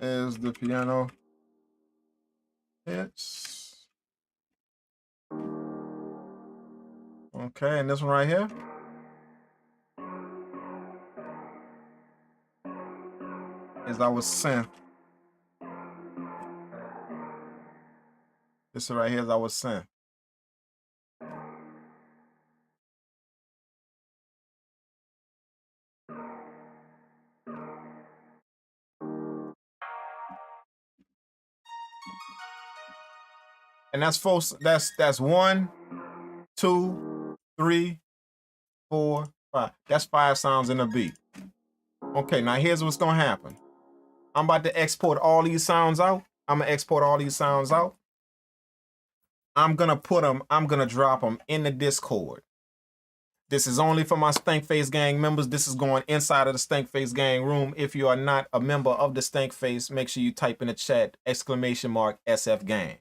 is the piano hits. Okay, and this one right here is our synth. This right here is our synth. And that's four, that's 1, 2, 3, 4, 5. That's 5 sounds in a beat. Okay, now here's what's gonna happen. I'm about to export all these sounds out. I'm gonna export all these sounds out. I'm gonna drop them in the Discord. This is only for my Stank Face Gang members. This is going inside of the Stank Face Gang room. If you are not a member of the Stank Face, make sure you type in the chat !SF Gang.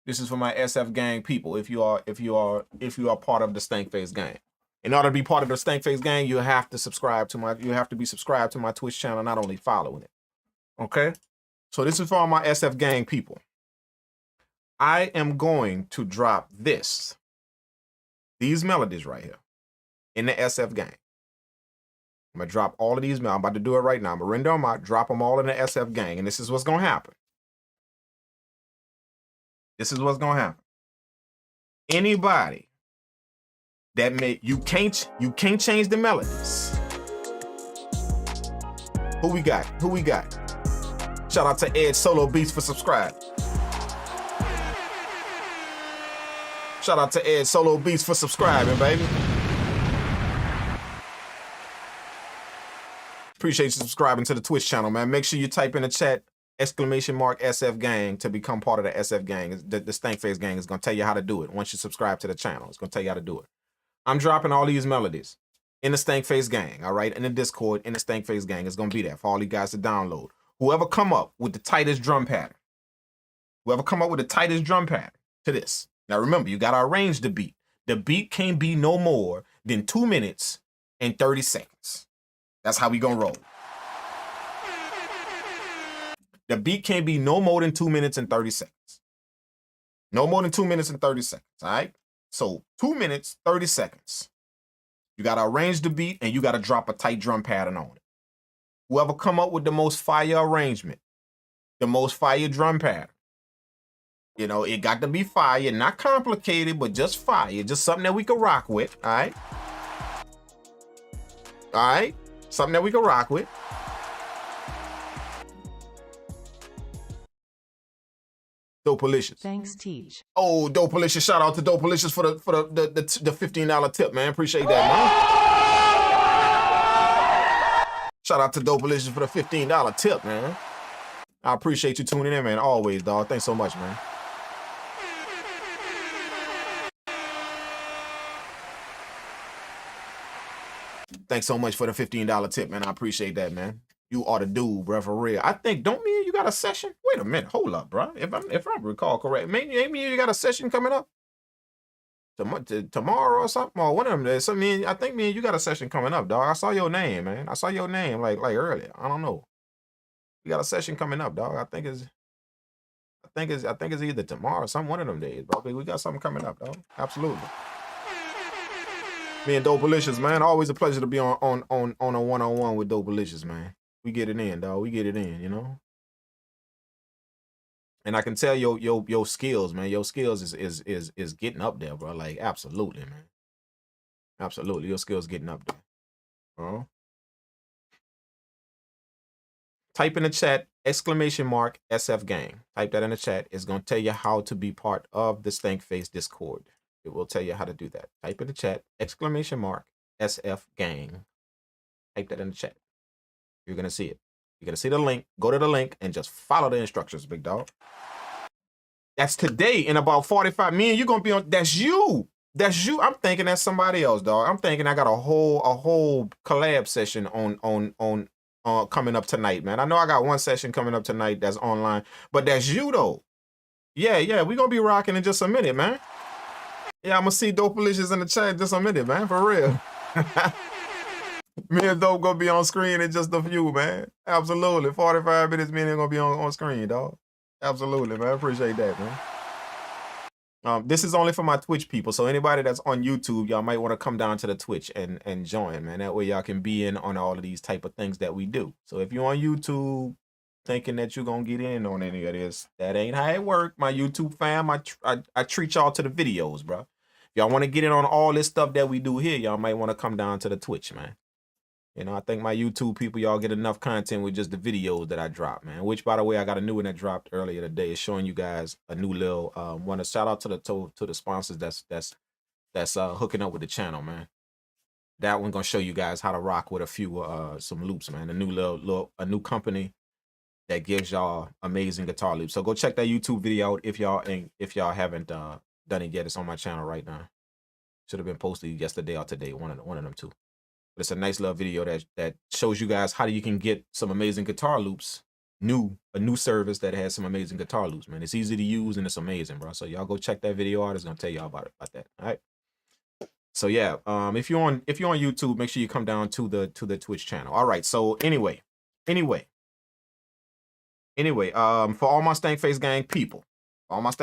This is for my SF Gang people. If you are part of the Stank Face Gang. In order to be part of the Stank Face Gang, you have to be subscribed to my Twitch channel, not only following it. Okay? So this is for all my SF Gang people. I am going to drop these melodies right here in the SF Gang. I'm gonna drop all of these. I'm about to do it right now. I'm gonna render them out, drop them all in the SF Gang, and this is what's gonna happen. This is what's gonna happen. Anybody that you can't change the melodies. Who we got? Shout out to Ed Solo Beats for subscribing. Shout out to Ed Solo Beats for subscribing, baby. Appreciate you subscribing to the Twitch channel, man. Make sure you type in the chat !SF Gang to become part of the SF Gang. The Stank Face Gang is going to tell you how to do it. Once you subscribe to the channel, it's going to tell you how to do it. I'm dropping all these melodies in the Stank Face Gang, all right? In the Discord, in the Stank Face Gang. It's going to be there for all you guys to download. Whoever come up with the tightest drum pattern to this. Now remember, you got to arrange the beat. The beat can't be no more than 2 minutes and 30 seconds. That's how we going to roll. The beat can't be no more than 2 minutes and 30 seconds. No more than 2 minutes and 30 seconds, all right? So 2 minutes, 30 seconds. You got to arrange the beat and you got to drop a tight drum pattern on it. Whoever come up with the most fire arrangement, the most fire drum pattern, you know, it got to be fire, not complicated, but just fire, just something that we can rock with, all right? All right? Something that we can rock with. Dopalicious. Thanks, Teach. Oh, Dopalicious. Shout out to Dopalicious for the $15 tip, man. Appreciate that, man. Shout out to Dopalicious for the $15 tip, man. I appreciate you tuning in, man. Always, dog. Thanks so much, man. Thanks so much for the $15 tip, man. I appreciate that, man. You ought to do, bro, for real. I think, don't mean you got a session? Wait a minute, hold up, bro. If I recall correct, maybe you got a session coming up tomorrow or something, or one of them days. So I think me and you got a session coming up, dog. I saw your name, man. I saw your name like earlier. I don't know. We got a session coming up, dog. I think it's either tomorrow or some one of them days, bro. We got something coming up, dog. Absolutely. Me and Dopalicious, man. Always a pleasure to be on a one-on-one with Dopalicious, man. We get it in, dog. We get it in, you know. And I can tell your skills, man. Your skills is getting up there, bro. Like, absolutely, man. Absolutely, your skills getting up there, bro. Type in the chat !SF Gang. Type that in the chat. It's gonna tell you how to be part of the Stank Face Discord. It will tell you how to do that. Type in the chat !SF Gang. Type that in the chat. You're going to see it. You're going to see the link. Go to the link and just follow the instructions, big dog. That's today in about 45. Me and you going to be on. That's you. That's you. I'm thinking that's somebody else, dog. I'm thinking I got a whole collab session on coming up tonight, man. I know I got one session coming up tonight that's online, but that's you, though. Yeah. We're going to be rocking in just a minute, man. Yeah, I'm going to see Dopalicious in the chat in just a minute, man. For real. Me and Dope gonna be on screen in just a few, man. Absolutely. 45 minutes, me and him gonna be on screen, dog. Absolutely, man. I appreciate that, man. This is only for my Twitch people. So anybody that's on YouTube, y'all might want to come down to the Twitch and join, man. That way y'all can be in on all of these type of things that we do. So if you're on YouTube thinking that you're going to get in on any of this, that ain't how it work. My YouTube fam, I treat y'all to the videos, bro. If y'all want to get in on all this stuff that we do here, y'all might want to come down to the Twitch, man. You know, I think my YouTube people, y'all get enough content with just the videos that I drop, man. Which, by the way, I got a new one that dropped earlier today. It's showing you guys a new little want to shout out to the sponsors that's hooking up with the channel, man. That one gonna show you guys how to rock with a few some loops, man. A new company that gives y'all amazing guitar loops. So go check that YouTube video out if y'all haven't done it yet. It's on my channel right now. Should have been posted yesterday or today. One of them two. But it's a nice little video that shows you guys how you can get some amazing guitar loops. A new service that has some amazing guitar loops, man. It's easy to use and it's amazing, bro. So y'all go check that video out. It's gonna tell y'all about that. All right. So yeah, if you're on YouTube, make sure you come down to the Twitch channel. All right. So anyway, for all my Stank Face Gang people, I'm about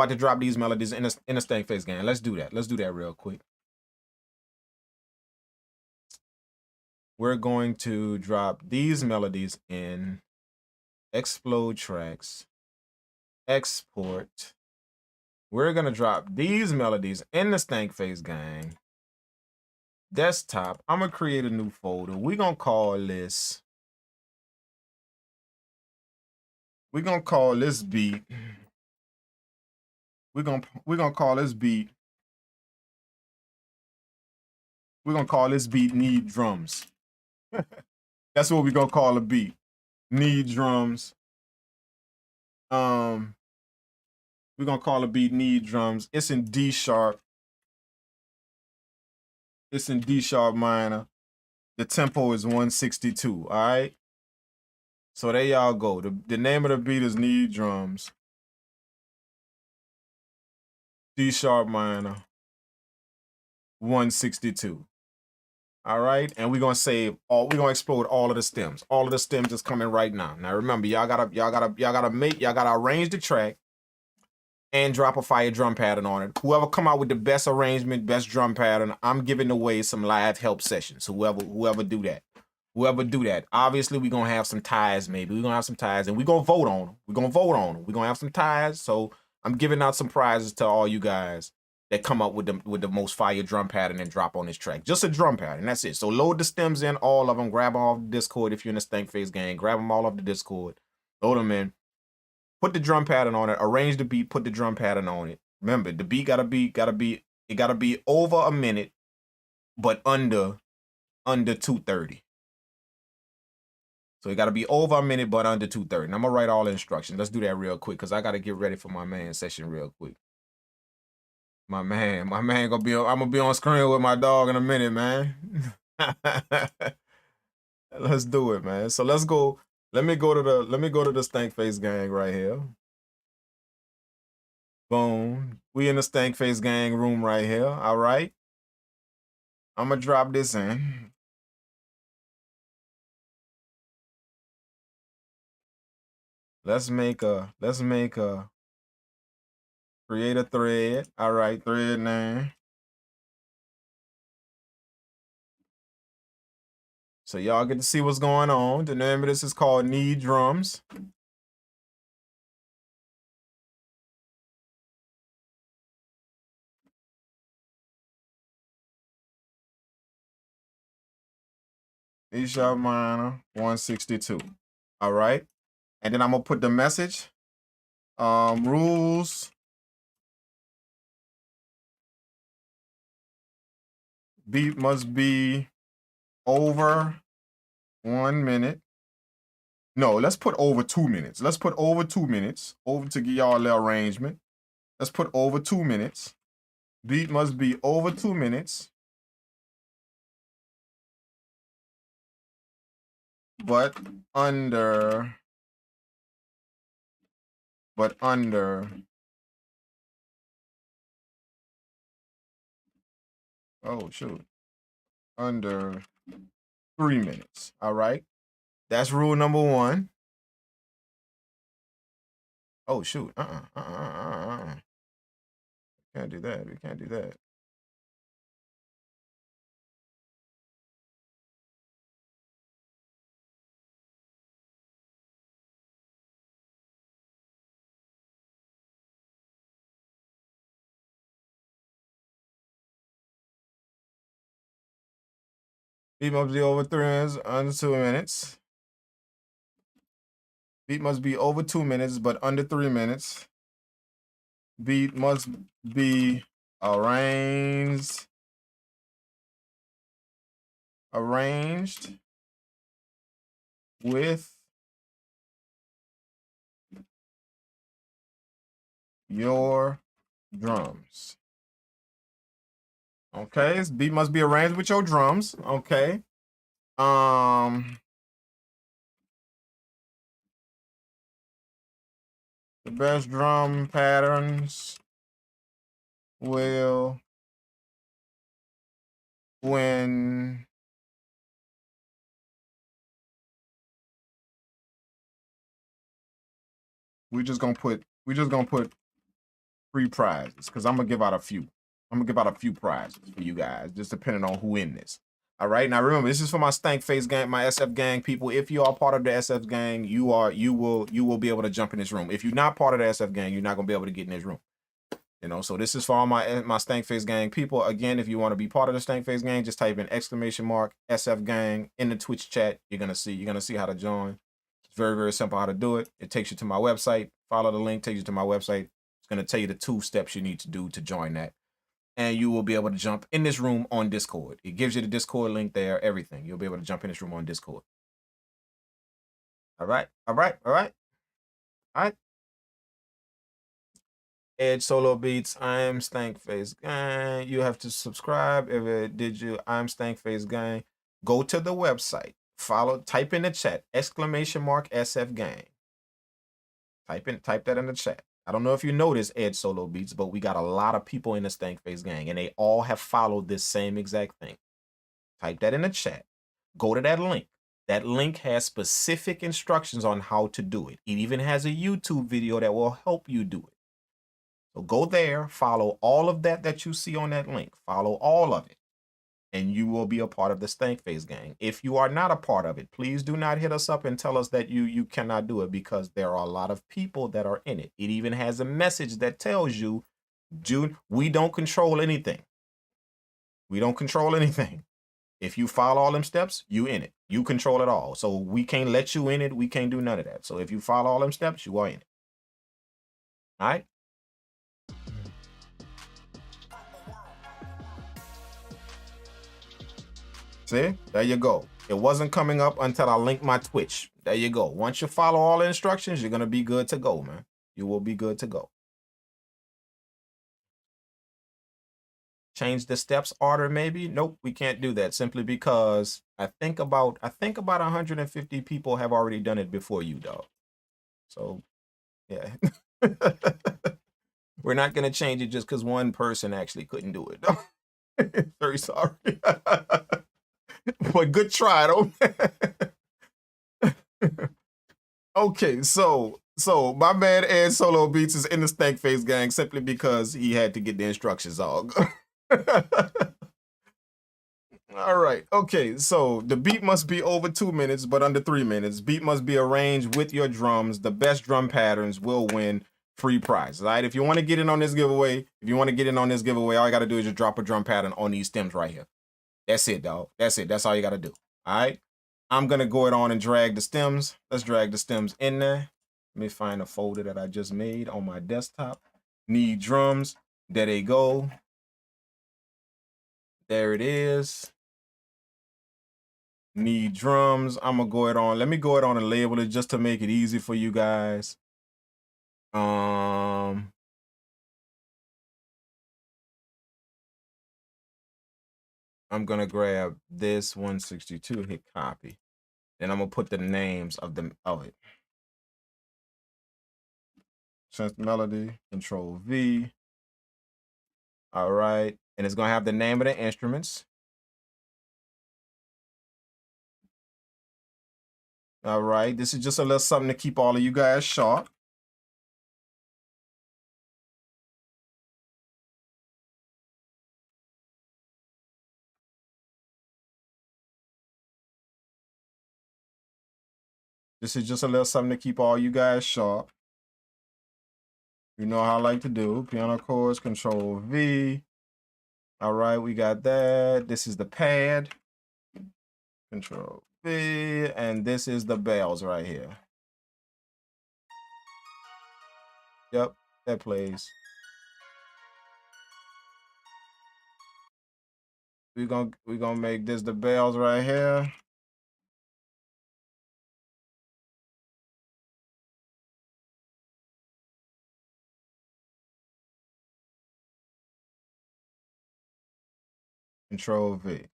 to drop these melodies in a Stank Face Gang. Let's do that. Let's do that real quick. We're going to drop these melodies in Explode Tracks, Export. We're going to drop these melodies in the Stank Face Gang, Desktop. I'm going to create a new folder. We're going to call this beat. We're going to call this beat. We're going to call this beat Need Drums. That's what we're gonna call a beat. Need drums. We're gonna call a beat Need Drums. It's in D sharp. It's in D sharp minor. The tempo is 162. All right. So there y'all go. The name of the beat is Need Drums. D sharp minor. 162. All right, and we're gonna explode all of the stems. All of the stems is coming right now. Now remember, y'all gotta arrange the track and drop a fire drum pattern on it. Whoever come out with the best arrangement, best drum pattern, I'm giving away some live help sessions. Whoever do that. Obviously, we're gonna have some ties, maybe. We're gonna have some ties, and we're gonna vote on them. We're gonna have some ties. So I'm giving out some prizes to all you guys that come up with the most fire drum pattern and drop on this track. Just a drum pattern, that's it. So load the stems in, all of them. Grab them off the Discord if you're in the Stank Face Gang. Grab them all off the Discord. Load them in. Put the drum pattern on it. Arrange the beat. Put the drum pattern on it. Remember, the beat gotta be over a minute, but under 230. So it gotta be over a minute, but under 230. And I'm gonna write all the instructions. Let's do that real quick because I gotta get ready for my man session real quick. My man gonna be I'm gonna be on screen with my dog in a minute, man. Let's do it, man. So let's go. Let me go to the Stank Face Gang right here. Boom. We in the Stank Face Gang room right here. All right. I'm gonna drop this in. Let's make a create a thread. All right, thread name. So y'all get to see what's going on. The name of this is called Need Drums. E sharp minor 162. All right. And then I'm gonna put the message. Rules. Beat must be over 1 minute. No, let's put over 2 minutes. Let's put over 2 minutes. Over to give y'all the arrangement. Let's put over 2 minutes. Beat must be over 2 minutes. But under. Oh, shoot. Under 3 minutes. All right. That's rule number 1. Oh, shoot. Can't do that. We can't do that. Beat must be over 3 minutes, under 2 minutes. Beat must be over 2 minutes, but under 3 minutes. Beat must be arranged with your drums. Okay, this beat must be arranged with your drums. Okay. The best drum patterns will win we're just gonna put free prizes because I'm gonna give out a few. I'm gonna give out a few prizes for you guys, just depending on who in this. All right. Now remember, this is for my Stank Face gang, my SF gang people. If you are part of the SF gang, you will be able to jump in this room. If you're not part of the SF gang, you're not gonna be able to get in this room. You know, so this is for all my Stank Face gang people. Again, if you want to be part of the Stank Face gang, just type in !SF gang in the Twitch chat. You're gonna see how to join. It's very, very simple how to do it. It takes you to my website. Follow the link, takes you to my website. It's gonna tell you the 2 steps you need to do to join that. And you will be able to jump in this room on Discord. It gives you the Discord link there, everything. You'll be able to jump in this room on Discord. All right, all right, all right, all right. Edge Solo Beats, I'm Stank Face Gang. You have to subscribe. If it did you, I'm Stank Face Gang. Go to the website. Follow, type in the chat, !SF gang. Type that in the chat. I don't know if you noticed Edge Solo Beats, but we got a lot of people in the Stank Face gang, and they all have followed this same exact thing. Type that in the chat. Go to that link. That link has specific instructions on how to do it. It even has a YouTube video that will help you do it. So go there, follow all of that you see on that link. Follow all of it, and you will be a part of the Stank Face gang. If you are not a part of it, please do not hit us up and tell us that you cannot do it, because there are a lot of people that are in it. It even has a message that tells you, June, we don't control anything. We don't control anything. If you follow all them steps, you in it. You control it all. So we can't let you in it. We can't do none of that. So if you follow all them steps, you are in it. All right? See, there you go. It wasn't coming up until I linked my Twitch. There you go. Once you follow all the instructions, you're going to be good to go, man. You will be good to go. Change the steps order, maybe? Nope, we can't do that simply because I think about 150 people have already done it before you, dog. So, yeah. We're not going to change it just because one person actually couldn't do it. Very sorry. But good try, though. Okay, so my man Ed Solo Beats is in the Stank Face gang simply because he had to get the instructions all. All right, okay, so the beat must be over 2 minutes, but under 3 minutes. Beat must be arranged with your drums. The best drum patterns will win free prize. All right, if you want to get in on this giveaway, all you got to do is just drop a drum pattern on these stems right here. That's it, dog. That's it. That's all you got to do. All right. I'm going to go on and drag the stems. Let's drag the stems in there. Let me find a folder that I just made on my desktop. Need drums. There they go. There it is. Need drums. I'm going to go on. Let me go on and label it just to make it easy for you guys. I'm going to grab this 162, hit copy. Then I'm going to put the names of it. Sense melody, control V. All right. And it's going to have the name of the instruments. All right. This is just a little something to keep all of you guys sharp. This is just a little something to keep all you guys sharp. You know how I like to do. Piano chords, Control V. All right, we got that. This is the pad. Control V. And this is the bells right here. Yep, that plays. We're gonna make this the bells right here. Control V.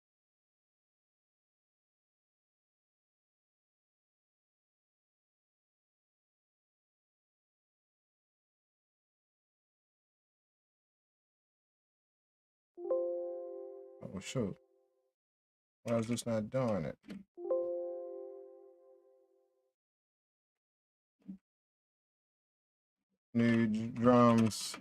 Oh shoot. Why is this not doing it? New drums.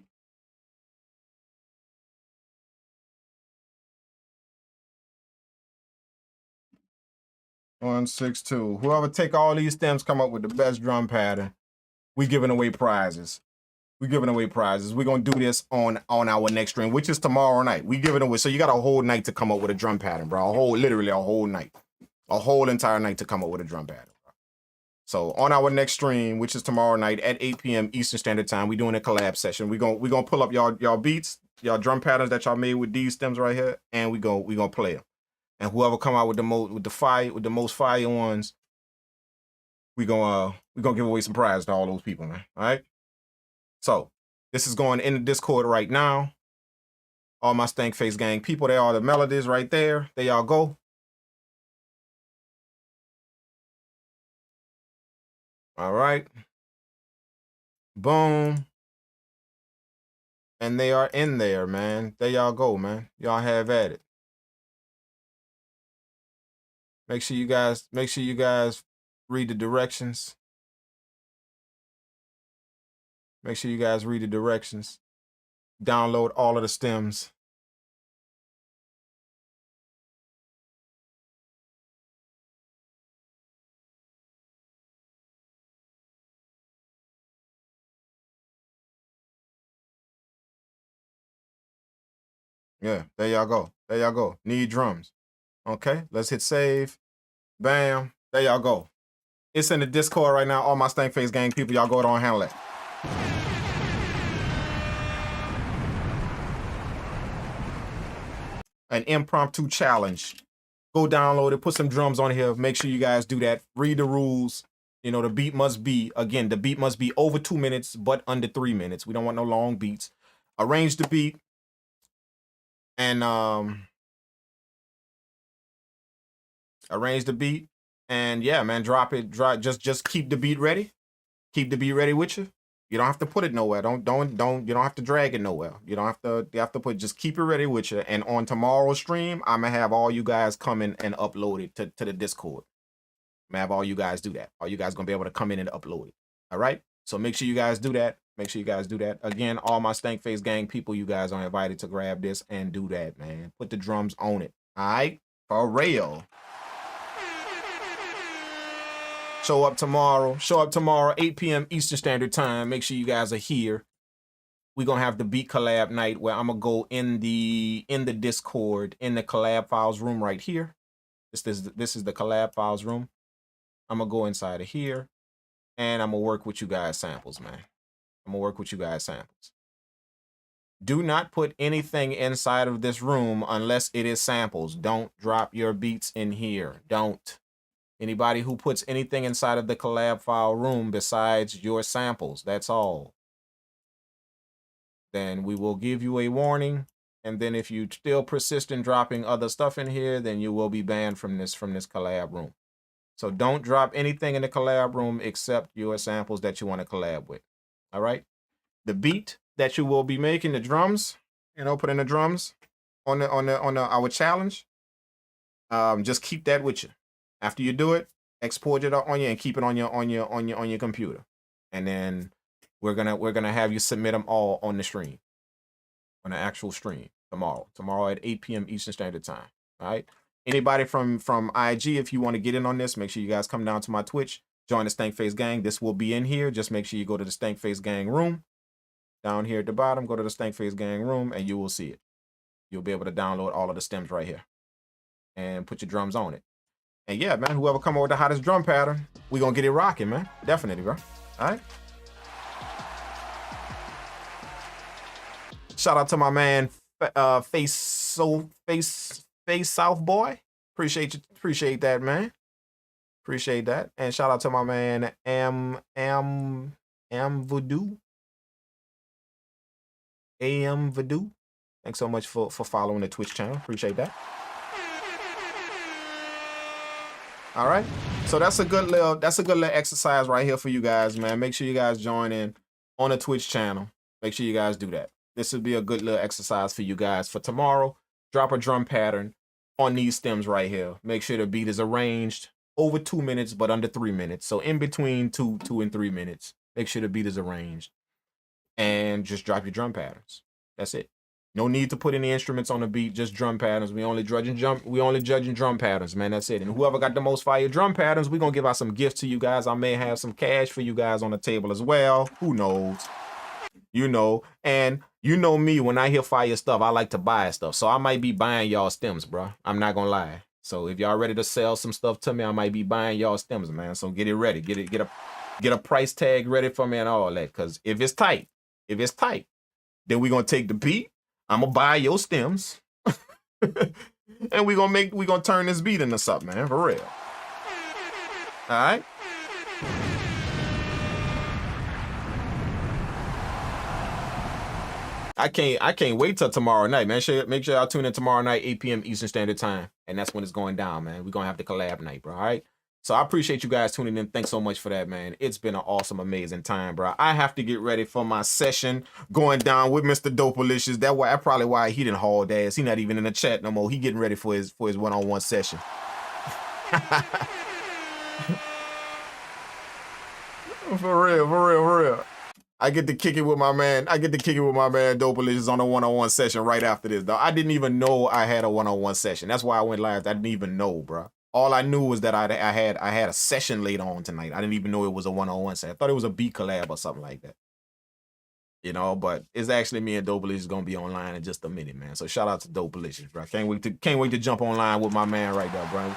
One, 6, 2. Whoever take all these stems, come up with the best drum pattern. We giving away prizes. We giving away prizes. We're gonna do this on our next stream, which is tomorrow night. We giving away. So you got a whole night to come up with a drum pattern, bro. Literally a whole night, a whole entire night to come up with a drum pattern. Bro. So on our next stream, which is tomorrow night at 8 p.m. Eastern Standard Time, we doing a collab session. We gonna pull up y'all beats, y'all drum patterns that y'all made with these stems right here, and we gonna play them. And whoever come out with the most fire ones, we gonna give away some prizes to all those people, man. All right. So this is going in the Discord right now. All my Stank Face Gang people, they are the Melodies right there. There y'all go. All right. Boom. And they are in there, man. There y'all go, man. Y'all have at it. Make sure you guys read the directions. Make sure you guys read the directions. Download all of the stems. Yeah, there y'all go. There y'all go. Need drums. Okay, let's hit save. Bam. There y'all go. It's in the Discord right now. All my Stank Face Gang people, y'all go ahead and handle it. An impromptu challenge. Go download it. Put some drums on here. Make sure you guys do that. Read the rules. You know, the beat must be, again, the beat must be over 2 minutes, but under 3 minutes. We don't want no long beats. Arrange the beat. And arrange the beat, and yeah, man, drop it. Just keep the beat ready. Keep the beat ready with you. You don't have to put it nowhere. Don't. You don't have to drag it nowhere. You don't have to. You have to put. Just keep it ready with you. And on tomorrow's stream, I'm gonna have all you guys come in and upload it to the Discord. I'm gonna have all you guys do that. All you guys gonna be able to come in and upload it. All right. So make sure you guys do that. Make sure you guys do that. Again, all my Stank Face Gang people, you guys are invited to grab this and do that, man. Put the drums on it. All right? For real. Show up tomorrow. Show up tomorrow, 8 p.m. Eastern Standard Time. Make sure you guys are here. We're going to have the beat collab night where I'm going to go in the Discord, in the collab files room right here. This is the collab files room. I'm going to go inside of here. And I'm going to work with you guys samples, man. I'm going to work with you guys samples. Do not put anything inside of this room unless it is samples. Don't drop your beats in here. Don't. Anybody who puts anything inside of the collab file room besides your samples, that's all. Then we will give you a warning. And then if you still persist in dropping other stuff in here, then you will be banned from this collab room. So don't drop anything in the collab room except your samples that you want to collab with. All right. The beat that you will be making, the drums, you know, put in the drums on our challenge. Just keep that with you. After you do it, export it on you and keep it on your computer. And then we're gonna have you submit them all on the stream, on the actual stream tomorrow at 8 p.m. Eastern Standard Time. All right. Anybody from IG, if you want to get in on this, make sure you guys come down to my Twitch. Join the Stank Face Gang. This will be in here. Just make sure you go to the Stank Face Gang room. Down here at the bottom, go to the Stank Face Gang room, and you will see it. You'll be able to download all of the stems right here. And put your drums on it. And yeah, man, whoever come up with the hottest drum pattern, we gonna get it rocking, man. Definitely, bro. All right. Shout out to my man, Face South Boy. Appreciate that, man. Appreciate that. And shout out to my man, Am Voodoo. AM Voodoo. Thanks so much for following the Twitch channel. Appreciate that. All right, so that's a good little exercise right here for you guys, man. Make sure you guys join in on the Twitch channel. Make sure you guys do that. This would be a good little exercise for you guys for tomorrow. Drop a drum pattern on these stems right here. Make sure the beat is arranged over 2 minutes, but under 3 minutes. So in between 2 and 3 minutes, make sure the beat is arranged, and just drop your drum patterns. That's it. No need to put any instruments on the beat, just drum patterns. We only judging drum patterns, man. That's it. And whoever got the most fire drum patterns, we're gonna give out some gifts to you guys. I may have some cash for you guys on the table as well. Who knows? You know, and you know me, when I hear fire stuff, I like to buy stuff. So I might be buying y'all stems, bro. I'm not gonna lie. So if y'all ready to sell some stuff to me, I might be buying y'all stems, man. So get it ready. Get a price tag ready for me and all that. Cause if it's tight, then we're gonna take the beat. I'm gonna buy your stems, and we gonna turn this beat into something, man, for real. All right. I can't wait till tomorrow night, man. Make sure y'all tune in tomorrow night, 8 p.m. Eastern Standard Time, and that's when it's going down, man. We're gonna have the collab night, bro. All right. So I appreciate you guys tuning in. Thanks so much for that, man. It's been an awesome, amazing time, bro. I have to get ready for my session going down with Mr. Dopalicious. That's probably why he didn't haul ass. He not even in the chat no more. He getting ready for his one-on-one session. For real. I get to kick it with my man. Dopalicious on a one-on-one session right after this, though. I didn't even know I had a one-on-one session. That's why I went live. I didn't even know, bro. All I knew was that I had a session later on tonight. I didn't even know it was a one-on-one session. I thought it was a beat collab or something like that. You know, but it's actually me and Dopalicious gonna be online in just a minute, man. So shout out to Dopalicious, bro. Can't wait to jump online with my man right there, bro.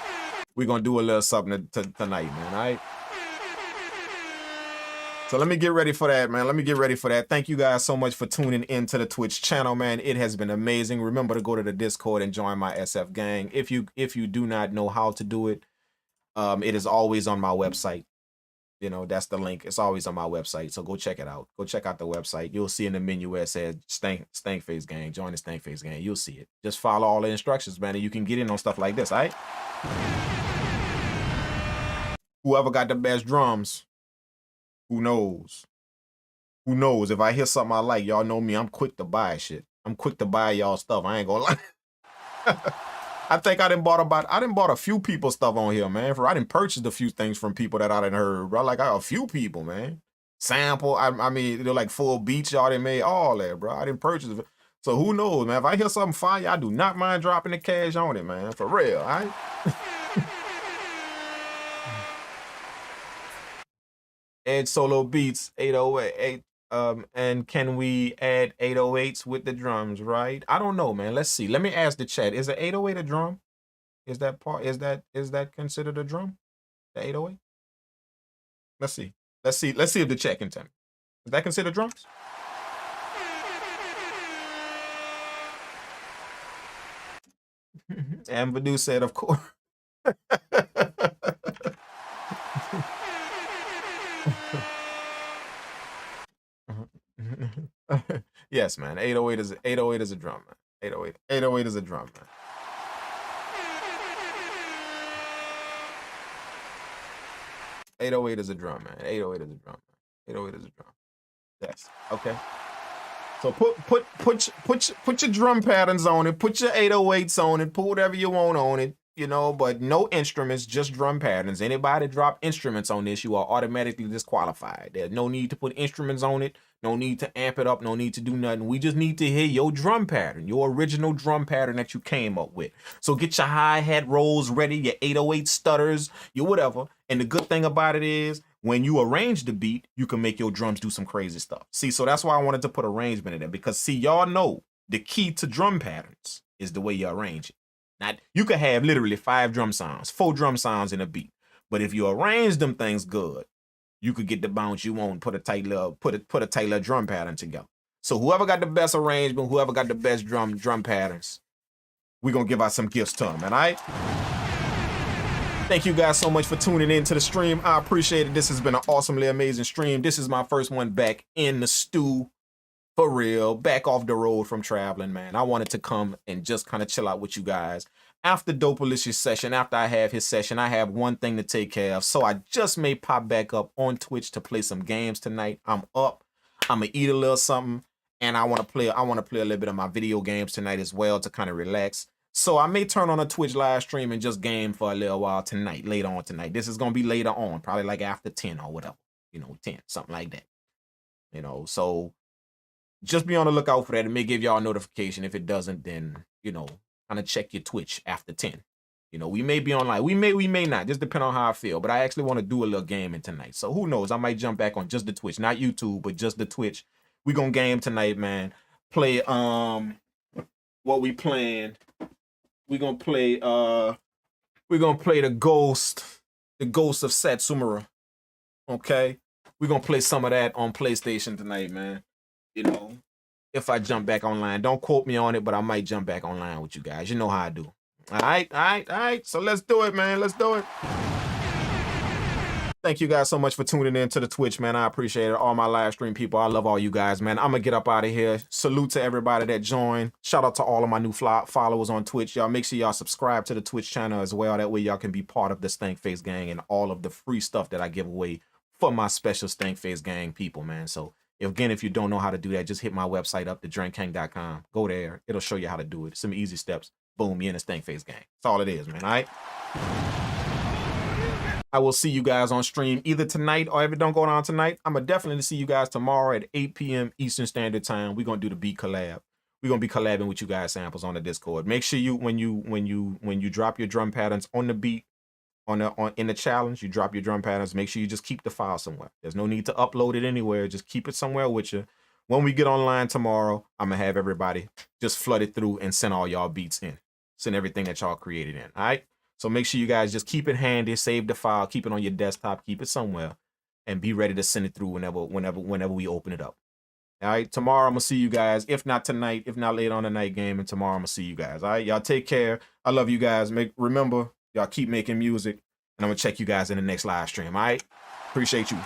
We're gonna do a little something tonight, man. All right. So let me get ready for that, man. Thank you guys so much for tuning into the Twitch channel, man. It has been amazing. Remember to go to the Discord and join my SF gang. If you do not know how to do it, it is always on my website. You know, that's the link. It's always on my website. So go check it out. Go check out the website. You'll see in the menu where it says Stank Face Gang. Join the Stank Face Gang. You'll see it. Just follow all the instructions, man, and you can get in on stuff like this, all right? Whoever got the best drums, who knows? Who knows? If I hear something I like, y'all know me, I'm quick to buy shit. I'm quick to buy y'all stuff. I ain't gonna lie. I think I done bought a few people stuff on here, man. I done purchased a few things from people that I done heard, bro. Like a few people, man. Sample, I mean, they're like full beats y'all done made, all that, bro. I didn't purchase it. So who knows, man? If I hear something fire, I do not mind dropping the cash on it, man. For real, all right? Ed Solo Beats 808. And can we add 808s with the drums, right? I don't know, man. Let's see. Let me ask the chat. Is the 808 a drum? Is that considered a drum? The 808? Let's see. Let's see if the chat can tell me. Is that considered drums? And Badu said, of course. Yes, man. 808 is a drum, man. 808 is a drum, man. .808 is a drum, man. 808 is a drum, man. 808 is a drum. Yes. Okay. So put your drum patterns on it. Put your 808s on it. Put whatever you want on it. you know, but no instruments, just drum patterns. Anybody drop instruments on this, you are automatically disqualified. There's no need to put instruments on it, no need to amp it up, no need to do nothing. We just need to hear your drum pattern, your original drum pattern that you came up with. So get your hi-hat rolls ready, your 808 stutters, your whatever. And the good thing about it is, when you arrange the beat, you can make your drums do some crazy stuff. See, so that's why I wanted to put arrangement in there, because see, y'all know the key to drum patterns is the way you arrange it. Now, you could have literally 5 drum sounds, 4 drum sounds in a beat. But if you arrange them things good, you could get the bounce you want, put a tight little drum pattern together. So whoever got the best arrangement, whoever got the best drum patterns, we're going to give out some gifts to them, all right? Thank you guys so much for tuning in to the stream. I appreciate it. This has been an awesomely amazing stream. This is my first one back in the stew. For real, back off the road from traveling, man. I wanted to come and just kind of chill out with you guys. After Dopalicious session, after I have his session, I have one thing to take care of. So I just may pop back up on Twitch to play some games tonight. I'm up. I'm gonna eat a little something, and I want to play a little bit of my video games tonight as well to kind of relax. So I may turn on a Twitch live stream and just game for a little while tonight, later on tonight. This is gonna be later on, probably like after 10 or whatever, you know, 10, something like that. You know, so just be on the lookout for that. It may give y'all a notification. If it doesn't, then, you know, kind of check your Twitch after 10. You know, we may be online. We may not. Just depend on how I feel. But I actually want to do a little gaming tonight. So who knows? I might jump back on just the Twitch. Not YouTube, but just the Twitch. We gonna game tonight, man. Play what we playing. We're gonna play the Ghost of Satsumura. Okay? We're gonna play some of that on PlayStation tonight, man. You know, if I jump back online. Don't quote me on it, but I might jump back online with you guys. You know how I do. All right. So let's do it, man. Let's do it. Thank you guys so much for tuning in to the Twitch, man. I appreciate it. All my live stream people, I love all you guys, man. I'm going to get up out of here. Salute to everybody that joined. Shout out to all of my new followers on Twitch. Y'all make sure y'all subscribe to the Twitch channel as well. That way y'all can be part of the Stank Face Gang and all of the free stuff that I give away for my special Stank Face Gang people, man. So again, if you don't know how to do that, just hit my website up, thedrinkkang.com. Go there. It'll show you how to do it. Some easy steps. Boom, you're in the Stank Face Gang. That's all it is, man. All right? I will see you guys on stream either tonight or if it don't go on tonight, I'm going to definitely see you guys tomorrow at 8 p.m. Eastern Standard Time. We're going to do the beat collab. We're going to be collabing with you guys samples on the Discord. Make sure you, when you drop your drum patterns on the beat, in the challenge, you drop your drum patterns, make sure you just keep the file somewhere. There's no need to upload it anywhere. Just keep it somewhere with you. When we get online tomorrow, I'm going to have everybody just flood it through and send all y'all beats in. Send everything that y'all created in. All right? So make sure you guys just keep it handy, save the file, keep it on your desktop, keep it somewhere, and be ready to send it through whenever we open it up. All right? Tomorrow, I'm going to see you guys. If not tonight, if not later on the night game, and tomorrow, I'm going to see you guys. All right? Y'all take care. I love you guys. Remember, y'all keep making music, and I'm going to check you guys in the next live stream, all right? Appreciate you.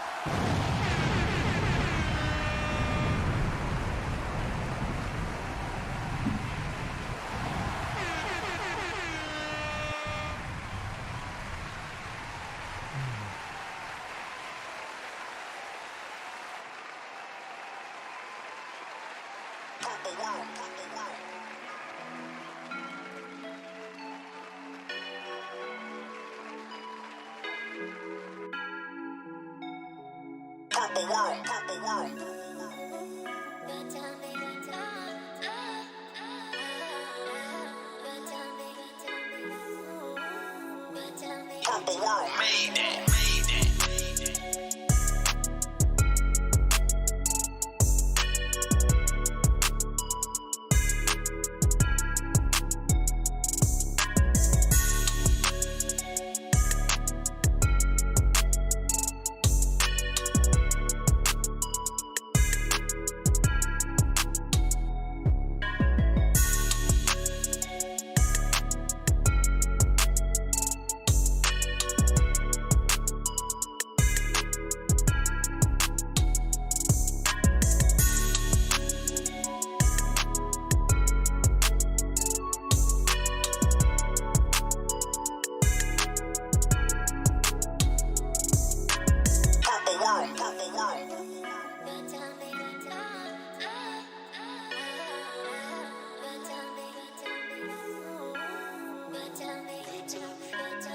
to